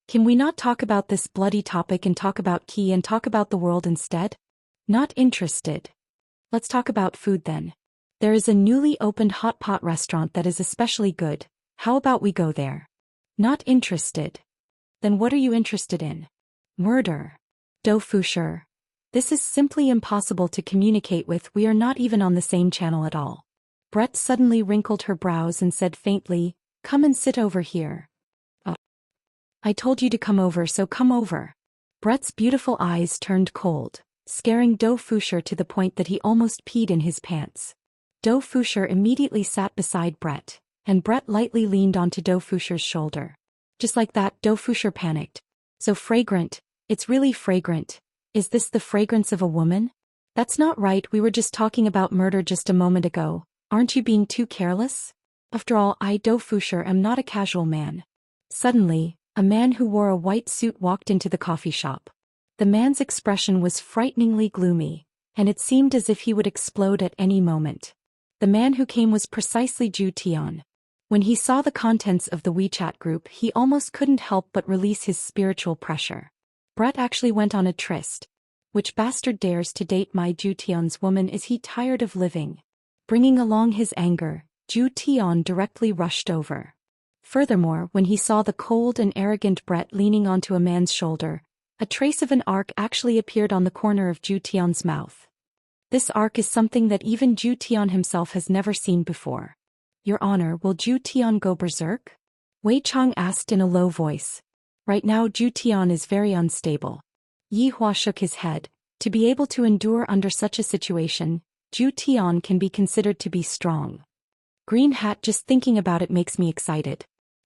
Can we not talk about this bloody topic and talk about Key and talk about the world instead? Not interested. Let's talk about food then. There is a newly opened hot pot restaurant that is especially good. How about we go there? Not interested. Then what are you interested in? Murder. Dou Fusher. This is simply impossible to communicate with. We are not even on the same channel at all. Brett suddenly wrinkled her brows and said faintly, come and sit over here. Oh. I told you to come over, so come over. Brett's beautiful eyes turned cold, scaring Dou Fusher to the point that he almost peed in his pants. Dou Fusher immediately sat beside Brett, and Brett lightly leaned onto Dou Fusher's shoulder. Just like that, Dou Fusher panicked. So fragrant. It's really fragrant. Is this the fragrance of a woman? That's not right, we were just talking about murder just a moment ago. Aren't you being too careless? After all, I, Dou Fusher, am not a casual man. Suddenly, a man who wore a white suit walked into the coffee shop. The man's expression was frighteningly gloomy, and it seemed as if he would explode at any moment. The man who came was precisely Zhou Xian. When he saw the contents of the WeChat group, he almost couldn't help but release his spiritual pressure. Brett actually went on a tryst. Which bastard dares to date my Zhou Xian's woman? Is he tired of living? Bringing along his anger, Zhou Xian directly rushed over. Furthermore, when he saw the cold and arrogant Brett leaning onto a man's shoulder, a trace of an arc actually appeared on the corner of Zhou Xian's mouth. This arc is something that even Zhou Xian himself has never seen before. Your Honor, will Zhou Xian go berserk? Wei Chang asked in a low voice. Right now Zhou Xian is very unstable. Yi Hua shook his head. To be able to endure under such a situation, Zhou Xian can be considered to be strong. Green Hat, just thinking about it makes me excited.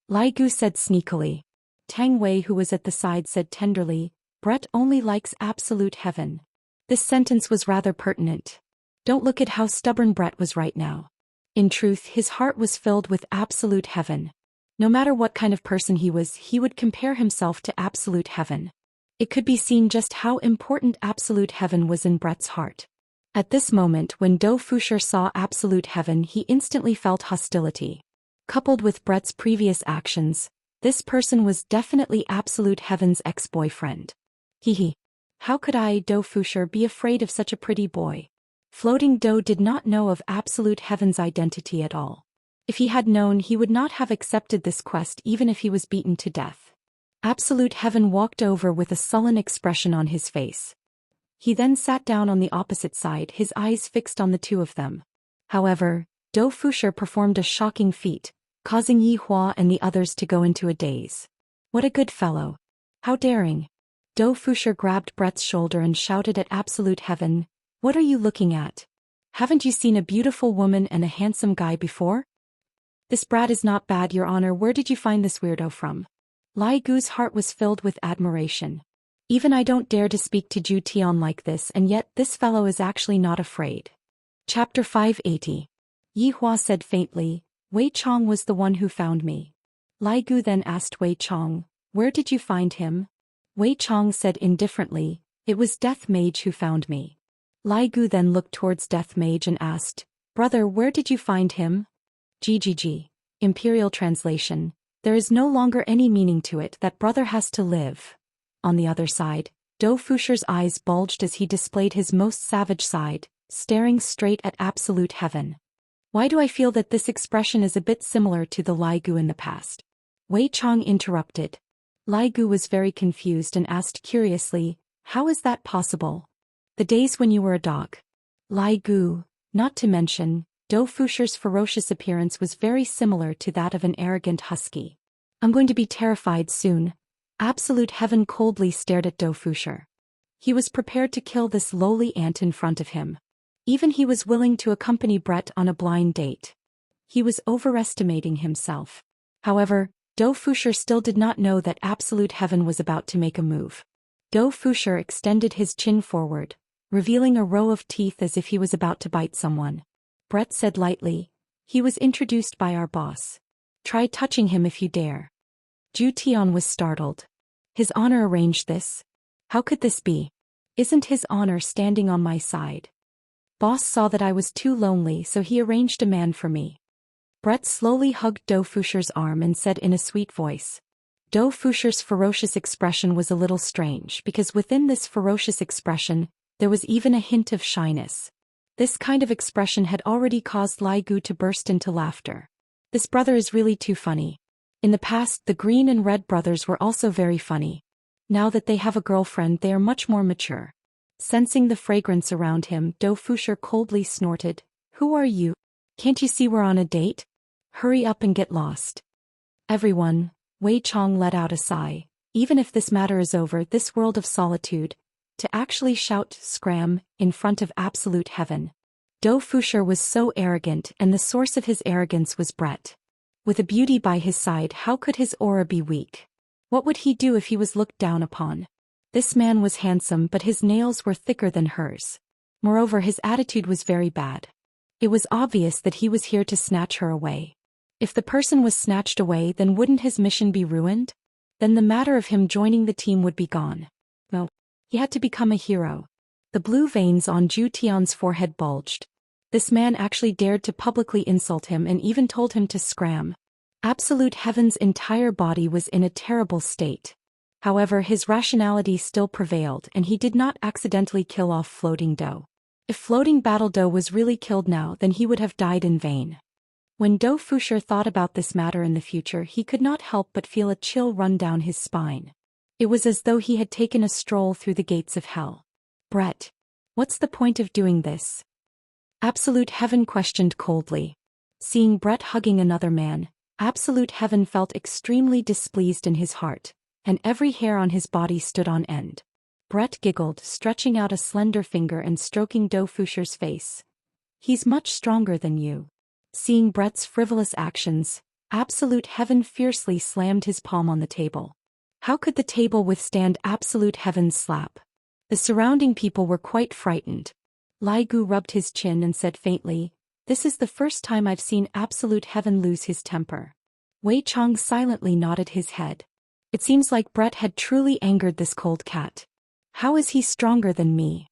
Lai Gu said sneakily. Tang Wei, who was at the side, said tenderly, Brett only likes absolute heaven. This sentence was rather pertinent. Don't look at how stubborn Brett was right now. In truth, his heart was filled with absolute heaven. No matter what kind of person he was, he would compare himself to absolute heaven. It could be seen just how important absolute heaven was in Brett's heart. At this moment, when Dou Fusher saw absolute heaven, he instantly felt hostility. Coupled with Brett's previous actions, this person was definitely absolute heaven's ex-boyfriend. Hee. How could I, Dou Fusher, be afraid of such a pretty boy? Floating Dou did not know of absolute heaven's identity at all. If he had known, he would not have accepted this quest even if he was beaten to death. Absolute heaven walked over with a sullen expression on his face. He then sat down on the opposite side, his eyes fixed on the two of them. However, Dou Fusher performed a shocking feat, causing Yi Hua and the others to go into a daze. What a good fellow. How daring. Dou Fusher grabbed Brett's shoulder and shouted at absolute heaven, What are you looking at? Haven't you seen a beautiful woman and a handsome guy before? This brat is not bad, Your Honor. Where did you find this weirdo from? Lai Gu's heart was filled with admiration. Even I don't dare to speak to Zhou Xian like this, and yet this fellow is actually not afraid. Chapter 580. Yi Hua said faintly, Wei Chang was the one who found me. Lai Gu then asked Wei Chang, Where did you find him? Wei Chang said indifferently, It was Death Mage who found me. Lai Gu then looked towards Death Mage and asked, Brother, where did you find him? GGG. Imperial translation. There is no longer any meaning to it. That brother has to live. On the other side, Dou Fusher's eyes bulged as he displayed his most savage side, staring straight at absolute heaven. Why do I feel that this expression is a bit similar to the Lai Gu in the past? Wei Chong interrupted. Lai Gu was very confused and asked curiously, how is that possible? The days when you were a dog. Lai Gu, not to mention, Dou Fusher's ferocious appearance was very similar to that of an arrogant husky. I'm going to be terrified soon. Absolute Heaven coldly stared at Dou Fusher. He was prepared to kill this lowly ant in front of him. Even he was willing to accompany Brett on a blind date. He was overestimating himself. However, Dou Fusher still did not know that Absolute Heaven was about to make a move. Dou Fusher extended his chin forward, revealing a row of teeth as if he was about to bite someone. Brett said lightly, he was introduced by our boss. Try touching him if you dare. Zhu Tian was startled. His honor arranged this? How could this be? Isn't his honor standing on my side? Boss saw that I was too lonely, so he arranged a man for me. Brett slowly hugged Dou Fusher's arm and said in a sweet voice. Dou Fusher's ferocious expression was a little strange because within this ferocious expression, there was even a hint of shyness. This kind of expression had already caused Lai Gu to burst into laughter. This brother is really too funny. In the past, the green and red brothers were also very funny. Now that they have a girlfriend, they are much more mature. Sensing the fragrance around him, Dou Fusher coldly snorted, who are you? Can't you see we're on a date? Hurry up and get lost. Everyone, Wei Chong let out a sigh. Even if this matter is over, this world of solitude, to actually shout scram in front of Absolute Heaven. Dou Fusher was so arrogant, and the source of his arrogance was Brett. With a beauty by his side, how could his aura be weak? What would he do if he was looked down upon? This man was handsome, but his nails were thicker than hers. Moreover, his attitude was very bad. It was obvious that he was here to snatch her away. If the person was snatched away, then wouldn't his mission be ruined? Then the matter of him joining the team would be gone. No. He had to become a hero. The blue veins on Zhu Tian's forehead bulged. This man actually dared to publicly insult him and even told him to scram. Absolute Heaven's entire body was in a terrible state. However, his rationality still prevailed and he did not accidentally kill off Floating Dou. If Floating Battle Dou was really killed now, then he would have died in vain. When Dou Fusher thought about this matter in the future, he could not help but feel a chill run down his spine. It was as though he had taken a stroll through the gates of hell. Brett, what's the point of doing this? Absolute Heaven questioned coldly. Seeing Brett hugging another man, Absolute Heaven felt extremely displeased in his heart, and every hair on his body stood on end. Brett giggled, stretching out a slender finger and stroking Dou Fusher's face. He's much stronger than you. Seeing Brett's frivolous actions, Absolute Heaven fiercely slammed his palm on the table. How could the table withstand Absolute Heaven's slap? The surrounding people were quite frightened. Lai Gu rubbed his chin and said faintly, this is the first time I've seen Absolute Heaven lose his temper. Wei Chong silently nodded his head. It seems like Brett had truly angered this cold cat. How is he stronger than me?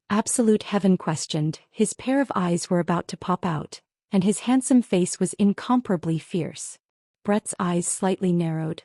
Absolute Heaven questioned. His pair of eyes were about to pop out, and his handsome face was incomparably fierce. Brett's eyes slightly narrowed.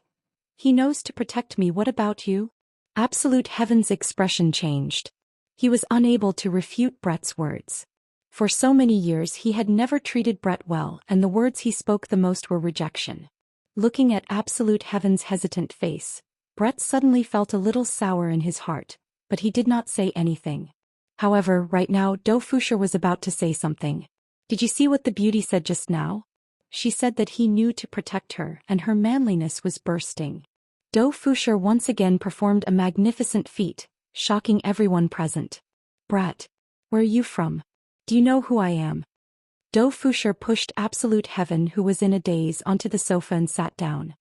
He knows to protect me. What about you? Absolute Heaven's expression changed. He was unable to refute Brett's words. For so many years he had never treated Brett well, and the words he spoke the most were rejection. Looking at Absolute Heaven's hesitant face, Brett suddenly felt a little sour in his heart, but he did not say anything. However, right now Dou Fusher was about to say something. Did you see what the beauty said just now? She said that he knew to protect her, and her manliness was bursting. Dou Fusher once again performed a magnificent feat, shocking everyone present. Brett, where are you from? Do you know who I am? Dou Fusher pushed Absolute Heaven, who was in a daze, onto the sofa and sat down.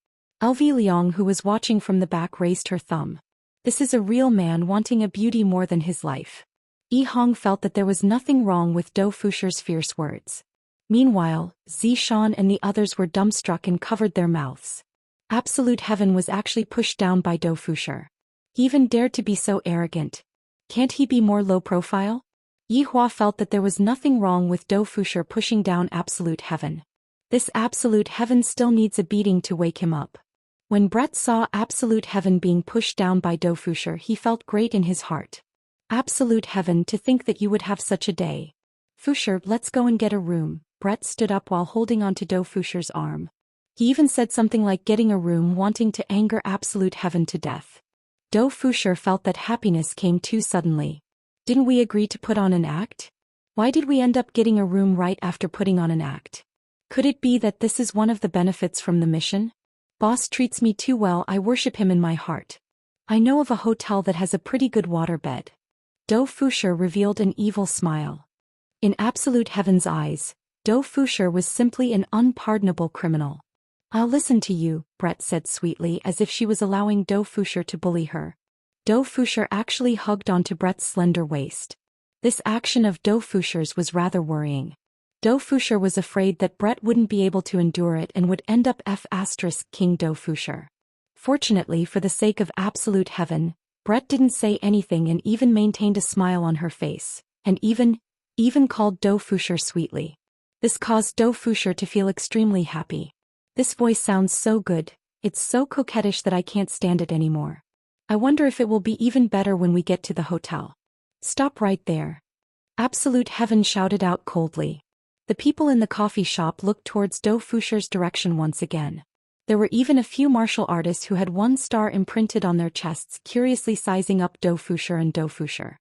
Elvi Liang, who was watching from the back, raised her thumb. This is a real man wanting a beauty more than his life. Yi Hong felt that there was nothing wrong with Dou Fusher's fierce words. Meanwhile, Zhou Xian and the others were dumbstruck and covered their mouths. Absolute Heaven was actually pushed down by Dou Fusher. He even dared to be so arrogant. Can't he be more low profile? Yi Hua felt that there was nothing wrong with Dou Fusher pushing down Absolute Heaven. This Absolute Heaven still needs a beating to wake him up. When Brett saw Absolute Heaven being pushed down by Dou Fusher, he felt great in his heart. Absolute Heaven, to think that you would have such a day. Fusher, let's go and get a room. Brett stood up while holding onto Dou Fusher's arm. He even said something like getting a room, wanting to anger absolute heaven to death. Dou Fusher felt that happiness came too suddenly. Didn't we agree to put on an act? Why did we end up getting a room right after putting on an act? Could it be that this is one of the benefits from the mission? Boss treats me too well, I worship him in my heart. I know of a hotel that has a pretty good water bed. Dou Fusher revealed an evil smile. In absolute heaven's eyes, Dou Fusher was simply an unpardonable criminal. I'll listen to you, Brett said sweetly, as if she was allowing Dou Fusher to bully her. Dou Fusher actually hugged onto Brett's slender waist. This action of Dou Fusher's was rather worrying. Dou Fusher was afraid that Brett wouldn't be able to endure it and would end up King Dou Fusher. Fortunately, for the sake of absolute heaven, Brett didn't say anything and even maintained a smile on her face, and even called Dou Fusher sweetly. This caused Dou Fusher to feel extremely happy. This voice sounds so good, it's so coquettish that I can't stand it anymore. I wonder if it will be even better when we get to the hotel. Stop right there. Absolute heaven shouted out coldly. The people in the coffee shop looked towards Dou Fusher's direction once again. There were even a few martial artists who had 1 star imprinted on their chests, curiously sizing up Dou Fusher and Dou Fusher.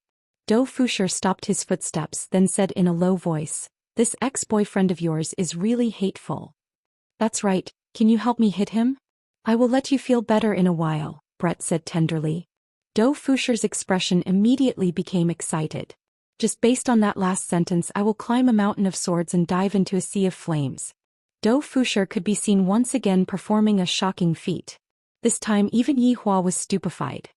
Dou Fusher stopped his footsteps, then said in a low voice, "This ex-boyfriend of yours is really hateful." "That's right, can you help me hit him?" "I will let you feel better in a while," Brett said tenderly. Dou Fusher's expression immediately became excited. "Just based on that last sentence, I will climb a mountain of swords and dive into a sea of flames." Dou Fusher could be seen once again performing a shocking feat. This time even Yi Hua was stupefied.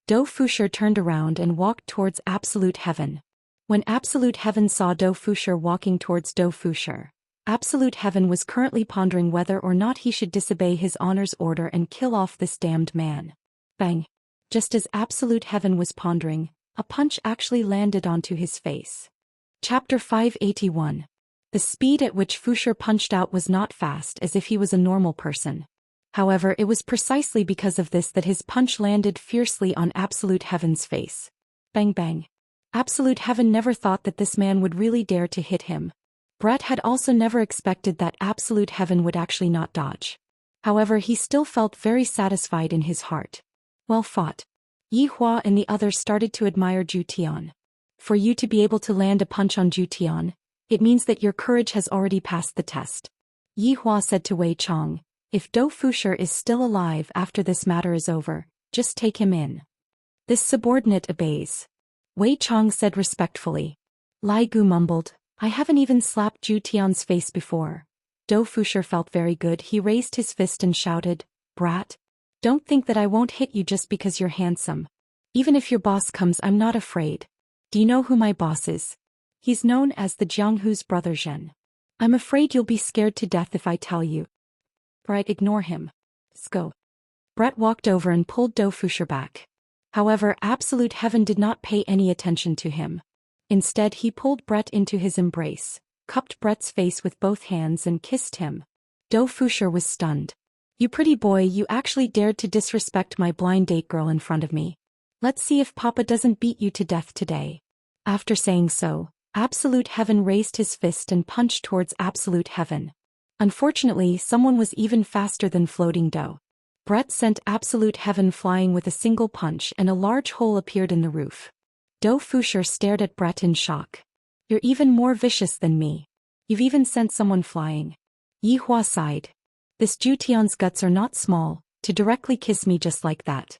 Dou Fusher turned around and walked towards absolute heaven. When absolute heaven saw Dou Fusher walking towards Dou Fusher, absolute heaven was currently pondering whether or not he should disobey his honor's order and kill off this damned man. Bang! Just as absolute heaven was pondering, a punch actually landed onto his face. Chapter 581. The speed at which Fusher punched out was not fast, as if he was a normal person. However, it was precisely because of this that his punch landed fiercely on absolute heaven's face. Bang bang. Absolute heaven never thought that this man would really dare to hit him. Brett had also never expected that absolute heaven would actually not dodge. However, he still felt very satisfied in his heart. Well fought. Yi Hua and the others started to admire Zhou Xian. For you to be able to land a punch on Zhou Xian, it means that your courage has already passed the test. Yi Hua said to Wei Chong, "If Dou Fusher is still alive after this matter is over, just take him in." This subordinate obeys. Wei Chong said respectfully. Lai Gu mumbled, "I haven't even slapped Zhou Xian's face before." Dou Fusher felt very good. He raised his fist and shouted, "Brat! Don't think that I won't hit you just because you're handsome. Even if your boss comes, I'm not afraid. Do you know who my boss is? He's known as the Jianghu's brother Zhen. I'm afraid you'll be scared to death if I tell you." Brett, ignore him. Go. Brett walked over and pulled Dou Fusher back. However, absolute heaven did not pay any attention to him. Instead, he pulled Brett into his embrace, cupped Brett's face with both hands and kissed him. Dou Fusher was stunned. "You pretty boy, you actually dared to disrespect my blind date girl in front of me. Let's see if Papa doesn't beat you to death today." After saying so, absolute heaven raised his fist and punched towards absolute heaven. Unfortunately, someone was even faster than floating Dou. Brett sent absolute heaven flying with a single punch and a large hole appeared in the roof. Dou Fusher stared at Brett in shock. "You're even more vicious than me. You've even sent someone flying." Yi Hua sighed. "This Zhou Xian's guts are not small, to directly kiss me just like that.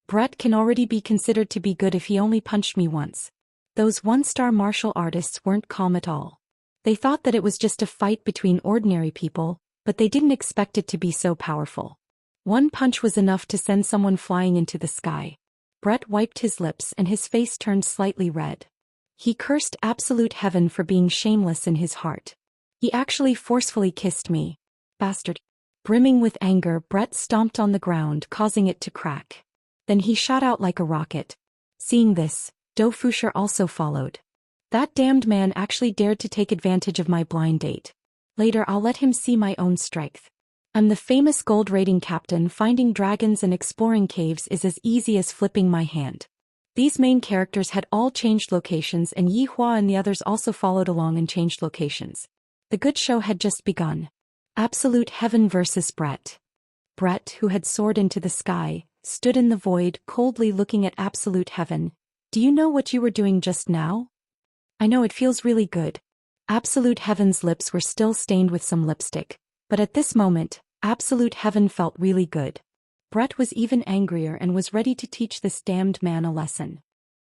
Brett can already be considered to be good if he only punched me once." Those 1-star martial artists weren't calm at all. They thought that it was just a fight between ordinary people, but they didn't expect it to be so powerful. One punch was enough to send someone flying into the sky. Brett wiped his lips and his face turned slightly red. He cursed absolute heaven for being shameless in his heart. "He actually forcefully kissed me. Bastard." Brimming with anger, Brett stomped on the ground, causing it to crack. Then he shot out like a rocket. Seeing this, Dou Fusher also followed. "That damned man actually dared to take advantage of my blind date. Later I'll let him see my own strength. I'm the famous gold raiding captain. Finding dragons and exploring caves is as easy as flipping my hand." These main characters had all changed locations and Yi Hua and the others also followed along and changed locations. The good show had just begun. Absolute Heaven versus Brett. Brett, who had soared into the sky, stood in the void, coldly looking at Absolute Heaven. Do you know what you were doing just now? I know, it feels really good. Absolute Heaven's lips were still stained with some lipstick, but at this moment, Absolute Heaven felt really good. Brett was even angrier and was ready to teach this damned man a lesson.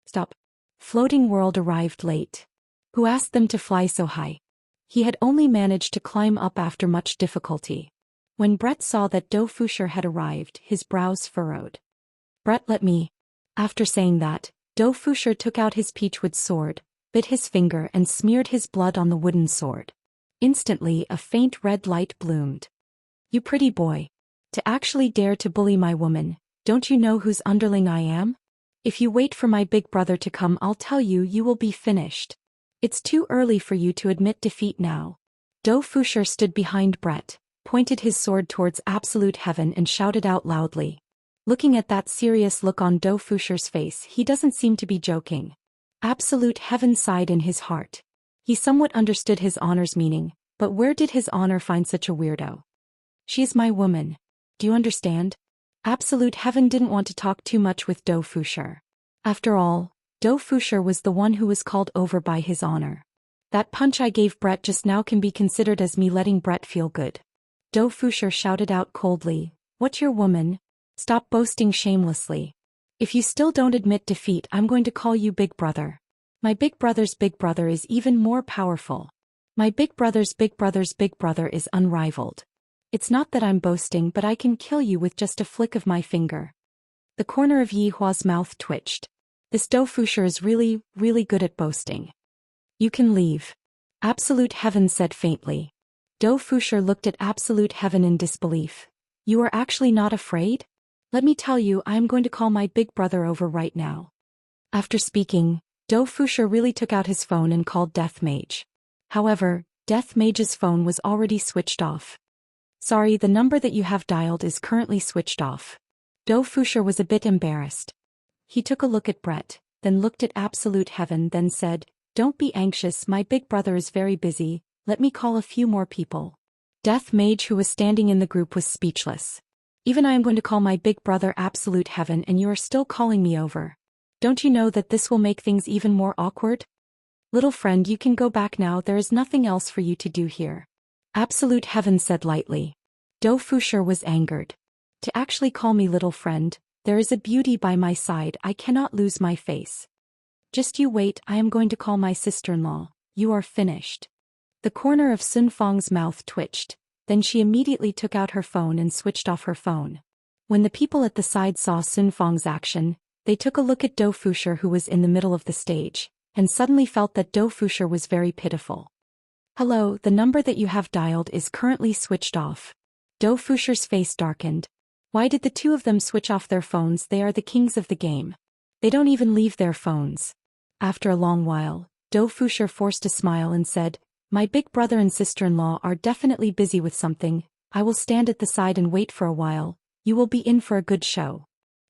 Stop. Floating World arrived late. Who asked them to fly so high? He had only managed to climb up after much difficulty. When Brett saw that Dou Fushi had arrived, his brows furrowed. Brett, let me. After saying that, Dou Fushi took out his peachwood sword, bit his finger and smeared his blood on the wooden sword. Instantly a faint red light bloomed. You pretty boy. To actually dare to bully my woman, don't you know whose underling I am? If you wait for my big brother to come, I'll tell you, you will be finished. It's too early for you to admit defeat now. Dou Fushi stood behind Brett, pointed his sword towards Absolute Heaven and shouted out loudly. Looking at that serious look on Dou Fushi's face, he doesn't seem to be joking. Absolute Heaven sighed in his heart. He somewhat understood his honor's meaning, but where did his honor find such a weirdo? She is my woman. Do you understand? Absolute Heaven didn't want to talk too much with Dou Fushi. After all, Dou Fushi was the one who was called over by his honor. That punch I gave Brett just now can be considered as me letting Brett feel good. Dou Fushi shouted out coldly, "What's your woman? Stop boasting shamelessly. If you still don't admit defeat, I'm going to call you Big Brother. My big brother's big brother is even more powerful. My big brother's big brother's big brother is unrivaled. It's not that I'm boasting, but I can kill you with just a flick of my finger." The corner of Yi Hua's mouth twitched. This Dou Fushi is really, really good at boasting. You can leave. Absolute Heaven said faintly. Dou Fushi looked at Absolute Heaven in disbelief. You are actually not afraid? Let me tell you, I am going to call my big brother over right now. After speaking, Dou Fushi really took out his phone and called Death Mage. However, Death Mage's phone was already switched off. Sorry, the number that you have dialed is currently switched off. Dou Fushi was a bit embarrassed. He took a look at Brett, then looked at Absolute Heaven, then said, Don't be anxious, my big brother is very busy, let me call a few more people. Death Mage, who was standing in the group, was speechless. Even I am going to call my big brother Absolute Heaven and you are still calling me over. Don't you know that this will make things even more awkward? Little friend, you can go back now, there is nothing else for you to do here. Absolute Heaven said lightly. Dou Fushi was angered. To actually call me little friend, there is a beauty by my side, I cannot lose my face. Just you wait, I am going to call my sister-in-law, you are finished. The corner of Sun Fang's mouth twitched, then she immediately took out her phone and switched off her phone. When the people at the side saw Sun Fang's action, they took a look at Dou Fushi, who was in the middle of the stage, and suddenly felt that Dou Fushi was very pitiful. Hello, the number that you have dialed is currently switched off. Dou Fushi's face darkened. Why did the two of them switch off their phones? They are the kings of the game. They don't even leave their phones. After a long while, Dou Fushi forced a smile and said, My big brother and sister-in-law are definitely busy with something, I will stand at the side and wait for a while, you will be in for a good show.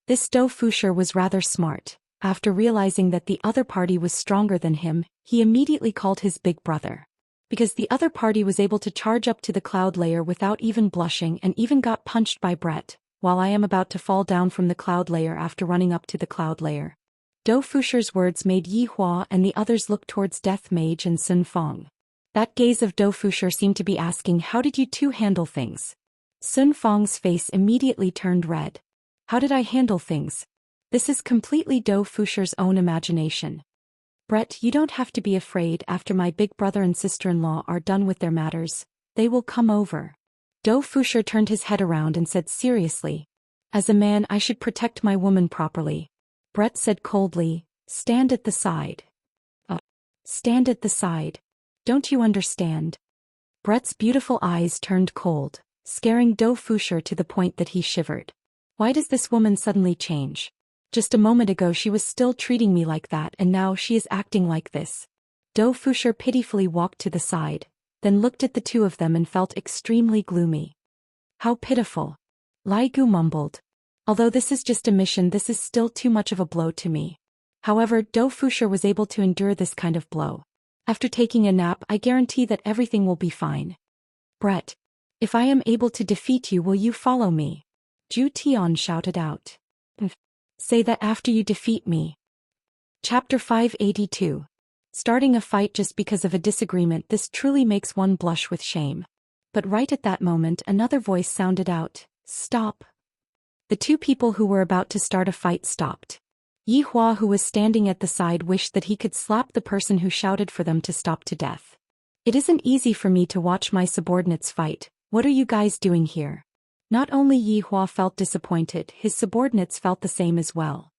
This Dou Fushi was rather smart. After realizing that the other party was stronger than him, he immediately called his big brother. Because the other party was able to charge up to the cloud layer without even blushing and even got punched by Brett, while I am about to fall down from the cloud layer after running up to the cloud layer. Dou Fushi's words made Yi Hua and the others look towards Death Mage and Sun Fang. That gaze of Dou Fushi seemed to be asking, how did you two handle things? Sun Fang's face immediately turned red. How did I handle things? This is completely Dou Fushi's own imagination. Brett, you don't have to be afraid. After my big brother and sister-in-law are done with their matters, they will come over. Dou Fushi turned his head around and said seriously. As a man, I should protect my woman properly. Brett said coldly, stand at the side. Stand at the side. Don't you understand? Brett's beautiful eyes turned cold, scaring Dou Fushi to the point that he shivered. Why does this woman suddenly change? Just a moment ago she was still treating me like that and now she is acting like this. Dou Fushi pitifully walked to the side, then looked at the two of them and felt extremely gloomy. How pitiful. Lai Gu mumbled. Although this is just a mission, this is still too much of a blow to me. However, Dou Fushi was able to endure this kind of blow. After taking a nap, I guarantee that everything will be fine. Brett. If I am able to defeat you, will you follow me? Zhou Xian shouted out. Say that after you defeat me. Chapter 582. Starting a fight just because of a disagreement, this truly makes one blush with shame. But right at that moment, another voice sounded out, "Stop." The two people who were about to start a fight stopped. Yi Hua, who was standing at the side, wished that he could slap the person who shouted for them to stop to death. It isn't easy for me to watch my subordinates fight. What are you guys doing here? Not only Yi Hua felt disappointed, his subordinates felt the same as well.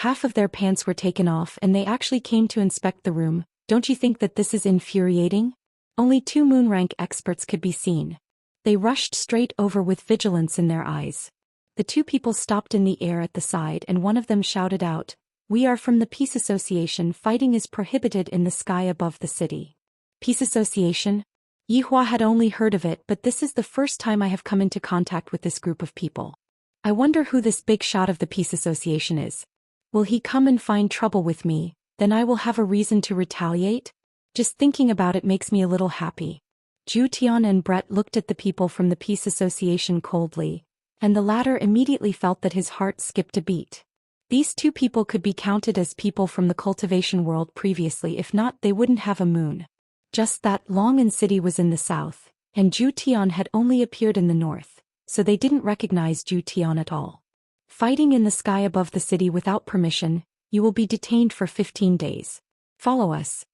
Half of their pants were taken off and they actually came to inspect the room. Don't you think that this is infuriating? Only 2 moon rank experts could be seen. They rushed straight over with vigilance in their eyes. The 2 people stopped in the air at the side and one of them shouted out, "We are from the Peace Association. Fighting is prohibited in the sky above the city." Peace Association? Yi Hua had only heard of it, but this is the first time I have come into contact with this group of people. I wonder who this big shot of the Peace Association is. Will he come and find trouble with me? Then I will have a reason to retaliate? Just thinking about it makes me a little happy. Zhou Xian and Brett looked at the people from the Peace Association coldly, and the latter immediately felt that his heart skipped a beat. These 2 people could be counted as people from the cultivation world previously. If not, they wouldn't have a moon. Just that Long'an City was in the south, and Zhou Xian had only appeared in the north, so they didn't recognize Zhou Xian at all. Fighting in the sky above the city without permission, you will be detained for 15 days. Follow us.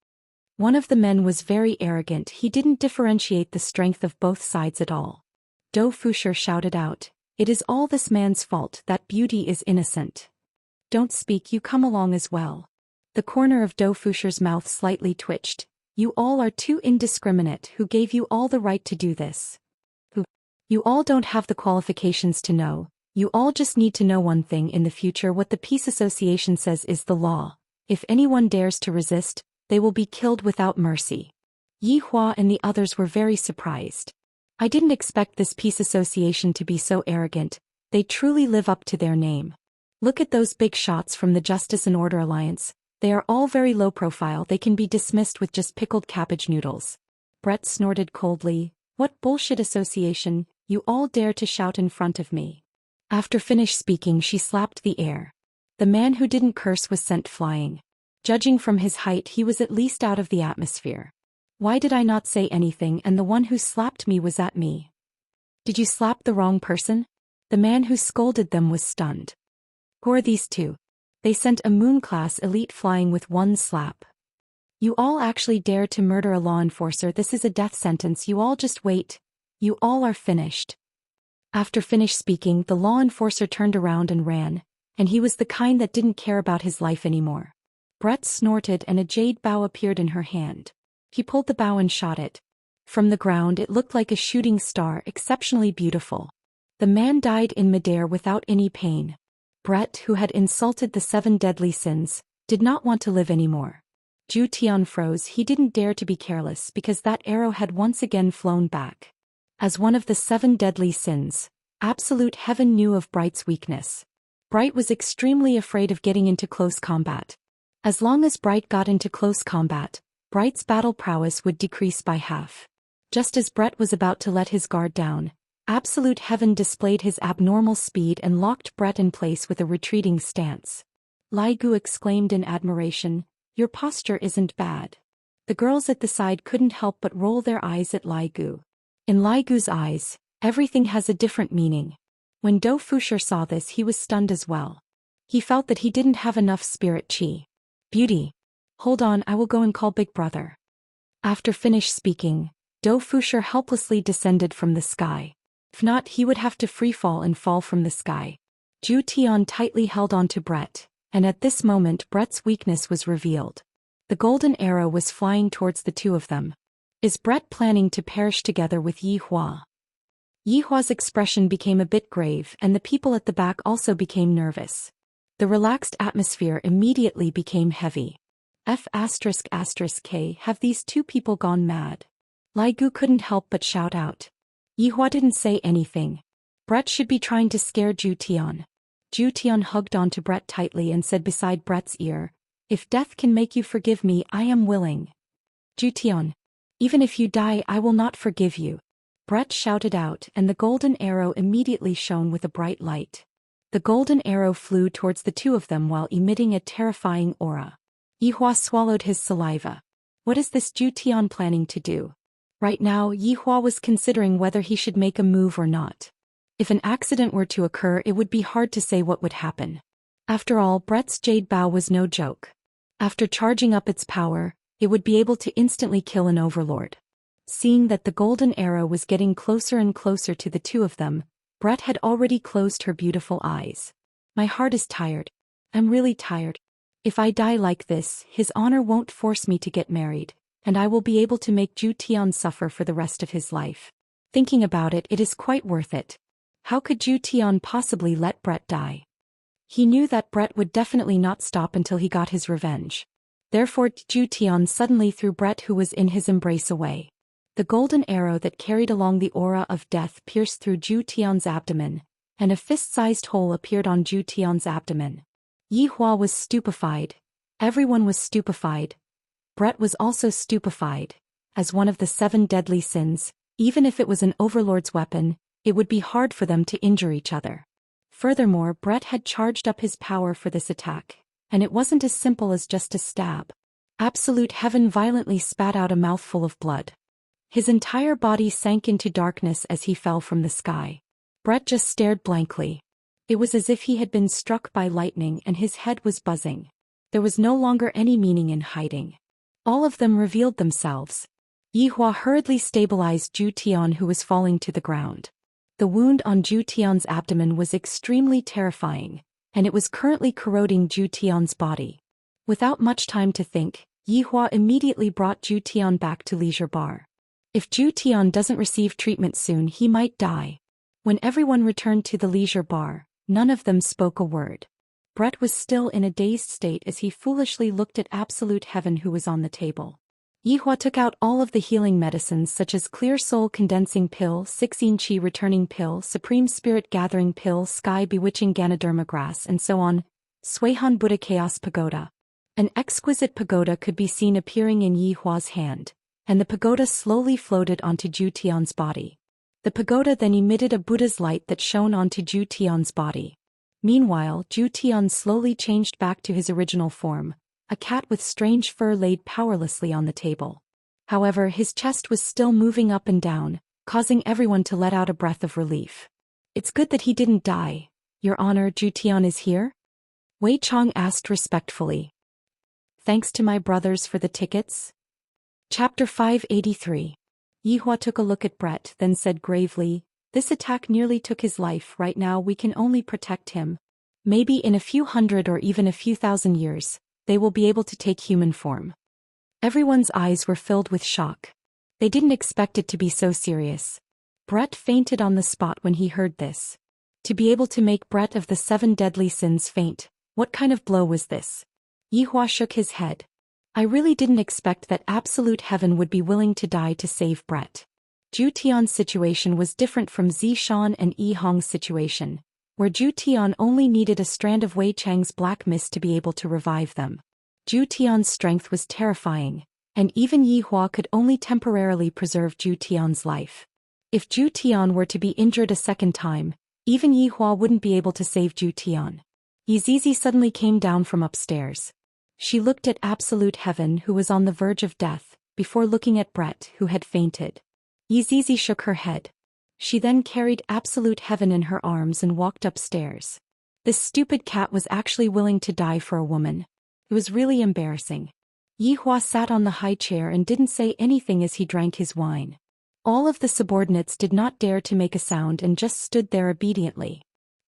One of the men was very arrogant. He didn't differentiate the strength of both sides at all. Dou Fushi shouted out, "It is all this man's fault. That beauty is innocent." Don't speak, you come along as well. The corner of Dou Fushi's mouth slightly twitched. You all are too indiscriminate. Who gave you all the right to do this? Who? You all don't have the qualifications to know. You all just need to know one thing: in the future what the Peace Association says is the law. If anyone dares to resist, they will be killed without mercy. Yi Hua and the others were very surprised. I didn't expect this Peace Association to be so arrogant. They truly live up to their name. Look at those big shots from the Justice and Order Alliance. They are all very low profile. They can be dismissed with just pickled cabbage noodles. Brett snorted coldly. What bullshit association? You all dare to shout in front of me. After finished speaking, she slapped the air. The man who didn't curse was sent flying. Judging from his height, he was at least out of the atmosphere. Why did I not say anything, and the one who slapped me was at me? Did you slap the wrong person? The man who scolded them was stunned. Who are these 2? They sent a moon-class elite flying with 1 slap. You all actually dare to murder a law enforcer. This is a death sentence. You all just wait. You all are finished. After finished speaking, the law enforcer turned around and ran, and he was the kind that didn't care about his life anymore. Brett snorted and a jade bow appeared in her hand. He pulled the bow and shot it. From the ground it looked like a shooting star, exceptionally beautiful. The man died in midair without any pain. Brett, who had insulted the 7 deadly sins, did not want to live anymore. Zhou Xian froze. He didn't dare to be careless because that arrow had once again flown back. As one of the 7 deadly sins, absolute heaven knew of Bright's weakness. Bright was extremely afraid of getting into close combat. As long as Bright got into close combat, Bright's battle prowess would decrease by half. Just as Brett was about to let his guard down, absolute heaven displayed his abnormal speed and locked Brett in place with a retreating stance. Lai Gu exclaimed in admiration, "Your posture isn't bad." The girls at the side couldn't help but roll their eyes at Lai Gu. In Lai Gu's eyes, everything has a different meaning. When Dou Fushi saw this, he was stunned as well. He felt that he didn't have enough spirit chi. Beauty. Hold on, I will go and call Big Brother. After finished speaking, Dou Fushi helplessly descended from the sky. If not, he would have to freefall and fall from the sky. Zhou Xian tightly held on to Brett, and at this moment Brett's weakness was revealed. The golden arrow was flying towards the 2 of them. Is Brett planning to perish together with Yi Hua? Yi Hua's expression became a bit grave, and the people at the back also became nervous. The relaxed atmosphere immediately became heavy. F***K, have these 2 people gone mad? Lai Gu couldn't help but shout out. Yi Hua didn't say anything. Brett should be trying to scare Zhou Xian. Zhou Xian hugged onto Brett tightly and said beside Brett's ear, "If death can make you forgive me, I am willing." Zhou Xian. Even if you die, I will not forgive you. Brett shouted out, and the golden arrow immediately shone with a bright light. The golden arrow flew towards the two of them while emitting a terrifying aura. Yihua swallowed his saliva. What is this Zhou Xian planning to do? Right now, Yihua was considering whether he should make a move or not. If an accident were to occur, it would be hard to say what would happen. After all, Brett's jade bow was no joke. After charging up its power, it would be able to instantly kill an overlord. Seeing that the golden arrow was getting closer and closer to the two of them, Brett had already closed her beautiful eyes. My heart is tired. I'm really tired. If I die like this, his honor won't force me to get married, and I will be able to make Zhou Xian suffer for the rest of his life. Thinking about it, it is quite worth it. How could Zhou Xian possibly let Brett die? He knew that Brett would definitely not stop until he got his revenge. Therefore, Zhou Xian suddenly threw Brett, who was in his embrace, away. The golden arrow that carried along the aura of death pierced through Zhou Xian's abdomen, and a fist-sized hole appeared on Zhou Xian's abdomen. Yihua was stupefied. Everyone was stupefied. Brett was also stupefied. As one of the 7 deadly sins, even if it was an overlord's weapon, it would be hard for them to injure each other. Furthermore, Brett had charged up his power for this attack, and it wasn't as simple as just a stab. Absolute Heaven violently spat out a mouthful of blood. His entire body sank into darkness as he fell from the sky. Brett just stared blankly. It was as if he had been struck by lightning and his head was buzzing. There was no longer any meaning in hiding. All of them revealed themselves. Yihua hurriedly stabilized Zhou Xian, who was falling to the ground. The wound on Zhou Xian's abdomen was extremely terrifying, and it was currently corroding Zhou Xian's body. Without much time to think, Yihua immediately brought Zhou Xian back to Leisure Bar. If Zhou Xian doesn't receive treatment soon, he might die. When everyone returned to the Leisure Bar, none of them spoke a word. Brett was still in a dazed state as he foolishly looked at Absolute Heaven, who was on the table. Yihua took out all of the healing medicines such as Clear Soul Condensing Pill, 16 Qi Returning Pill, Supreme Spirit Gathering Pill, Sky Bewitching Ganoderma Grass, and so on. Suihan Buddha Chaos Pagoda. An exquisite pagoda could be seen appearing in Yihua's hand, and the pagoda slowly floated onto Zhou Xian's body. The pagoda then emitted a Buddha's light that shone onto Zhou Xian's body. Meanwhile, Zhou Xian slowly changed back to his original form. A cat with strange fur laid powerlessly on the table. However, his chest was still moving up and down, causing everyone to let out a breath of relief. It's good that he didn't die. Your Honor, Zhou Xian is here? Wei Chong asked respectfully. Thanks to my brothers for the tickets. Chapter 583. Yihua took a look at Brett, then said gravely, "This attack nearly took his life. Right now we can only protect him. Maybe in a few hundred or even a few thousand years, they will be able to take human form." Everyone's eyes were filled with shock. They didn't expect it to be so serious. Brett fainted on the spot when he heard this. To be able to make Brett of the 7 deadly sins faint, what kind of blow was this? Yihua shook his head. I really didn't expect that Absolute Heaven would be willing to die to save Brett. Zhou Xian's situation was different from Zhi Shan and Yi Hong's situation, where Zhou Xian only needed a strand of Wei Chang's black mist to be able to revive them. Zhou Xian's strength was terrifying, and even Yihua could only temporarily preserve Zhou Xian's life. If Zhou Xian were to be injured a second time, even Yihua wouldn't be able to save Zhou Xian. Yizizi suddenly came down from upstairs. She looked at Absolute Heaven, who was on the verge of death, before looking at Brett, who had fainted. Yizizi shook her head. She then carried Absolute Heaven in her arms and walked upstairs. This stupid cat was actually willing to die for a woman. It was really embarrassing. Yihua sat on the high chair and didn't say anything as he drank his wine. All of the subordinates did not dare to make a sound and just stood there obediently.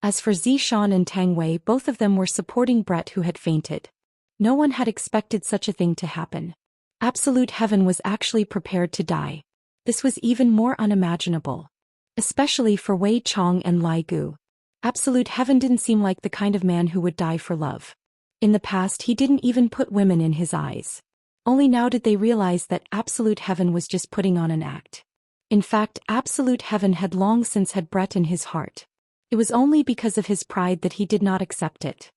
As for Zhi Shan and Tang Wei, both of them were supporting Brett, who had fainted. No one had expected such a thing to happen. Absolute Heaven was actually prepared to die. This was even more unimaginable. Especially for Wei Chong and Lai Gu. Absolute Heaven didn't seem like the kind of man who would die for love. In the past, he didn't even put women in his eyes. Only now did they realize that Absolute Heaven was just putting on an act. In fact, Absolute Heaven had long since had Brett in his heart. It was only because of his pride that he did not accept it.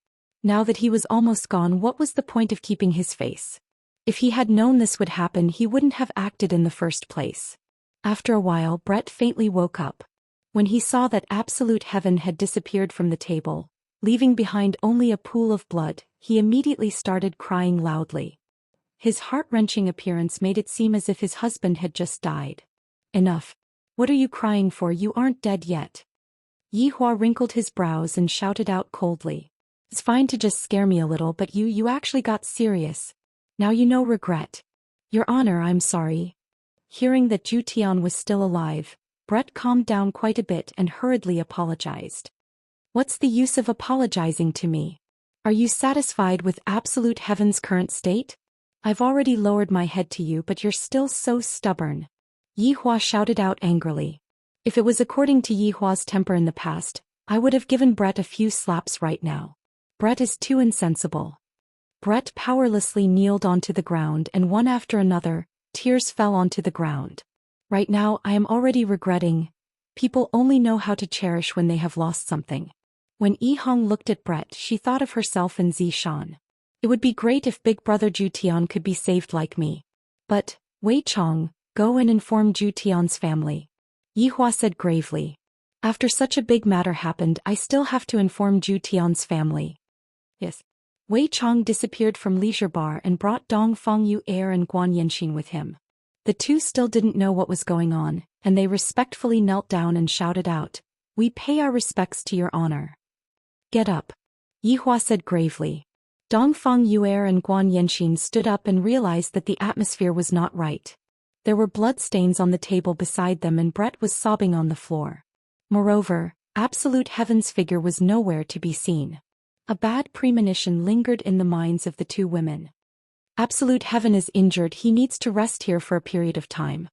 Now that he was almost gone, what was the point of keeping his face? If he had known this would happen, he wouldn't have acted in the first place. After a while, Brett faintly woke up. When he saw that absolute heaven had disappeared from the table, leaving behind only a pool of blood, he immediately started crying loudly. His heart-wrenching appearance made it seem as if his husband had just died. Enough. What are you crying for? You aren't dead yet. Yi Hua wrinkled his brows and shouted out coldly. It's fine to just scare me a little, but you actually got serious. Now you know regret. Your Honor, I'm sorry. Hearing that Zhou Xian was still alive, Brett calmed down quite a bit and hurriedly apologized. What's the use of apologizing to me? Are you satisfied with absolute heaven's current state? I've already lowered my head to you, but you're still so stubborn. Yi Hua shouted out angrily. If it was according to Yi Hua's temper in the past, I would have given Brett a few slaps right now. Brett is too insensible. Brett powerlessly kneeled onto the ground, and one after another, tears fell onto the ground. Right now I am already regretting. People only know how to cherish when they have lost something. When Yi Hong looked at Brett, she thought of herself and Zhou Xian. It would be great if big brother Zhou Xian could be saved like me. But, Wei Chong, go and inform Zhou Xian's family. Yi Hua said gravely. After such a big matter happened, I still have to inform Zhou Xian's family. Yes. Wei Chong disappeared from Leisure Bar and brought Dong Fengyu Air and Guan Yanxin with him. The two still didn't know what was going on, and they respectfully knelt down and shouted out, "We pay our respects to your honor." Get up. Yi Hua said gravely. Dong Fengyu Air and Guan Yanxin stood up and realized that the atmosphere was not right. There were bloodstains on the table beside them and Brett was sobbing on the floor. Moreover, absolute heaven's figure was nowhere to be seen. A bad premonition lingered in the minds of the two women. Absolute heaven is injured, he needs to rest here for a period of time.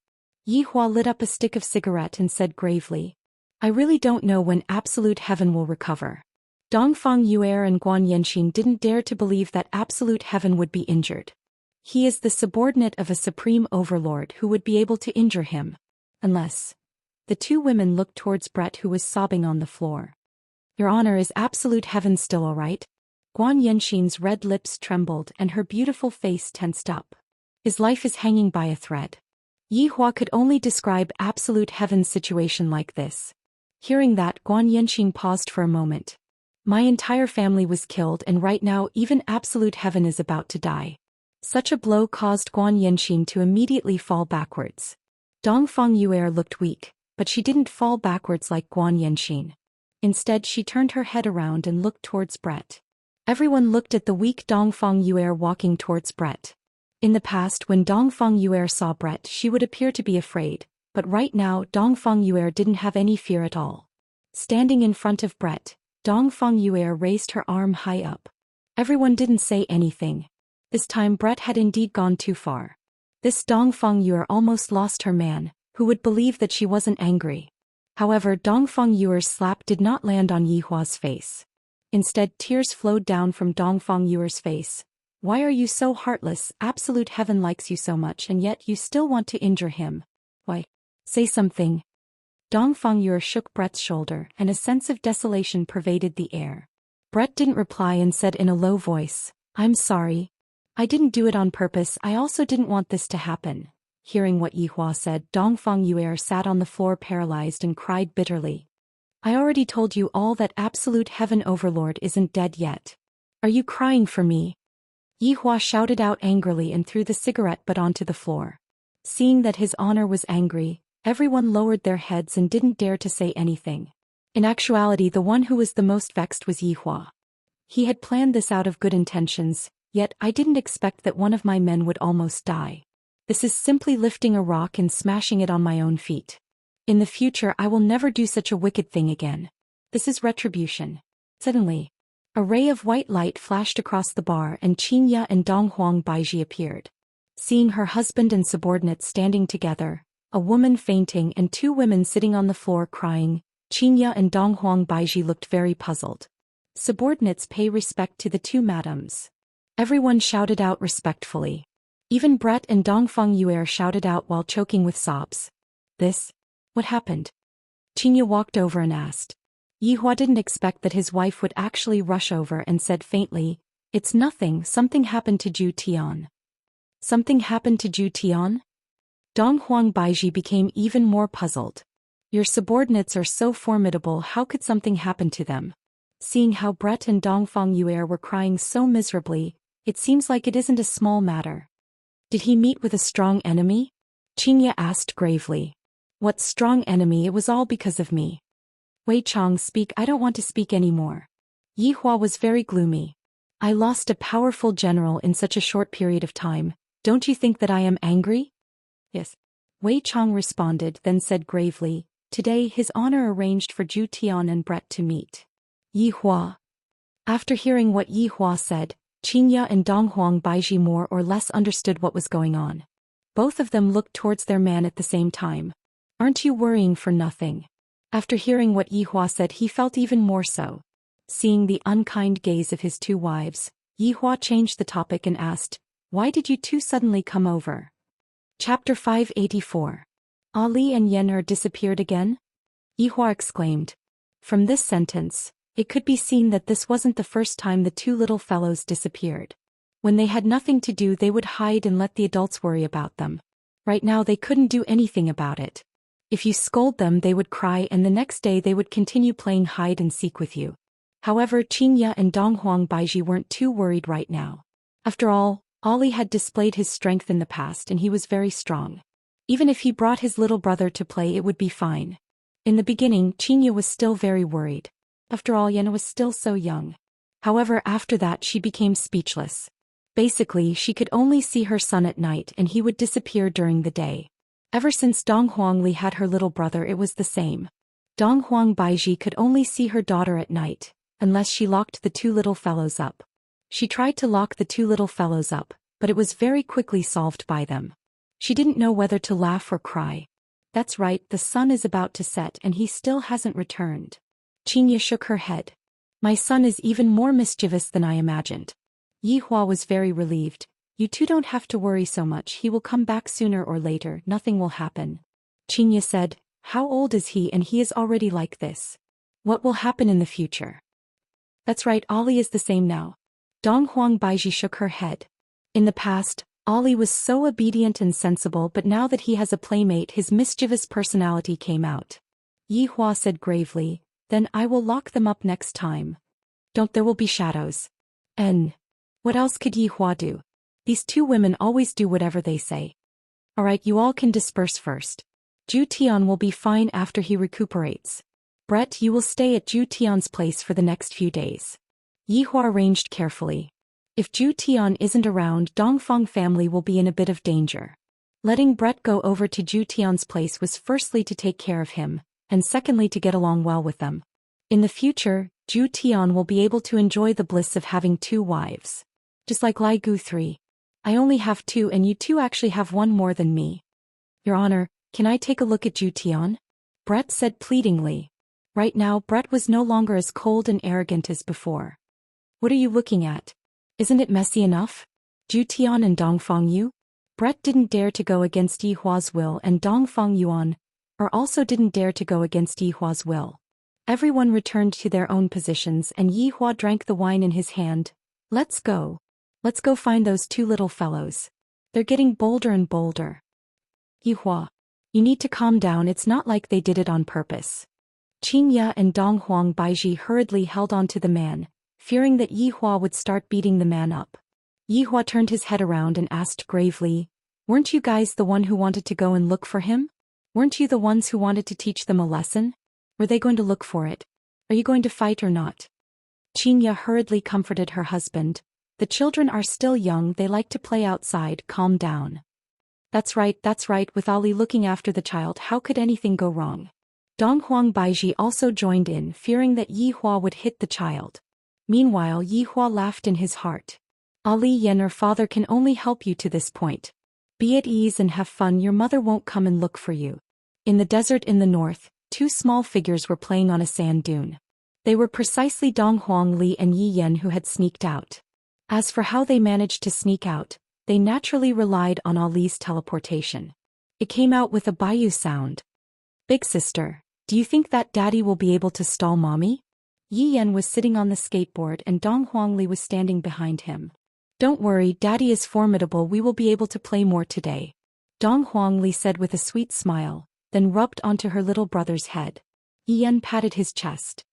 Yi Hua lit up a stick of cigarette and said gravely. I really don't know when absolute heaven will recover. Dong Fengyu Air and Guan Yanxin didn't dare to believe that absolute heaven would be injured. He is the subordinate of a supreme overlord who would be able to injure him. Unless. The two women looked towards Brett, who was sobbing on the floor. Your Honor, is absolute heaven still all right? Guan Yanxin's red lips trembled and her beautiful face tensed up. His life is hanging by a thread. Yi Hua could only describe absolute heaven's situation like this. Hearing that, Guan Yanxin paused for a moment. My entire family was killed, and right now even absolute heaven is about to die. Such a blow caused Guan Yanxin to immediately fall backwards. Dong Fengyu Air looked weak, but she didn't fall backwards like Guan Yanxin. Instead, she turned her head around and looked towards Brett. Everyone looked at the weak Dong Fengyu Air walking towards Brett. In the past, when Dong Fengyu Air saw Brett, she would appear to be afraid, but right now Dong Fengyu Air didn't have any fear at all. Standing in front of Brett, Dong Fengyu Air raised her arm high up. Everyone didn't say anything. This time Brett had indeed gone too far. This Dong Fengyu Air almost lost her man, who would believe that she wasn't angry. However, Dong Fengyu Air's slap did not land on Yi Hua's face. Instead, tears flowed down from Dong Fengyu Air's face. Why are you so heartless? Absolute heaven likes you so much and yet you still want to injure him. Why? Say something. Dong Fengyu Air shook Brett's shoulder and a sense of desolation pervaded the air. Brett didn't reply and said in a low voice, I'm sorry. I didn't do it on purpose, I also didn't want this to happen. Hearing what Yi Hua said, Dong Fengyu Air sat on the floor paralyzed and cried bitterly. I already told you all that absolute heaven overlord isn't dead yet. Are you crying for me? Yi Hua shouted out angrily and threw the cigarette butt onto the floor. Seeing that his honor was angry, everyone lowered their heads and didn't dare to say anything. In actuality, the one who was the most vexed was Yi Hua. He had planned this out of good intentions, yet I didn't expect that one of my men would almost die. This is simply lifting a rock and smashing it on my own feet. In the future I will never do such a wicked thing again. This is retribution. Suddenly, a ray of white light flashed across the bar and Xianxia and Dong Huang Baiji appeared. Seeing her husband and subordinate standing together, a woman fainting and two women sitting on the floor crying, Xianxia and Dong Huang Baiji looked very puzzled. Subordinates pay respect to the two madams. Everyone shouted out respectfully. Even Brett and Dong Fengyu Air shouted out while choking with sobs. What happened? Xianxia walked over and asked. Yi Hua didn't expect that his wife would actually rush over and said faintly, It's nothing, something happened to Zhou Xian. Something happened to Zhu Tian? Dong Huang Baiji became even more puzzled. Your subordinates are so formidable, how could something happen to them? Seeing how Brett and Dongfang Yuer were crying so miserably, it seems like it isn't a small matter. Did he meet with a strong enemy? Xianxia asked gravely. What strong enemy? It was all because of me. Wei Chang, speak. I don't want to speak anymore. Yi Hua was very gloomy. I lost a powerful general in such a short period of time. Don't you think that I am angry? Yes. Wei Chang responded, then said gravely, today His Honor arranged for Zhu Tian and Brett to meet. Yi Hua. After hearing what Yi Hua said, Xianxia and Dong Huang Baiji more or less understood what was going on. Both of them looked towards their man at the same time. Aren't you worrying for nothing? After hearing what Yi Hua said, he felt even more so. Seeing the unkind gaze of his two wives, Yi Hua changed the topic and asked, why did you two suddenly come over? Chapter 584. Ali and Yen are disappeared again? Yi Hua exclaimed. From this sentence, it could be seen that this wasn't the first time the two little fellows disappeared. When they had nothing to do, they would hide and let the adults worry about them. Right now they couldn't do anything about it. If you scold them, they would cry, and the next day they would continue playing hide and seek with you. However, Xianxia and Dong Huang Baiji weren't too worried right now. After all, Ali had displayed his strength in the past and he was very strong. Even if he brought his little brother to play, it would be fine. In the beginning, Xianxia was still very worried. After all, Yen was still so young. However, after that she became speechless. Basically, she could only see her son at night and he would disappear during the day. Ever since Dong Huangli had her little brother, it was the same. Dong Huang Baiji could only see her daughter at night, unless she locked the two little fellows up. She tried to lock the two little fellows up, but it was very quickly solved by them. She didn't know whether to laugh or cry. That's right, the sun is about to set and he still hasn't returned. Xianxia shook her head. My son is even more mischievous than I imagined. Yi Hua was very relieved. You two don't have to worry so much, he will come back sooner or later, nothing will happen. Xianxia said, how old is he and he is already like this? What will happen in the future? That's right, Ali is the same now. Dong Huang Baiji shook her head. In the past, Ali was so obedient and sensible, but now that he has a playmate, his mischievous personality came out. Yi Hua said gravely, then I will lock them up next time. Don't, there will be shadows. And what else could Yi Hua do? These two women always do whatever they say. Alright, you all can disperse first. Zhu Tian will be fine after he recuperates. Brett, you will stay at Zhu Tian's place for the next few days. Yi Hua arranged carefully. If Zhu Tian isn't around, Dongfang family will be in a bit of danger. Letting Brett go over to Zhu Tian's place was firstly to take care of him, and secondly to get along well with them. In the future, Zhu Tian will be able to enjoy the bliss of having two wives. Just like Lai Gu 3. I only have two and you two actually have one more than me. Your Honor, can I take a look at Zhu Tian? Brett said pleadingly. Right now, Brett was no longer as cold and arrogant as before. What are you looking at? Isn't it messy enough? Zhu Tian and Dongfang Yu? Brett didn't dare to go against Yi Hua's will, and Dongfang Yuan also didn't dare to go against Yi Hua's will. Everyone returned to their own positions and Yi Hua drank the wine in his hand. Let's go. Let's go find those two little fellows. They're getting bolder and bolder. Yi Hua. You need to calm down, it's not like they did it on purpose. Xianxia and Dong Huang Baiji hurriedly held on to the man, fearing that Yi Hua would start beating the man up. Yi Hua turned his head around and asked gravely, weren't you guys the one who wanted to go and look for him? Weren't you the ones who wanted to teach them a lesson? Were they going to look for it? Are you going to fight or not? Xianxia hurriedly comforted her husband. The children are still young, they like to play outside, calm down. That's right, with Ali looking after the child, how could anything go wrong? Dong Huang Baiji also joined in, fearing that Yi Hua would hit the child. Meanwhile, Yi Hua laughed in his heart. Ali Yen, your father can only help you to this point. Be at ease and have fun, your mother won't come and look for you. In the desert in the north, two small figures were playing on a sand dune. They were precisely Dong Huang Li and Yi Yen who had sneaked out. As for how they managed to sneak out, they naturally relied on Ali's teleportation. It came out with a Bayou sound. Big sister, do you think that daddy will be able to stall mommy? Yi Yen was sitting on the skateboard and Dong Huang Li was standing behind him. Don't worry, Daddy is formidable, we will be able to play more today. Dong Huangli said with a sweet smile, then rubbed onto her little brother's head. Yen patted his chest.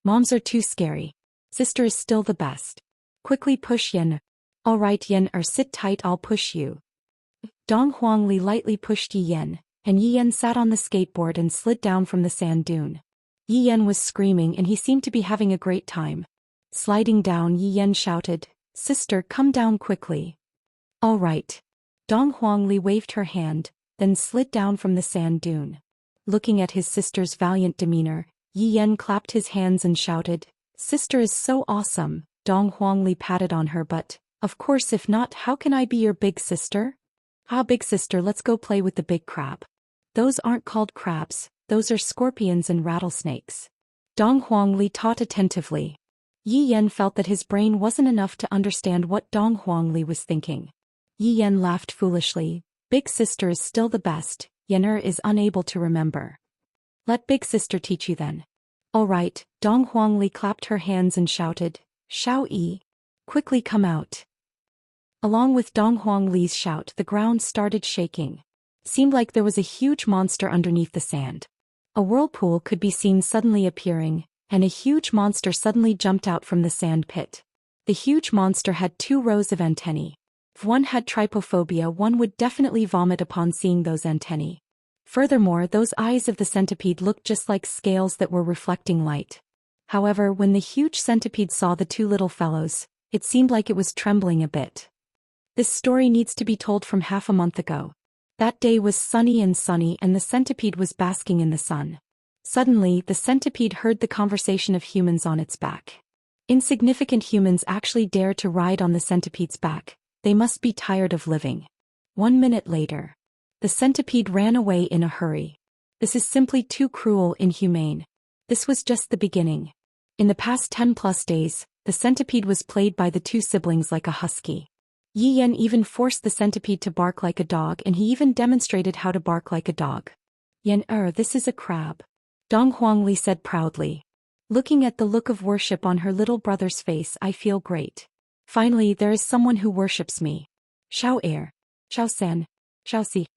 Moms are too scary. Sister is still the best. Quickly push Yen. All right Yen, sit tight, I'll push you. Dong Huangli lightly pushed Yen, and Yen sat on the skateboard and slid down from the sand dune. Yen was screaming and he seemed to be having a great time. Sliding down, Yen shouted, Sister, come down quickly. All right. Dong Huangli waved her hand, then slid down from the sand dune. Looking at his sister's valiant demeanor, Yen clapped his hands and shouted, Sister is so awesome. Dong Huangli patted on her butt. Of course, if not, how can I be your big sister? Ah, big sister, let's go play with the big crab. Those aren't called crabs, those are scorpions and rattlesnakes. Dong Huangli taught attentively. Yen felt that his brain wasn't enough to understand what Dong Huangli was thinking. Yen laughed foolishly. Big sister is still the best. Yener is unable to remember. Let big sister teach you then. All right. Dong Huangli clapped her hands and shouted, Xiao Yi. Quickly come out. Along with Dong Huangli's shout, the ground started shaking. Seemed like there was a huge monster underneath the sand. A whirlpool could be seen suddenly appearing, and a huge monster suddenly jumped out from the sand pit. The huge monster had 2 rows of antennae. If one had trypophobia, one would definitely vomit upon seeing those antennae. Furthermore, those eyes of the centipede looked just like scales that were reflecting light. However, when the huge centipede saw the 2 little fellows, it seemed like it was trembling a bit. This story needs to be told from half a month ago. That day was sunny and the centipede was basking in the sun. Suddenly, the centipede heard the conversation of humans on its back. Insignificant humans actually dare to ride on the centipede's back. They must be tired of living. 1 minute later. The centipede ran away in a hurry. This is simply too cruel, inhumane. This was just the beginning. In the past 10+ days, the centipede was played by the 2 siblings like a husky. Yen even forced the centipede to bark like a dog, and he even demonstrated how to bark like a dog. Yen, this is a crab. Dong Huangli said proudly. Looking at the look of worship on her little brother's face, I feel great. Finally, there is someone who worships me. Xiao Air. Xiao San. Xiao Si.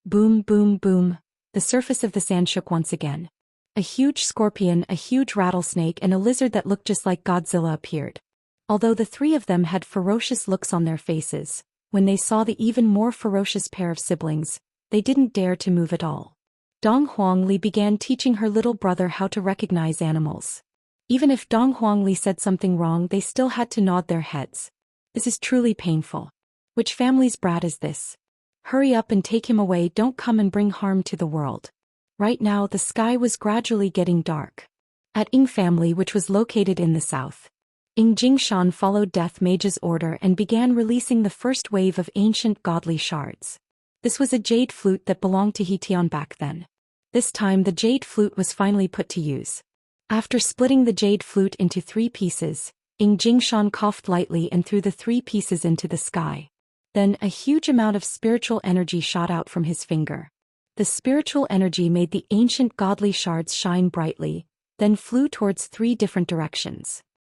Boom, boom, boom. The surface of the sand shook once again. A huge scorpion, a huge rattlesnake, and a lizard that looked just like Godzilla appeared. Although the 3 of them had ferocious looks on their faces, when they saw the even more ferocious pair of siblings, they didn't dare to move at all. Dong Huangli began teaching her little brother how to recognize animals. Even if Dong Huangli said something wrong, they still had to nod their heads. This is truly painful. Which family's brat is this? Hurry up and take him away, don't come and bring harm to the world. Right now the sky was gradually getting dark. At Ying family, which was located in the south, Ying Jingshan followed Death Mage's order and began releasing the first wave of ancient godly shards. This was a jade flute that belonged to Hitian back then. This time the jade flute was finally put to use. After splitting the jade flute into 3 pieces, Ying Jingshan coughed lightly and threw the 3 pieces into the sky. Then a huge amount of spiritual energy shot out from his finger. The spiritual energy made the ancient godly shards shine brightly, then flew towards 3 different directions.